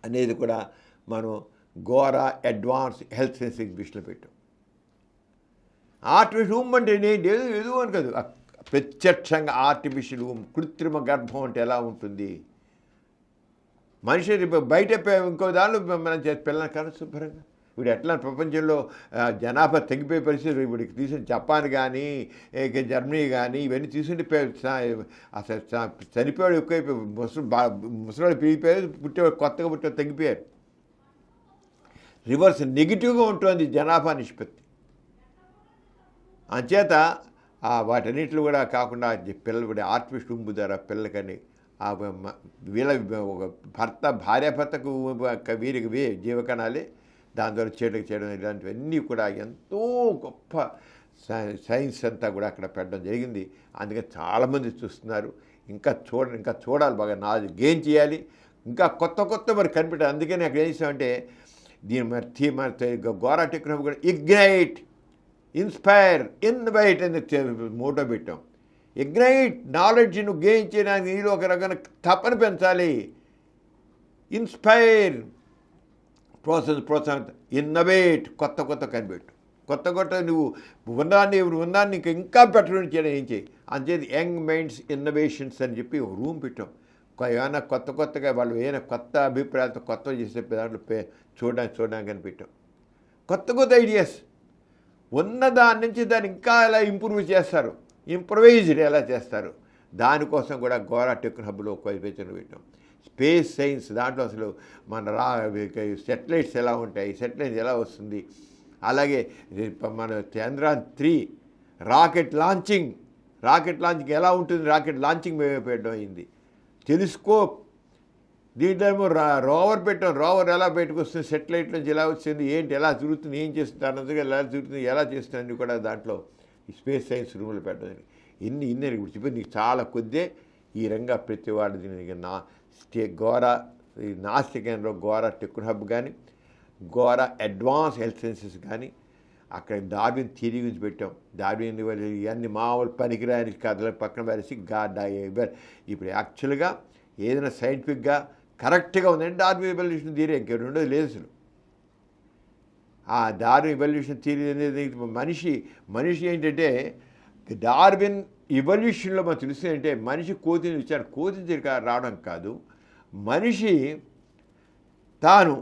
అనేది కూడా మనం ఘోర అడ్వాన్స్ హెల్త్ సైన్స్ ఎగ్జిబిషన్లో పెట్టాం. ఆర్టిఫిషియల్ ఊంబ్ అంటే ఏదో అని కాదు, ప్రత్యక్షంగా ఆర్టిఫిషియల్ ఊంబ్, కృత్రిమ గర్భం అంటే ఎలా ఉంటుంది. మనిషి బయట ఇంకో దానిలో మనం పిల్లలు కానీ శుభ్రంగా ఇప్పుడు ఎట్లా ప్రపంచంలో జనాభా తగ్గిపోయే పరిస్థితి. ఇప్పుడు తీసుకుని జపాన్ కానీ జర్మనీ కానీ ఇవన్నీ తీసుకుంటే అసలు చనిపోయాడు ఎక్కువైపోయి, ముసలాడు పెరిగిపోయారు, కొత్తగా పుట్టే తగ్గిపోయారు. రివర్స్ నెగిటివ్గా ఉంటుంది జనాభా నిష్పత్తి. అంచేత వాటన్నిటిలో కూడా కాకుండా పిల్లలు కూడా ఆర్టిఫిషియల్ ఊంబ్ ద్వారా పిల్లలకని వీళ్ళ ఒక భార్యాభర్తకు వీరికి జీవకణాలే దాని ద్వారా చేయడం ఇలాంటివన్నీ కూడా ఎంతో గొప్ప సైన్స్ అంతా కూడా అక్కడ పెట్టడం జరిగింది. అందుకని చాలామంది చూస్తున్నారు. ఇంకా చూడాలి, బాగా నాలెడ్జ్ గెయిన్ చేయాలి, ఇంకా కొత్త మరి కనిపెట్టాలి. అందుకని అక్కడ ఏం చేసామంటే దీని ఘోర టెక్నో హబ్ కూడా ఇగ్నైట్, ఇన్స్పైర్, ఇన్వైట్ అని మోటో పెట్టాం. ఇగ్నైట్ నాలెడ్జ్ నువ్వు గెయిన్ చేయడానికి నీలో ఒక రకమైన తపన పెంచాలి. ఇన్స్పైర్ ప్రోత్సాహం, ఇన్నోవేట్ కొత్త కనిపెట్టు, నువ్వు ఉన్నాన్ని ఇంకా బెటర్ చేయడం ఏం చేయి. అంచేది యంగ్ మైండ్స్ ఇన్నోవేషన్స్ అని చెప్పి ఒక రూమ్ పెట్టాం. ఏమైనా కొత్తగా వాళ్ళు ఏమైనా కొత్త అభిప్రాయాలతో కొత్త చేసే దాంట్లో చూడడానికి అని పెట్టాం. కొత్త ఐడియాస్ ఉన్న దాని నుంచి దాన్ని ఇంకా ఎలా ఇంప్రూవ్ చేస్తారు, ఇంప్రవైజ్డ్ ఎలా చేస్తారు, దానికోసం కూడా ఘోర టెక్నో హబ్లో క్వాలిఫికేషన్ పెట్టాం. స్పేస్ సైన్స్ దాంట్లో అసలు మన సెటిలైట్స్ ఎలా ఉంటాయి, సెటిలైట్స్ ఎలా వస్తుంది, అలాగే మన చంద్రయాన్-3 రాకెట్ లాంచింగ్ ఎలా ఉంటుంది, రాకెట్ లాంచింగ్ పెట్టడం అయింది. టెలిస్కోప్ దీంట్లో ఏమో రోవర్ పెట్టాం, రోవర్ ఎలా బయటకు వస్తుంది, సెటిలైట్ నుంచి ఎలా వచ్చింది, ఏంటి ఎలా తిరుగుతుంది, ఏం చేస్తుంది, అన్నదిగా ఎలా తిరుగుతుంది, ఎలా చేస్తుంది అన్నీ కూడా దాంట్లో ఈ స్పేస్ సైన్స్ రూమ్లో పెట్టడం. ఇన్ని ఇప్పుడు నీకు చాలా కొద్దే ఈ రంగా ప్రతి వాడు దీనికి ఈ నాస్తి కేంద్రం గోరా టెక్ హబ్ కానీ, గోరా అడ్వాన్స్ హెల్త్ సైన్సెస్ కానీ, అక్కడ డార్విన్ థియరీ గురించి పెట్టాం. డార్విన్ ఇవన్నీ మామూలు పనికిరాని కథలు పక్కన పరిచి ఇప్పుడు యాక్చువల్గా ఏదైనా సైంటిఫిక్గా కరెక్ట్గా ఉందంటే డార్విన్ ఎవల్యూషన్ థియరీ ఇంకే రెండోది లేదు అసలు. ఆ డార్విన్ ఎవల్యూషన్ థియరీ అనేది మనిషి ఏంటంటే డార్విన్ ఎవల్యూషన్లో మనకు తెలుస్తుంది అంటే మనిషి కోతిని ఇచ్చారు, కోతి రావడం కాదు, మనిషి తాను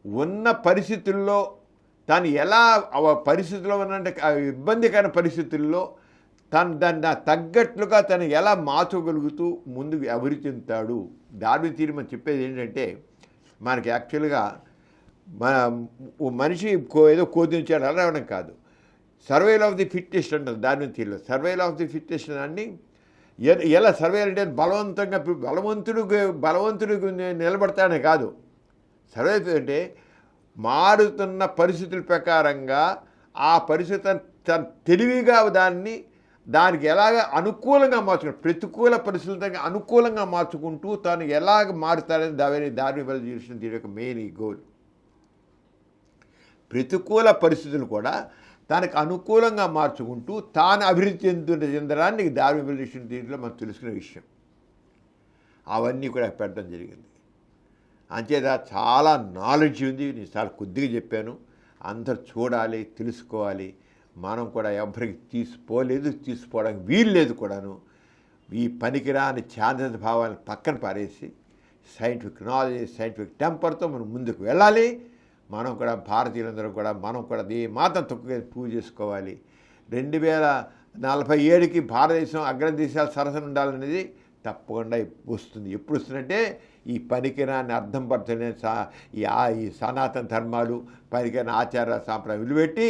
ఉన్న పరిస్థితుల్లో తాను ఎలా పరిస్థితుల్లో ఉన్నంటే ఇబ్బందికర పరిస్థితుల్లో దాన్ని తగ్గట్లుగా తను ఎలా మార్చగలుగుతూ ముందుకు అభివృద్ధి చెందుతాడు. డార్విన్ థియరీ మనం చెప్పేది ఏంటంటే మనకి యాక్చువల్గా మనిషి ఏదో కోతించాడు అలా రావడం కాదు, సర్వైవల్ ఆఫ్ ది ఫిట్టెస్ట్ అంటారు డార్విన్ థియరీలో. సర్వైవల్ ఆఫ్ ది ఫిట్టెస్ట్ అని ఎలా సర్వైవల్ అంటే బలవంతుడు నిలబడతానే కాదు. సర్వైవల్ అంటే మారుతున్న పరిస్థితుల ప్రకారంగా ఆ పరిస్థితి తెలివిగా దానికి ఎలాగ అనుకూలంగా మార్చుకుంటూ ప్రతికూల పరిస్థితులకి అనుకూలంగా మార్చుకుంటూ తాను ఎలాగ మారుతాడని డార్విన్ ఎవల్యూషన్ థియరీ యొక్క మెయిన్ గోల్. ప్రతికూల పరిస్థితులు కూడా తనకు అనుకూలంగా మార్చుకుంటూ తాను అభివృద్ధి చెందడాన్ని డార్విన్ ఎవల్యూషన్ థియరీలో మనం తెలుసుకునే విషయం. అవన్నీ కూడా పెట్టడం జరిగింది. అంచేత చాలా నాలెడ్జ్ ఉంది, నేను చాలా కొద్దిగా చెప్పాను. అందరు చూడాలి, తెలుసుకోవాలి. మనం కూడా ఎవరికి తీసుకోవడానికి వీలు లేదు కూడాను. ఈ పనికిరాని ఛాందస భావాలను పక్కన పారేసి సైంటిఫిక్ నాలెడ్జ్, సైంటిఫిక్ టెంపర్తో మనం ముందుకు వెళ్ళాలి. మనం కూడా భారతీయులందరూ కూడా మనం కూడా ఏ మాత్రం తక్కువ ప్రూవ్ చేసుకోవాలి. 2047కి భారతదేశం అగ్రదేశాల సరసన ఉండాలనేది తప్పకుండా వస్తుంది. ఎప్పుడు వస్తుందంటే ఈ పనికిరాని అర్థం పడుతున్న ఈ సనాతన ధర్మాలు పనికిరాని ఆచార సాంప్రదాయం విలువెట్టి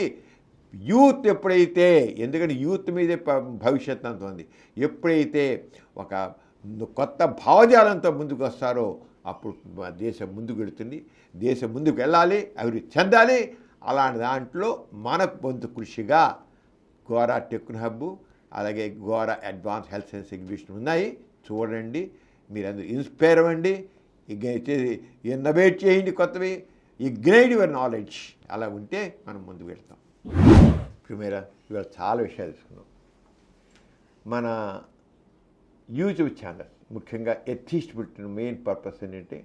యూత్ ఎప్పుడైతే, ఎందుకంటే యూత్ మీదే భవిష్యత్తు అంత ఉంది, ఎప్పుడైతే ఒక కొత్త భావజాలంతో ముందుకు వస్తారో అప్పుడు దేశం ముందుకు వెళుతుంది. దేశం ముందుకు వెళ్ళాలి, అభివృద్ధి చెందాలి. అలాంటి దాంట్లో మన వంతు కృషిగా గోరా టెక్ హబ్ అలాగే Gora advance health science exhibition ఉన్నాయి. చూడండి, మీరందరూ ఇన్స్పైర్ అవ్వండి, ఇన్నోవేట్ చేయండి, కొత్తవి ఇగ్నైట్ యువర్ నాలెడ్జ్. అలా ఉంటే మనం ముందుకు వెళ్తాం. ప్రిమేరా ఇవాళ చాలా విషయాలు తెలుసుకున్నాం. మన యూట్యూబ్ ఛానల్ ముఖ్యంగా ఎథిస్ట్ పెట్టిన మెయిన్ పర్పస్ ఏంటంటే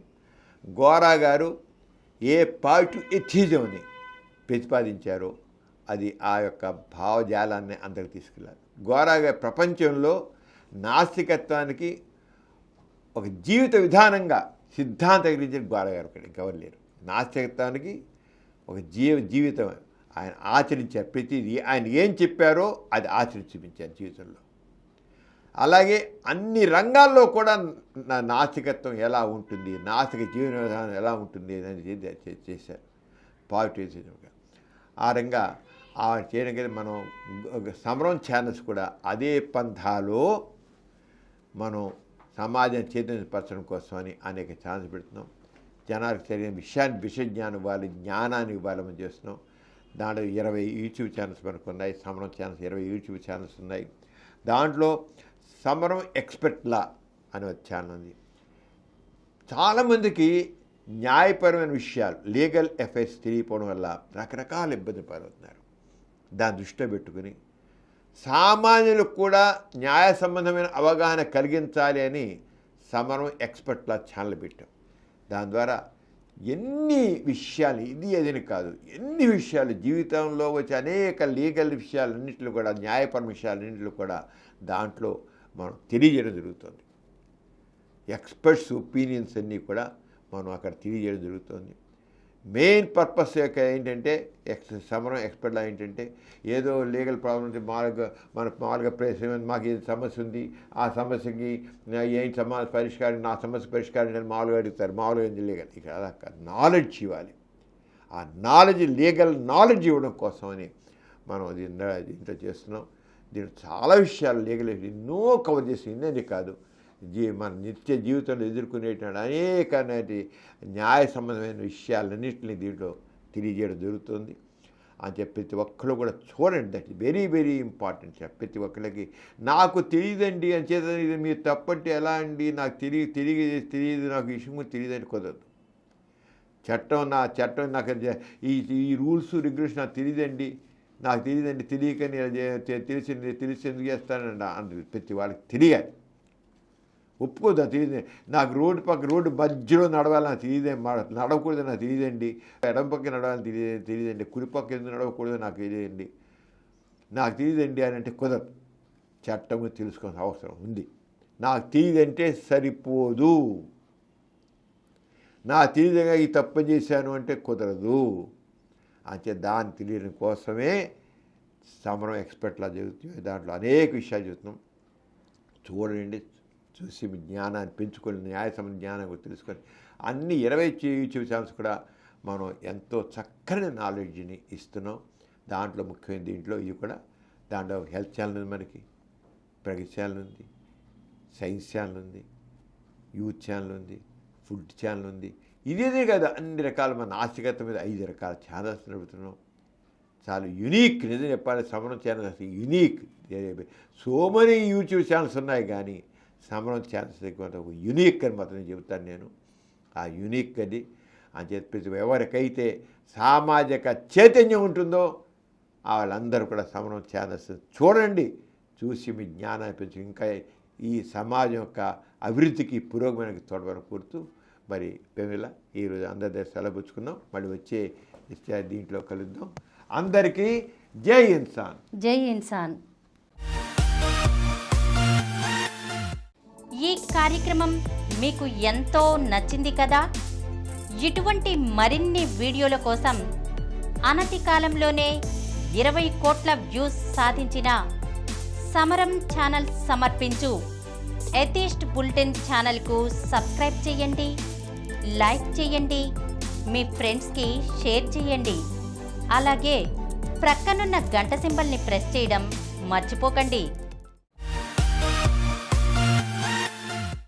గోరా గారు ఏ పాజిటివ్ ఎథిజంని ప్రతిపాదించారో అది ఆ యొక్క భావజాలాన్ని అందరికి తీసుకెళ్ళాలి. గోరా గారి ప్రపంచంలో నాస్తికత్వానికి ఒక జీవిత విధానంగా సిద్ధాంతీకరించిన గోరా గారు ఇంకెవరు లేరు. నాస్తికత్వానికి ఒక జీవితం ఆయన ఆచరించారు. ప్రతిదీ ఆయన ఏం చెప్పారో అది ఆచరించి చూపించారు జీవితంలో. అలాగే అన్ని రంగాల్లో కూడా నాస్తికత్వం ఎలా ఉంటుంది, నాస్తిక జీవన విధానం ఎలా ఉంటుంది అనేది చేశారు పాజిటివ్గా. ఆ రంగా చేయడం కదా మనం సమరం ఛానల్స్ కూడా అదే పంథాలో మనం సమాజం చైతన్యపరచడం కోసం అని అనేక ఛానల్స్ పెడుతున్నాం. జనాలకు జరిగిన విషయ జ్ఞానం ఇవ్వాలి, జ్ఞానాన్ని ఇవ్వాలని చేస్తున్నాం. దాంట్లో 20 యూట్యూబ్ ఛానల్స్ మనకు ఉన్నాయి. సమరం ఛానల్స్ 20 యూట్యూబ్ ఛానల్స్ ఉన్నాయి. దాంట్లో సమరం ఎక్స్పర్ట్ లా అనే ఛానల్ ఉంది. చాలామందికి న్యాయపరమైన విషయాలు లీగల్ అఫైర్స్ తెలియకపోవడం వల్ల రకరకాల ఇబ్బంది పడుతున్నారు. దాన్ని దృష్టిలో పెట్టుకుని సామాన్యులకు కూడా న్యాయ సంబంధమైన అవగాహన కలిగించాలి అని సమరం ఎక్స్పర్ట్ లా ఛానల్ పెట్టాం. దాని ద్వారా ఎన్ని విషయాలు, ఇది అదని కాదు, ఎన్ని విషయాలు జీవితంలో వచ్చే అనేక లీగల్ విషయాలన్నింటిలో కూడా, న్యాయపరమైన విషయాలన్నింటిలో కూడా దాంట్లో మనం తెలియజేయడం జరుగుతుంది. ఎక్స్పర్ట్స్ ఒపీనియన్స్ అన్నీ కూడా మనం అక్కడ తెలియజేయడం జరుగుతుంది. మెయిన్ పర్పస్ యొక్క ఏంటంటే సమరం ఎక్స్పర్ట్లా ఏంటంటే ఏదో లీగల్ ప్రాబ్లం ఉంటే మామూలుగా మాకు ఏది సమస్య ఉంది, ఆ సమస్యకి ఏంటి పరిష్కారం, నా సమస్య పరిష్కారం అని మామూలుగా అడుగుతారు. మామూలుగా లీగల్ ఇక్కడ అలా నాలెడ్జ్ ఇవ్వాలి. ఆ నాలెడ్జ్, లీగల్ నాలెడ్జ్ ఇవ్వడం కోసమని మనం దీంట్లో చేస్తున్నాం. దీంట్లో చాలా విషయాలు లీగల్ ఎన్నో కవర్ చేసి ఇన్నది కాదు, మన నిత్య జీవితంలో ఎదుర్కొనేటువంటి అనేక న్యాయ సంబంధమైన విషయాలన్నింటినీ దీంట్లో తెలియజేయడం జరుగుతుంది అని చెప్పి ప్రతి ఒక్కరు కూడా చూడండి. That is very very important. ప్రతి ఒక్కరికి నాకు తెలియదండి అని చేత ఇది మీరు తప్పంటే ఎలా అండి, నాకు తెలియదు నాకు ఈ విషయం తెలియదని కుదరదు. చట్టం నాకు ఈ రూల్స్ రెగ్యులేషన్ నాకు తెలియదండి, తెలియకని తెలిసి ఎందుకు చేస్తానండి అని ప్రతి వాళ్ళకి తెలియాలి. ఒప్పుకోదు, తెలియదు. నాకు రోడ్డు మధ్యలో నడవాలని తెలియదే, నడవకూడదు నాకు తెలియదండి, ఎడం పక్క నడవాలని తెలియదండి, కుడి పక్క ఎందుకు నడవకూడదు నాకు తెలియదండి అని అంటే కుదరదు. చట్టము తెలుసుకోవాల్సిన అవసరం ఉంది. నాకు తెలియదంటే సరిపోదు. నాకు తెలియదుగా ఈ తప్పు చేశాను అంటే కుదరదు. అంటే దాన్ని తెలియడం కోసమే సమరం ఎక్స్పర్ట్లా జరుగుతుంది. దాంట్లో అనేక విషయాలు చెబుతున్నాం. చూడండి, చూసి మీ జ్ఞానాన్ని పెంచుకొని, న్యాయ సంబంధ జ్ఞానం కూడా తెలుసుకొని, అన్ని 20 యూట్యూబ్ ఛానల్స్ కూడా మనం ఎంతో చక్కని నాలెడ్జ్ని ఇస్తున్నాం. దాంట్లో ముఖ్యమైన దీంట్లో ఇవి కూడా, దాంట్లో హెల్త్ ఛానల్ ఉంది, మనకి ప్రగతి ఛానల్ ఉంది, సైన్స్ ఛానల్ ఉంది, యూత్ ఛానల్ ఉంది, ఫుడ్ ఛానల్ ఉంది. ఇదేనే కాదు, అన్ని రకాల మన నాస్తికత మీద 5 రకాల ఛానల్స్ నడుపుతున్నాం. చాలా యునీక్, నిజం చెప్పాలి, సమరం ఛానల్ అసలు unique. So many YouTube channels ఉన్నాయి, కానీ సమరం ఛానల్స్ ఒక యునీక్ అని మాత్రం చెబుతాను నేను. ఆ యూనిక్ అది అని చెప్పేసి ఎవరికైతే సామాజిక చైతన్యం ఉంటుందో వాళ్ళందరూ కూడా సమరం ఛానల్స్ చూడండి, చూసి మీ జ్ఞానాన్ని పెంచు, ఇంకా ఈ సమాజం యొక్క అభివృద్ధికి, పురోగమనానికి తోడ్పడని కోరుతూ మరి పెమిల ఈరోజు అందరి దగ్గర సెలవు పుచ్చుకున్నాం. మళ్ళీ వచ్చే దీంట్లో కలుద్దాం. అందరికీ జై ఇన్సాన్. జై ఇన్సాన్. ఈ కార్యక్రమం మీకు ఎంతో నచ్చింది కదా. ఇటువంటి మరిన్ని వీడియోల కోసం అనతి కాలంలోనే 20 కోట్ల వ్యూస్ సాధించిన సమరం ఛానల్ సమర్పించు ఎథిస్ట్ బులెటిన్ ఛానల్కు సబ్స్క్రైబ్ చేయండి, లైక్ చేయండి, మీ ఫ్రెండ్స్కి షేర్ చేయండి. అలాగే ప్రక్కనున్న గంట సింబల్ని ప్రెస్ చేయడం మర్చిపోకండి.